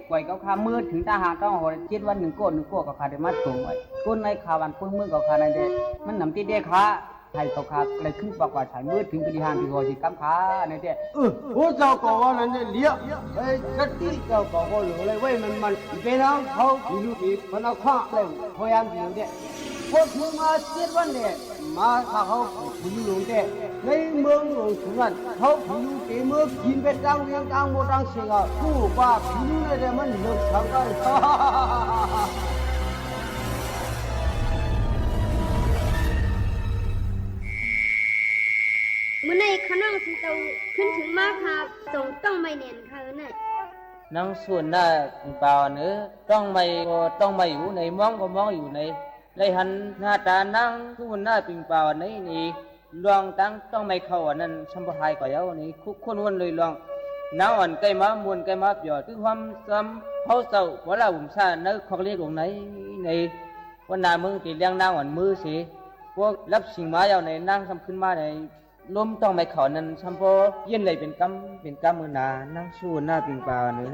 ก้อยเขาข้ามือถึงทหารต้องหัวเจ็ดวันหนึ่งโก้ก็ข้าได้มาส่งไว้ก้นในข้าวันก้นมือก็ข้าในเด็กมันนำที่เด็กข้าไทยเขาขาอะไรขึ้นปากว่าฉายมืดถึงกระดิหางที่หัวจีกำขาในเด็กโอ้เจ้าก็ว่านั่นเนี่ยเลี้ยไอ้กระดิ่งเจ้าก็ว่าเหลือเลยเว้ยมันเป็นน้องเขาอยู่ที่มันเอาข้าเลยพยายามอยู่เด็กพวกมึงมาเจ็ดวันเด็กมาเขาผู้อยู่เด็กในเมืองหลวงสุพรรณเขาผู้อยู่เต็มเมืองกินเป็ดจังเลี้ยงจังโมจังเสียงอ่ะผู้ว่าผู้อยู่ในเด็กมันเลิกทำได้เมื่อในขนมสิเตาขึ้นถึงมากครับต้องไม่เนียนค่ะเนี่ยนังส่วนหน้าเปล่าเนื้อต้องไม่อยู่ในมองก็มองอยู่ในเลยหันหน้าตานั่งทุกหน้าปิงเปล่านี่ลองตั้งต้องไม่เข้าอันนั้นสัมภาระก็ยาวนี่คุกคนวันเลยลองน้าอ่อนใกล้มามวนใกล้มาเปียคือความซ้ำเขาเศร้าเวลาผมซาเนื้อของเรียกของไหนในวันหน้ามึงตีเลี้ยงน้าอ่อนมือสิพวกรับสิ่งมาเอาในนั่งทำขึ้นมาใน ลมต้องไม่เขานั้นชัมโพเย็นเลยเป็นกำมือนานั่งสู้หน้าปิงปาวเนื้อ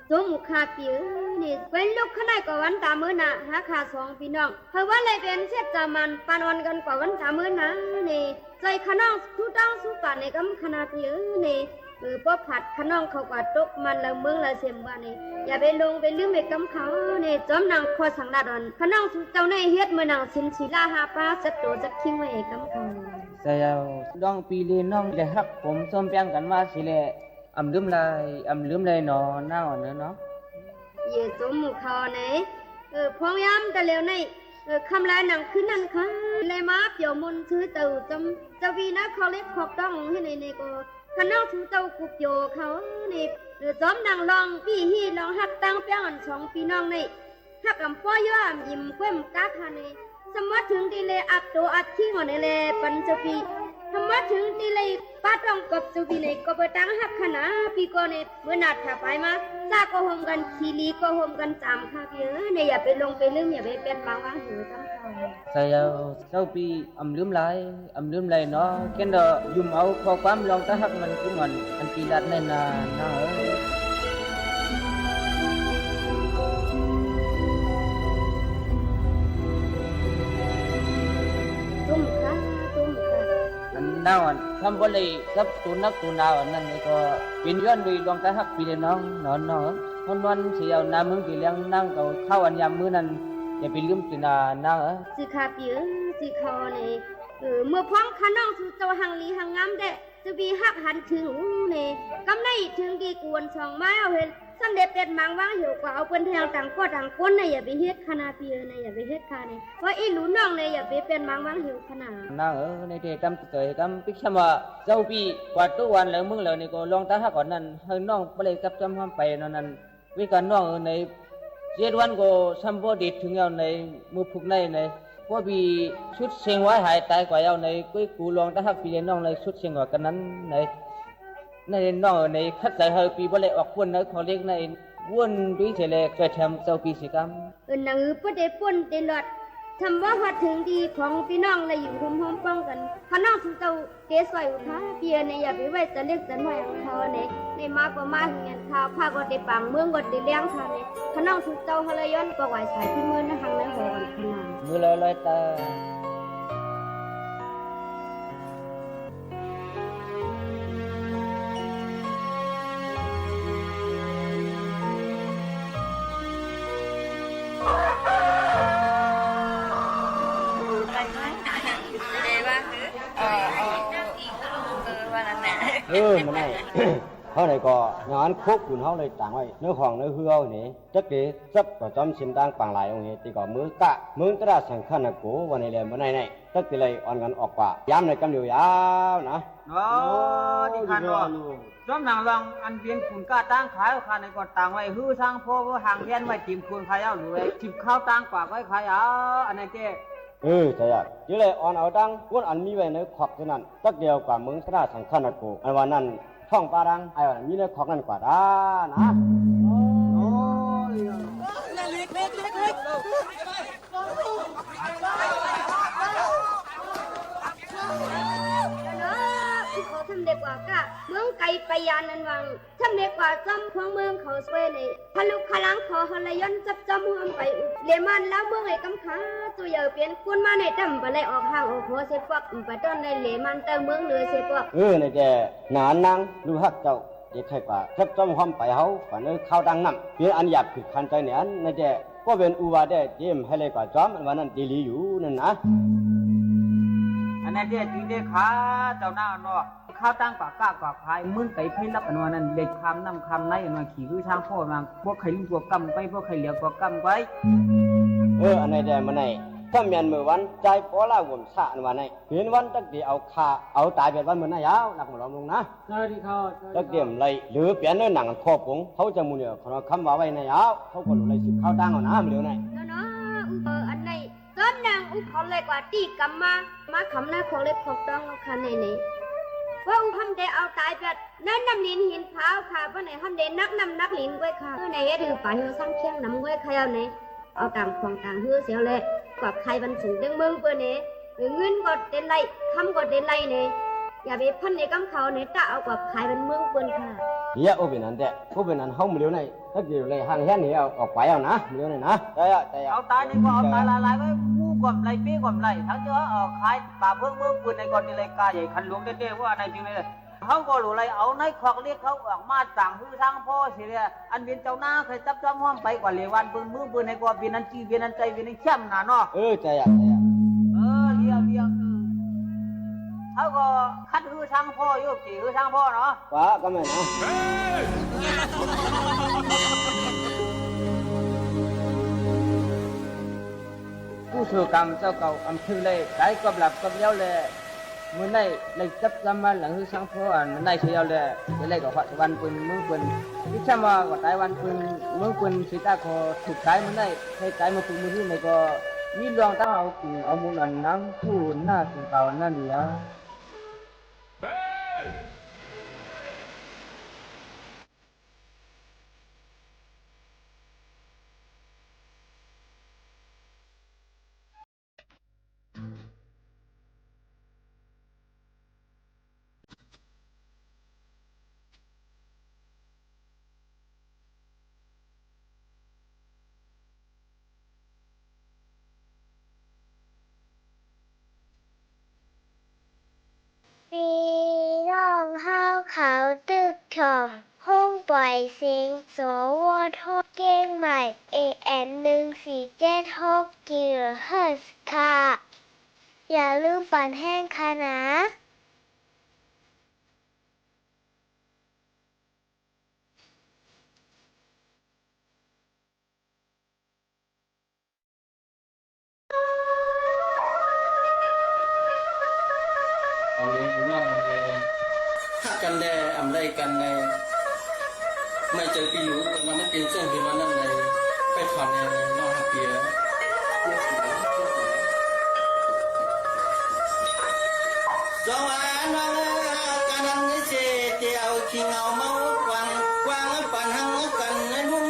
ตัวหมูคาเปียนี่เป็นลูกขนาดกว่าวันตามือนะหาขาสองพี่น้องเพราะว่าเลยเป็นเช็ดจามันปานวันกันกว่าวันตามือนะนี่ใจขน้องทุต้องสู้ป่านในกำขนาดเปียนี่พอผัดขน้องเขากว่าตกมันละเมืองละเสียมว่านี่อย่าไปลงไปลืมไปกำเขานี่จอมนางคอสังดาดอนขน้องสู้เจ้าในเฮ็ดมือนางสินศิลาหาปลาสักตัวสักทิ้งไว้กำเขา แต่เอาดองปีเลน้องเลยฮักผมส้มแป้งกันว่าสิแลอำลืมเลยหนอหน้าอ่อนเนาะ เย่ตัวหมูเขาเนี่ยพองยามแต่เร็วในคำลายหนังขึ้นนั่นค่ะเลยมาเปี่ยวมุนซื้อเต่าจำจะวีนะเขาเล็กขอบต้องให้ในก็ขน้องซื้อเต่ากุบโยเขาเนี่ยจอมนางลองพี่ฮีลองฮักตั้งเปี้ยงสองพี่น้องเนี่ยฮักกำป้อยย่อมยิ้มเว้มก้าค่ะเนี่ยสมมติถึงที่เลยอัดตัวอัดขี้หัวเนี่ยเลยปัญจปีสมมติถึงที่เลยป้าต้องกับจุบีเลยก็ไปตั้งฮักขนาพี่ก็เนี่ยเมื่อนัดถ้าไปมาซาก็โฮมกันคีรีก็โฮมกันจามค่ะพี่เนี่ยอย่าไปลงไปลืมอย่าไปเป็นบางวางหูทั้งเขาแต่เอาเจ้าปีอำลืมเลยเนาะแค่เดายุ่มเอาข้อความลองตะฮักมันคือมันอันปีดัดในนาเนาะน่าวันทำบริกับตุนักตุนาวนั่นนี่ก็เป็นย้อนวีลองตะฮักปีเดน้องนอนวันเสียวน้ำมึงกี่เลี้ยงนั่งเขาเข้าอันยามมื้อนั้นอย่าไปลืมตุนาน่าสิขาเปียสิคอเนี่ยเมื่อพ้องขน้องสู่เจ้าหังลีหังงามเด้จะบีฮักหันถึงเนี่ยกำในถึงกี่กวนสองไม้เอาเห็นสันเด็ดเป็ดมังว่างอยู่กว่าเอาเป็นแถวต่างก็ต่างก้นเนี่ยอย่าไปเฮ็ดขนาดเปียเนี่ยอย่าไปเฮ็ดขาเนี่ยเพราะอีหลูน้องเนี่ยอย่าไปเป็นมังว่างหิวขนาดน่าในเด็กกำเตยกำพิชมาเจ้าปีกว่าตัววันแล้วมึงแล้วนี่ก็ลองตาฮักก่อนนั้นให้น้องไปเลยกับจำห้ามไปนั้นวิการน้องในเจ็ดวันก็สัมโพดิถึงเอาในมือพุกในพวกบีชุดเชียงไว้หายตายกว่าเอาในกุ้ยกูลองตาฮักปีเลี้ยน้องในชุดเชียงกว่ากันนั้นในน้องในคัดใจเฮปีบ่เลยออกวนในเขาเรียกในวนด้วยเฉลยเคยทำเจ้าปีสิกรรมหนังบ่ได้ป่นได้หลอดทำว่าหัดถึงดีของพี่น้องเลยอยู่ห่มๆป้องกันพน้องสู่เจ้าเกสไว้อุทาเปียในอย่าไปไว้จะเล็กจะน้อยของเขาในมากกว่ามาเหียนข้าวพาก็ได้ปังเมืองก็ได้เลี้ยงค่ะเนี่ยพน้องสู่เจ้าเฮาเลยย้อนก็ไหวสายพี่มือนะหังในหัวกันขนาดมือลอยตามันไง เขาnày có nhón khúc của họ này chẳng vậy nếu khoảng nếu hư này chắc cái rất có trong xin đang bằng lại ông ấy thì có mưa cả mưa tất cả sản khăn là cố và này là bữa này tất cái này on gần ọc quả giam này cầm điều áo nè đó đi khăn rồi trong nàng lòng ăn viên cuốn cá tang khái khăn này còn tàng vậy hư sang phô với hàng đen vậy tìm cuốn khai áo rồi chìm khao tang quả với khai áo anh này kia thế à chứ lại on áo tang cuốn ăn mi vậy nó khọc thế này tất điều quả mưa tất cả sản khăn là cố anh vàoนั่นท่องปาดังไอ้วันนี้เนี่ยของนั่นกว่าด้านะเขาทำเด็กกว่ากะเมืองไกลไปยานันวังทำเด็กกว่าจำของเมืองเขาสวยเลยพลุขลังขอฮลยนจับจำหอมไปเลมันแล้วเมืองไอ้กำขาตัวใหญ่เปลี่ยนคุณมาในดำไปเลยออกห่างออกหัวเสปอกไปต้นในเลมันเติมเมืองเหนือเสปอกในแกหนานังดูฮักเจ้าเด็กใครกว่าจับจำหอมไปเขาฝันเออข้าวดังน้ำเปลี่ยนอันหยาบผิดคันใจเนี่ยในแกก็เป็นอุบาได้เจมให้เลยกว่าจอมวันนั้นดีลีอยู่นั่นนะอันนั้นเด็กดีเด็กขาเจ้าหน้าเนาะข้าวตั้งปากกากว่าพายมึนไก่ไผ่รับอันนั้นเด็กคำน้ำคำในอันนั้นขี่คือช่างพ่อมาพวกไข่ลิ้นพวกกำไปพวกไข่เหลียวพวกกำไปอันไหนได้มาไหนถ้าเมียนมือวันใจปอล่าหุ่มสะอันวันไหนเห็นวันตั้งแต่เอาขาเอาตายแบบวันมือน่ายาวนักหมอลำลงนะตั้งแต่ไรหรือเปลี่ยนเนื้อหนังครอบผงเขาจะมูเนี่ยเขาคำว่าไว้น่ายาวเขาก็รู้เลยสิข้าวตั้งเอาน้ำเร็วไหนเนาะอันไหนต้นนางอุเขาเลยกว่าตีกำมาคำหน้าของเล็บของต้องเอาคันไหนว่าอุทำเดเอาตายแบบนั่นนำลินหินเท้าค่ะว่าไหนทำเดนักนำนักลินไว้ค่ะในเฮ็ดถือป่าเฮือซ้ำเชียงนำไว้ใครเอาไหนเอาต่างของต่างเฮือเสียวเลยกว่าใครบรรจุดึงมือเพื่อเนี่ยเงินก็เดินไล่คำก็เดินไล่เนี่ย อย่าไปพันในกำเขาในตะเอากว่าขายเป็นเมืองเปิ้นค่ะ เฮียโอเป็นนั้นแต่โอเป็นนั้นเฮามื้อเดียวนี่ถ้าเกี่ยวเลยห่างแค่นี้เอาออกไปเอานะมื้อเดียวนี่นะใจอ่ะเอาตายนี่ก็เอาตายลายๆไว้มู่ก่อนไรปีก่อนไรทั้งเจอขายป่าเพิ่งเมืองปืนในก่อนนี่เลยกาใหญ่คันหลวงเด้ๆว่าในจริงเลยเขาก็รู้อะไรเอาในคอกเรียกเขาออกมาสั่งฮือทางพ่อสิเนี่ยอันเป็นเจ้าหน้าเคยจับจ้อมห้อมไปกว่าเลวันปืนมือปืนในกว่าเวียนนันจีเวียนนันใจเวียนนันเข้มน่ะเนาะใจอ่ะเลี้ยงเขาก็คัดฮือทางพ่ออยู่กี่ฮือทางพ่อเนาะป้าก็ไม่นะผู้สื่อกรรมเจ้าเก่าอำเภอเลยได้กับหลับกับเย้าเลยเมื่อได้เลยจับจำมาหลังฮือทางพ่ออันมันได้เชียวเลยเลยกับวันปืนเมืองปืนที่ช่างว่าก็ได้วันปืนเมืองปืนสิตาขอถูกใจมันได้ให้ใจมาปืนมือที่ไหนก็มีดวงตาเอามุนอันน้ำผู้หน้าสิ่งเก่านั่นเดียวพี่น้องเฮาเขาตึกถอมห้องปล่อยเสียงสวทเก้งใหม่ AM 1476 กิโลเฮิรตซ์ค่ะ อย่าลืมปั่นแห้งค่ะนะกันแดอำไรกันในไม่เจอปีรู้มันไม่เป็นเส้นเห็นมันนั่นเลยไปถอนในนอกเปียสวัสดีกันนั่งเสียเตียวขี้เงาเมากวางกวางปั่นหังกันในบุ้ง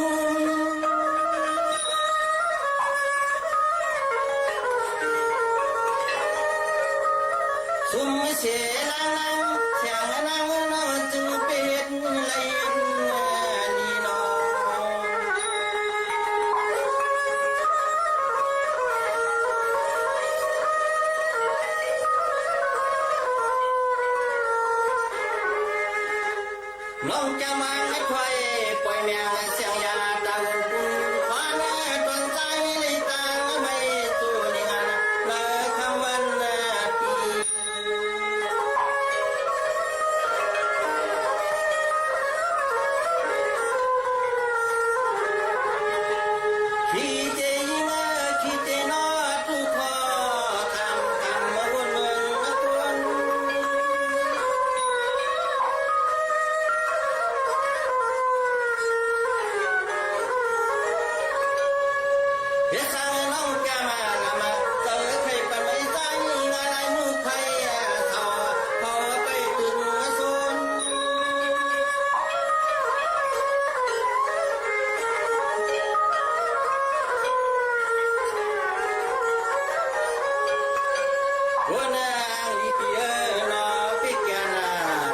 ซุ่มเสียลังเสียงนั่งนอนจึงเป็นไรนี่นอน้องจะมาให้ใครปล่อยแมวเสียงยาตาหุ่นปุ่นฟ้าแน่ตนใจเลยตาไม่ตัวนี่งานเลยคำวันปีขี้เจยิงขี้เจนอทุกข้อทำมาวนเมืองคนเฮ้ยสั่งน้องแกมาเจอใครปันไม่ใจงานไหนมือใครเขาไปถึงโซนวันนั้นอีเปียนอพิกานา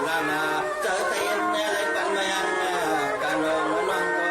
ลามาเจอใครในไรปันไม่ยังการน้องน้องก็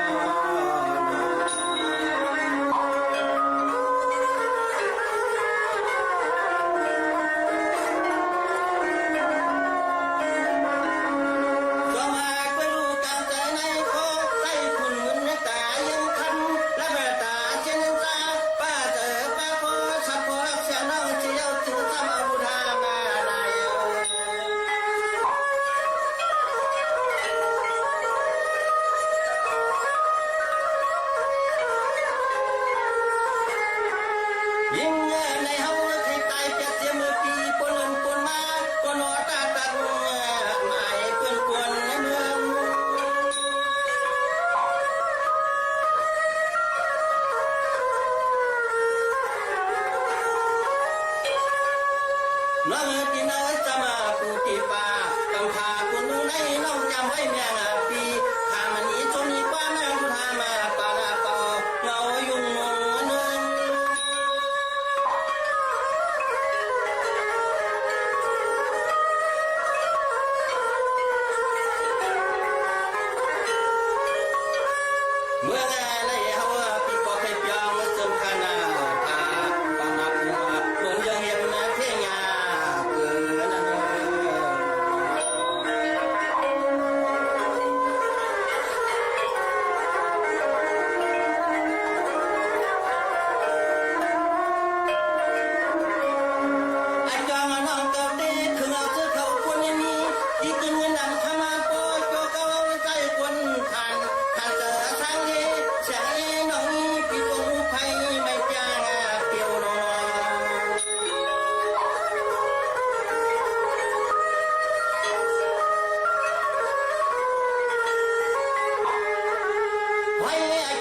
ไว้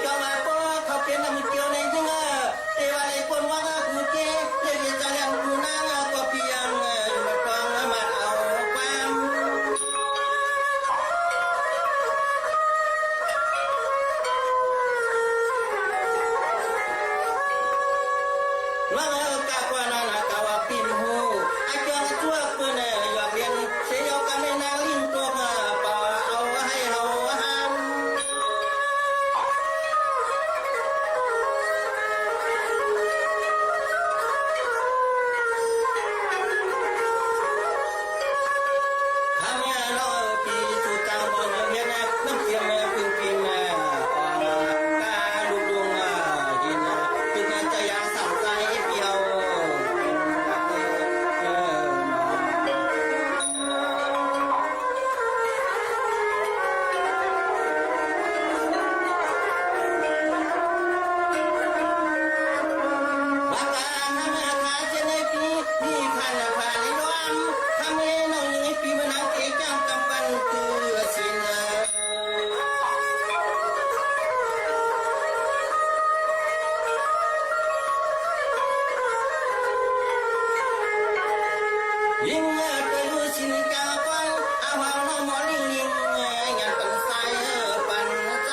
จอมาก็เขาเป็นน้ำเกี่ยวในยังเทวาในคนว่ากูเกเรียกจะเลี้ยงกูนั่งก็เพียงอยู่มาฟังมาเอาความว่ากากว่านานาว่าปินหูไอ้เจ้าตัวเปิ้นอยากเรียนเสียกันไม่นาลิ้นตัวมาป่าเอาให้เฮาห้ามทำเนี่ยเราปีสุดจังบนเรียนน้ำเสียงพึ่งกินกาลูกดวงยินถึงจะยังสั่งใจเปียวยิ่งไปรู้สิ่งเจ้าฟังเอาหางน้องมอลิงลิงอย่าเป็นสายปันใจ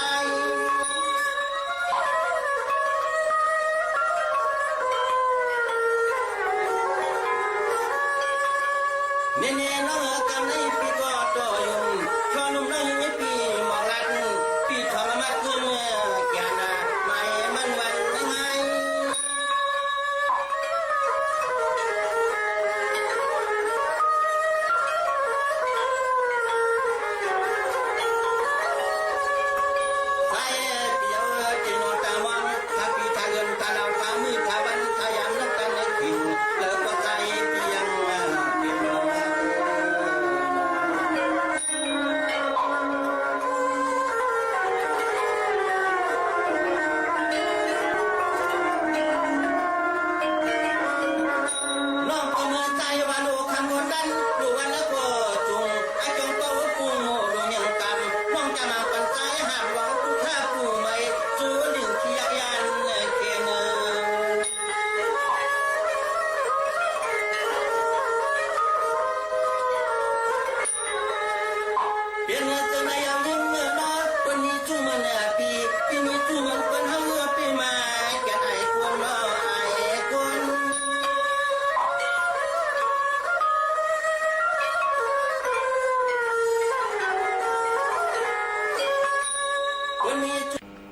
เน่ๆน้องกำในปีก็ต่อยุ่งชอนุ่มน้องยังไม่ปีมองรัดปีทองมาขึ้นแก่นาไม่มันวันไง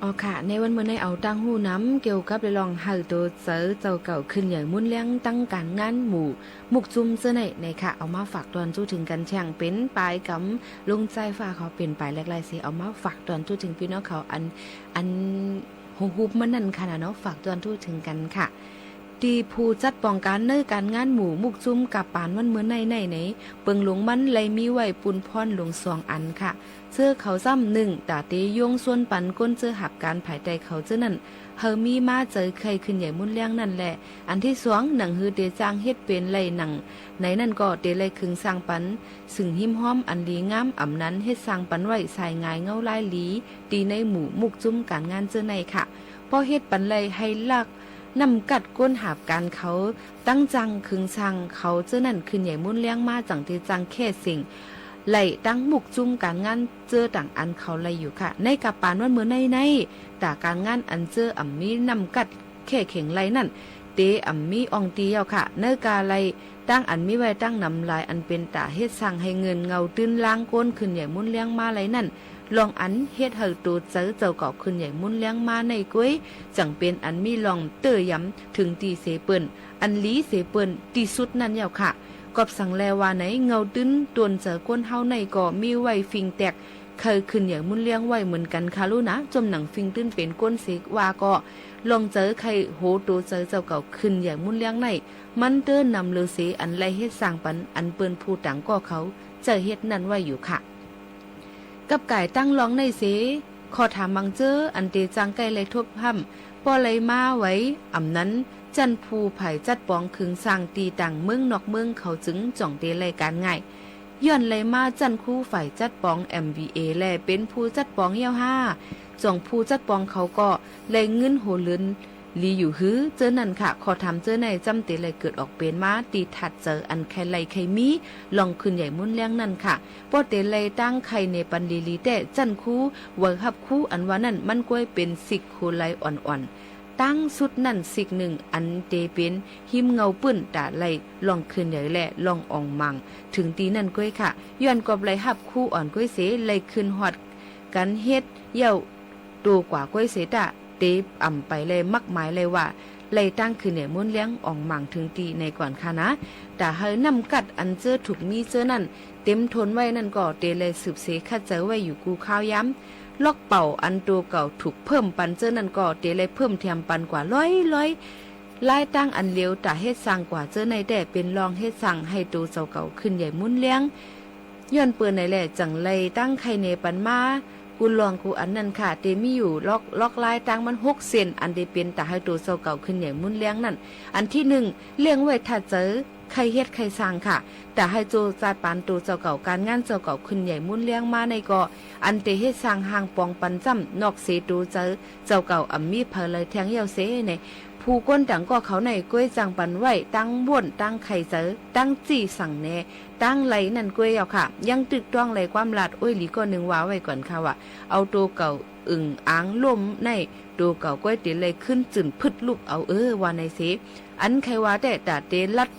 อ๋อค่ะในวันเมื่อในเอาตั้งหูน้ำเกี่ยวกับลองเฮาโตเซอเจ้าเก่าขึ้นใหญ่มุ่นเลี้ยงตั้งการงานหมู่มุกจุ่มเสื้อในค่ะเอามาฝากตอนจู้ถึงกันแช่งเป็นปลายกำลงใจฟ้าเขาเป็นปลายแรกๆสิเอามาฝากตอนจู้ถึงพี่น้องเขาอันฮูบมันนั่นค่ะเนาะฝากตอนจู้ถึงกันค่ะตีผู้จัดป้องกันในการงานหมู่มุกจุ่มกับปานวันเมื่อในเปิงหลวงมันเลยมีไว้ปุนพรหลวง2 อันค่ะเสื้อเขาซ้ำ1ตาเตยงส่วนปันก้นเสื้อหับการภายใต้เขาเจ้านั่นเฮามีมาเจอใครขึ้นใหญ่มุ่นเลี้ยงนั่นแหละอันที่2หนังฮือเดจางเฮ็ดเป็นไหลหนังในนั่นก็เดไหลคึงสร้างปันซึ่งหิมห้อมอันดีงามอ่ำนั้นเฮ็ดสร้างปันไว้สายงายเงาลายหลีตีในหมู่มุกจุ่มการงานเจ้าในค่ะพอเฮ็ดปันไหลให้ลักนำกัดก้นหาบการเขาตั้งจังคึงชังเขาเจ้านั่นขึ้นใหญ่มุ่นเลี้ยงมาจังที่จังแค่สิ่งไหลตั้งมุกจุ่มการงานเจอต่างอันเขาไหลอยู่ค่ะในกับปานวันเมื่อในแต่การงานอันเจออ่ำมีนำกัดแค่เข่งไหลนั่นเตอ่ำมีอองตีเอาค่ะเนื้อกาไหลตั้งอันมีไว้ตั้งนำลายอันเป็นตาเฮ็ดสั่งให้เงินเงาตื้นล้างก้นขึ้นใหญ่มุ่นเลี้ยงมาไหลนั่นลองอันเฮ็ดเฮาตูเจอเจ้าเก่าขึ้นใหญ่มุ่นเลี้ยงมาในก้วยจังเป็นอันมีลองเตยย้ำถึงตีเสเปิ้นอันลีเสเปิ้นตีสุดนั่นยาวค่ะกอบสั่งแลว่าไหนเงาตื้นตวนเจอก้นเฮาในก็มีไว้ฟิงแตกเคยขึ้นอย่างมุ่นเลี้ยงไว้เหมือนกันค่ะลูกนะจมหนังฟิงตื้นเป็นก้นเสกว่าก็ลองเจอใครโหตูเจอเจ้าเก่าขึ้นอย่างมุ่นเลี้ยงในมันเดินนำเลอเสอันไรเฮ็ดสร้างปันอันเปิ้นผู้ต่างก็เขาเจอเฮ็ดนั่นไว้อยู่ค่ะกับไก่ตั้งร้องในเสขอถามมังเจออันเตจังไก่เลยทบห้ำป้อเลยมาไว้อ่ำนั้นจันภูไผ่จัดปองคึงสร้างตีต่างเมืองนอกเมืองเขาจึงจ่องเตรายการง่ายย้อนเลยมาจันคู่ฝ่ายจัดปอง MBA แลเป็นผู้จัดปองเย้าห้า จองผู้จัดปองเขาก็เลยเงินโหลืนลีอยู่หื้อเจอนั่นค่ะขอทำเจอในจำเตเลยเกิดออกเป็นมาตีถัดเจออันใครไลใครมีลองขึ้นใหญ่มุ่นเลี้ยงนั่นค่ะป้อเตเลยตั้งใครในปันดีลีแต่จันคู่เวิร์ฮับคู่อันว่านั่นมันก้วยเป็นสิกโคไลอ่อนๆตั้งสุดนั่นสิกหนึ่งอันเตเป็นหิมเงาปื้นตาไลลองขึ้นใหญ่แหละลองอ่องมังถึงตีนั่นก้วยค่ะย้อนกอบไลฮับคู่อ่อนก้วยเสไลขึ้นฮอดกันเฮ็ดเย่าตัวกว่าก้วยเสตะเตบอ่ำไปเลยมักหมายเลยว่าเลยตั้งขึ้นเนี่ยมุ่นเลี้ยงอ่องหมั่งถึงตีในก่อนค่ะนะแต่เฮานำกัดอันเจอถูกมีเจอนั่นเต็มทนไว้นั่นก็เตเลยสืบเสคัดเจอไว้อยู่กูข้าวย้ำล็อกเป่าอันตัวเก่าถูกเพิ่มปันเจอนั่นก็เตเลยเพิ่มแถมปันกว่าร้อยลายตั้งอันเลี้ยวแต่เฮ็ดสั่งกว่าเจอในแต่เป็นรองเฮ็ดสั่งให้ตัวเจ้าเก่าขึ้นใหญ่มุ่นเลี้ยงย้อนเปื้อนในแหละจังเลยตั้งไข่เนปันมากูลองกูอันนั้นค่ะเตมีอยู่ล็อกลายตังมัน6 เซนอันเดเป็นแต่ให้ตัวเจ้าเก่าขึ้นใหญ่มุ่นเลี้ยงนั่นอันที่1เลี้ยงไว้ถ้าเจอใครเฮ็ดใครสร้างค่ะแต่ให้โจจาดปานตัวเจ้าเก่าการงานเจ้าเก่าขึ้นใหญ่มุ่นเลี้ยงมาในก็อันเตเฮ็ดสร้างห่างปองปันจ้ำนอกเสตูเจอเจ้าเก่าอ่ำมีเพลเลยแทงเหี่ยวเสในผู้ก้นดังก็เขาในก้วยจังปันไว้ตั้งบ่นตั้งไข่เจอตั้งจี้สั่งแน่ตั้งไหลนั่นก้วยเอาค่ะยังตึกต้องไหลความลาดโอ้ยหลีก็นึงว้าไว้ก่อนค่ะว่าเอาตัวเก่าอึ่งอ้างล่มในตัวเก่าก้วยเตเลยขึ้นจึนพึดลูกเอาว่าในเสอันใครว่าแต่เตลัด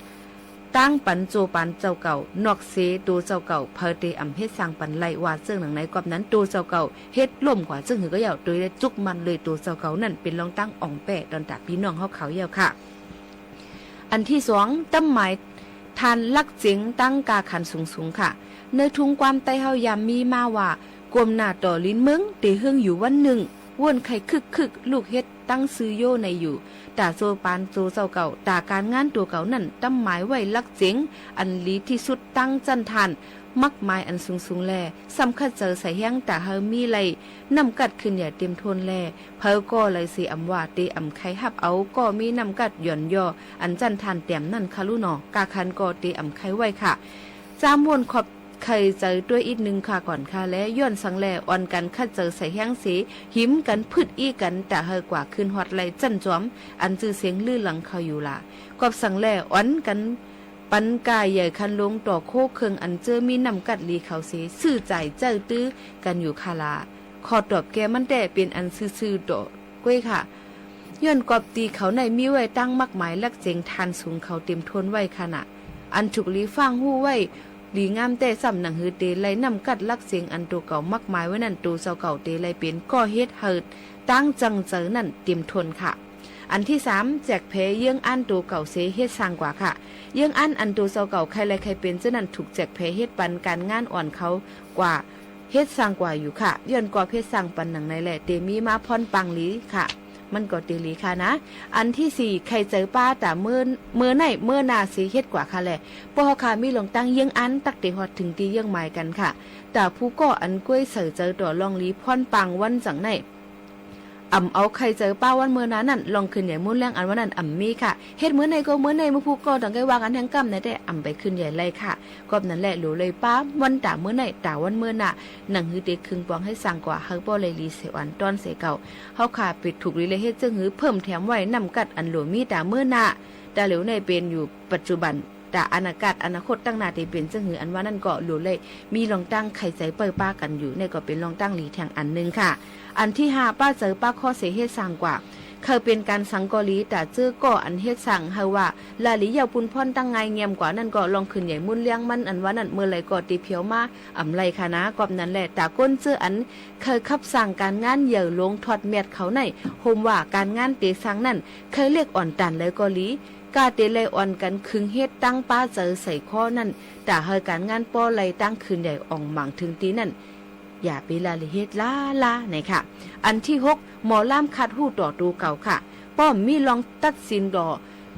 ตั้งปันโจปันเจ้าเก่านอกเสตัวเจ้าเก่าเพอเตอำเฮ็ดสร้างปันไหลว่าซึ่งหนังไหนกอบนั้นตัวเจ้าเก่าเฮ็ดล่มกว่าซึ่งหือก็ยาวโดยได้จุกมันเลยตัวเจ้าเก่านั่นเป็นรองตั้งอ่องแปะตอนตาพี่น้องเฮาเขายาวค่ะอันที่2ตั้มหมายทานลักเจ๋งตั้งกาขันสูงๆค่ะในทุงความใต้เฮายามมีมาว่ากลมหน้าต่อลิ้นมึงเตเฮืองอยู่วันหนึ่งว่นไข่คึกลูกเฮ็ดตั้งซื้อโยในอยู่ตาโซปานโซเจ้าเก่าตาการงานตัวเก่านั่นตั้มหมายไว้ลักเจ๋งอันลีที่สุดตั้งจันทานมักหมายอันสูงแลสำคัญเจอใส่แห้งแต่เฮามีไหลนำกัดขึ้นอย่าเต็มทนแลเพอก็เลยสิอำว่าเตอำไข่ฮับเอาก็มีนำกัดหย่อนย่ออันจันทานเต็มนั่นค่ะลูกเนาะกาคันก็เตอำไข่ไว้ค่ะจามวนขอบไข่เจอด้วยอีกนึงค่ะก่อนค่ะและย้อนสังแลอ่อนกันคัดเจอใส่แห้งสีหิมกันพืดอีกันแต่เฮอกว่าขึ้นฮอดไหลจันจอมอันจื้อเสียงลือหลังเขาอยู่ล่ะกอบสังแลอ่อนกันปันกายใหญ่คันลงต่อโคเครื่องอันเจอมีนำกัดลีเขาเสซื่อใจเจ้าตื้อกันอยู่คาลาขอตอบแกมันแต่เป็นอันซื่อๆดอกก้วยค่ะย้อนกอบตีเขาในมีไว้ตั้งมักหมายลักเจงทานสูงเขาเต็มทนไว้ขณะอันถูกลีฟังหู้ไว้ดีงามแต่สำหนังฮือเตไลนำกัดลักเสียงอันตัวเก่ามักหมายไว้นั่นตัวเจ้าเก่าเตไลเป็นก็เฮ็ดเหิดตั้งจังเจอนั่นเต็มทนค่ะอันที่3แจกเพเยื่องอันตัวเก่าเสเฮ็ดสร้างกว่าค่ะเยื่องอันตัวเจ้าเก่าใครใครเป็นเจ้านั่นถูกแจกเพเฮ็ดปันการงานอ่อนเขากว่าเฮ็ดสร้างกว่าอยู่ค่ะย้อนกว่าเพชรสร้างปันหนังในแหละเตมีมาพรปังลีค่ะมันก็เตลีค่ะนะอันที่4ใครเจอป้าแต่เมื่อไหนเมื่อนาสิเฮ็ดกว่าค่ะแหละปอค่ะมีลงตั้งเยื่องอันตักเตฮอดถึงตีเยื่องหมายกันค่ะแต่ผู้ก็อันก้วยเสือเจอต่อลองลีพรปังวันจังไหนเอาใครเจอป้าวันเมื่อนั้นนั่นลองขึ้นใหญ่มุ่นเรื่องอันวันนั้นมีค่ะเฮ็ดเมื่อในก็เมื่อในมือผู้ก็ต้องไกวางกันทั้งกำในแต่ไปขึ้นใหญ่เลยค่ะกอบนั่นแหละหลูเลยป้าวันตาเมื่อไหนตาวันเมื่อน่ะหนังฮือเด็กครึ่งปองให้สั่งกว่าเฮาบ่เลยรีเสวันตอนเสเก่าเฮาขาปิดถูกรีเลยเฮ็ดจึงหือเพิ่มแถมไว้นำกัดอันหลวมีตาเมื่อน่ะแต่เหลวในเป็นอยู่ปัจจุบันแต่อนาคตตั้งหน้าที่เป็นจึงหืออันว่านั่นก็หลูเลยมีลองตั้งไข่ใจเปิ้ป้ากันอยู่ในก็เป็นลองตั้งหลีแทงอันนึงค่ะอันที่5ป้าเจอป้าข้อเสเฮ็ดสร้างกว่าเคยเป็นการสังกอลีแต่เจอก็อันเฮ็ดสั่งเฮาว่าลาลียาวปุนพ่นตั้งไงเงียมกว่านั่นก็ลองขึ้นใหญ่มุ่นเลี้ยงมันอันว่านั่นเมื่อไหร่ก็ตีเพียวมาไรค่ะนะกอบนั้นแหละแต่ก้นเจออันเคยขับสั่งการงานเหยื่อลงทอดเม็ดเขาในโฮมว่าการงานเตสังนั่นเคยเรียกอ่อนตันเลยก็ลีกาเตเลยอ่อนกันคึงเฮ็ดตั้งป้าเจอใส่ข้อนั่นแต่เฮยการงานป้อไหลตั้งคืนใหญ่อ่องหมั่งถึงตีนั่นอย่าไปลาลิเฮ็ดลาไหนค่ะอันที่6หมอล่ามคัดหู้ต่อตัวเก่าค่ะป้อมมีลองตัดสินดอ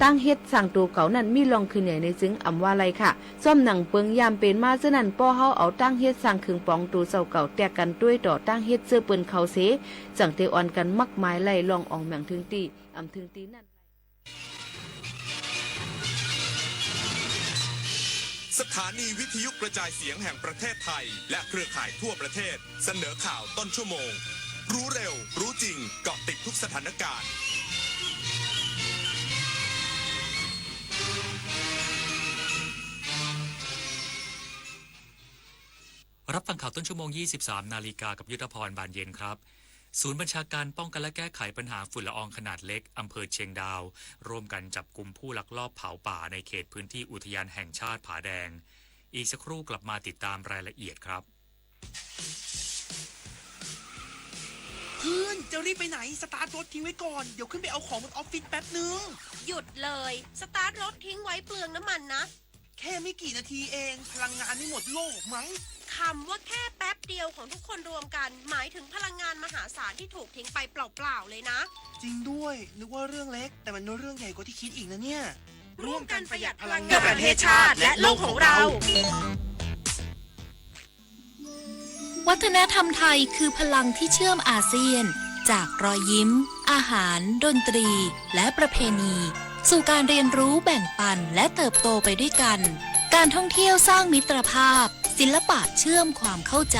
ตั้งเฮ็ดสั่งตัวเก่านั่นมีลองขึ้นใหญ่ในจึงอำว่าไรค่ะซ่อมหนังเปิงยามเป็นมาเจ้านั่นป้อเฮาเอาตั้งเฮ็ดสั่งคึงปองตัวเจ้าเก่าแตกกันด้วยต่อตั้งเฮ็ดเสื้อเปิ้นเขาเสจังเตอ่อนกันมักหมายไล่ลองอองแมงถึงตีถึงตีนั่นสถานีวิทยุกระจายเสียงแห่งประเทศไทยและเครือข่ายทั่วประเทศเสนอข่าวต้นชั่วโมง รู้เร็ว รู้จริง เกาะติดทุกสถานการณ์ รับฟังข่าวต้นชั่วโมง 23 นาฬิกากับยุทธพรบานเย็นครับ ศูนย์บัญชาการป้องกันและแก้ไขปัญหาฝุ่นละอองขนาดเล็กอำเภอเชียงดาวร่วมกันจับกลุ่มผู้ลักลอบเผาป่าในเขตพื้นที่อุทยานแห่งชาติผาแดงอีกสักครู่กลับมาติดตามรายละเอียดครับ เพื่อนจะรีบไปไหนสตาร์ทรถทิ้งไว้ก่อนเดี๋ยวขึ้นไปเอาของบนออฟฟิศแป๊บนึงหยุดเลยสตาร์ทรถทิ้งไว้เปลืองน้ำมันนะแค่ไม่กี่นาทีเองพลังงานไม่หมดโลกมั้งคำว่าแค่แป๊บเดียวของทุกคนรวมกันหมายถึงพลังงานมหาศาลที่ถูกทิ้งไปเปล่าๆเลยนะจริงด้วยนึกว่าเรื่องเล็กแต่มันเรื่องใหญ่กว่าที่คิดอีกนะเนี่ยร่วมกันประหยัดพลังงานเพื่อประเทศชาติและโลกของเราวัฒนธรรมไทยคือพลังที่เชื่อมอาเซียนจากรอยยิ้มอาหารดนตรีและประเพณีสู่การเรียนรู้แบ่งปันและเติบโตไปด้วยกันการท่องเที่ยวสร้างมิตรภาพศิลปะเชื่อมความเข้าใจ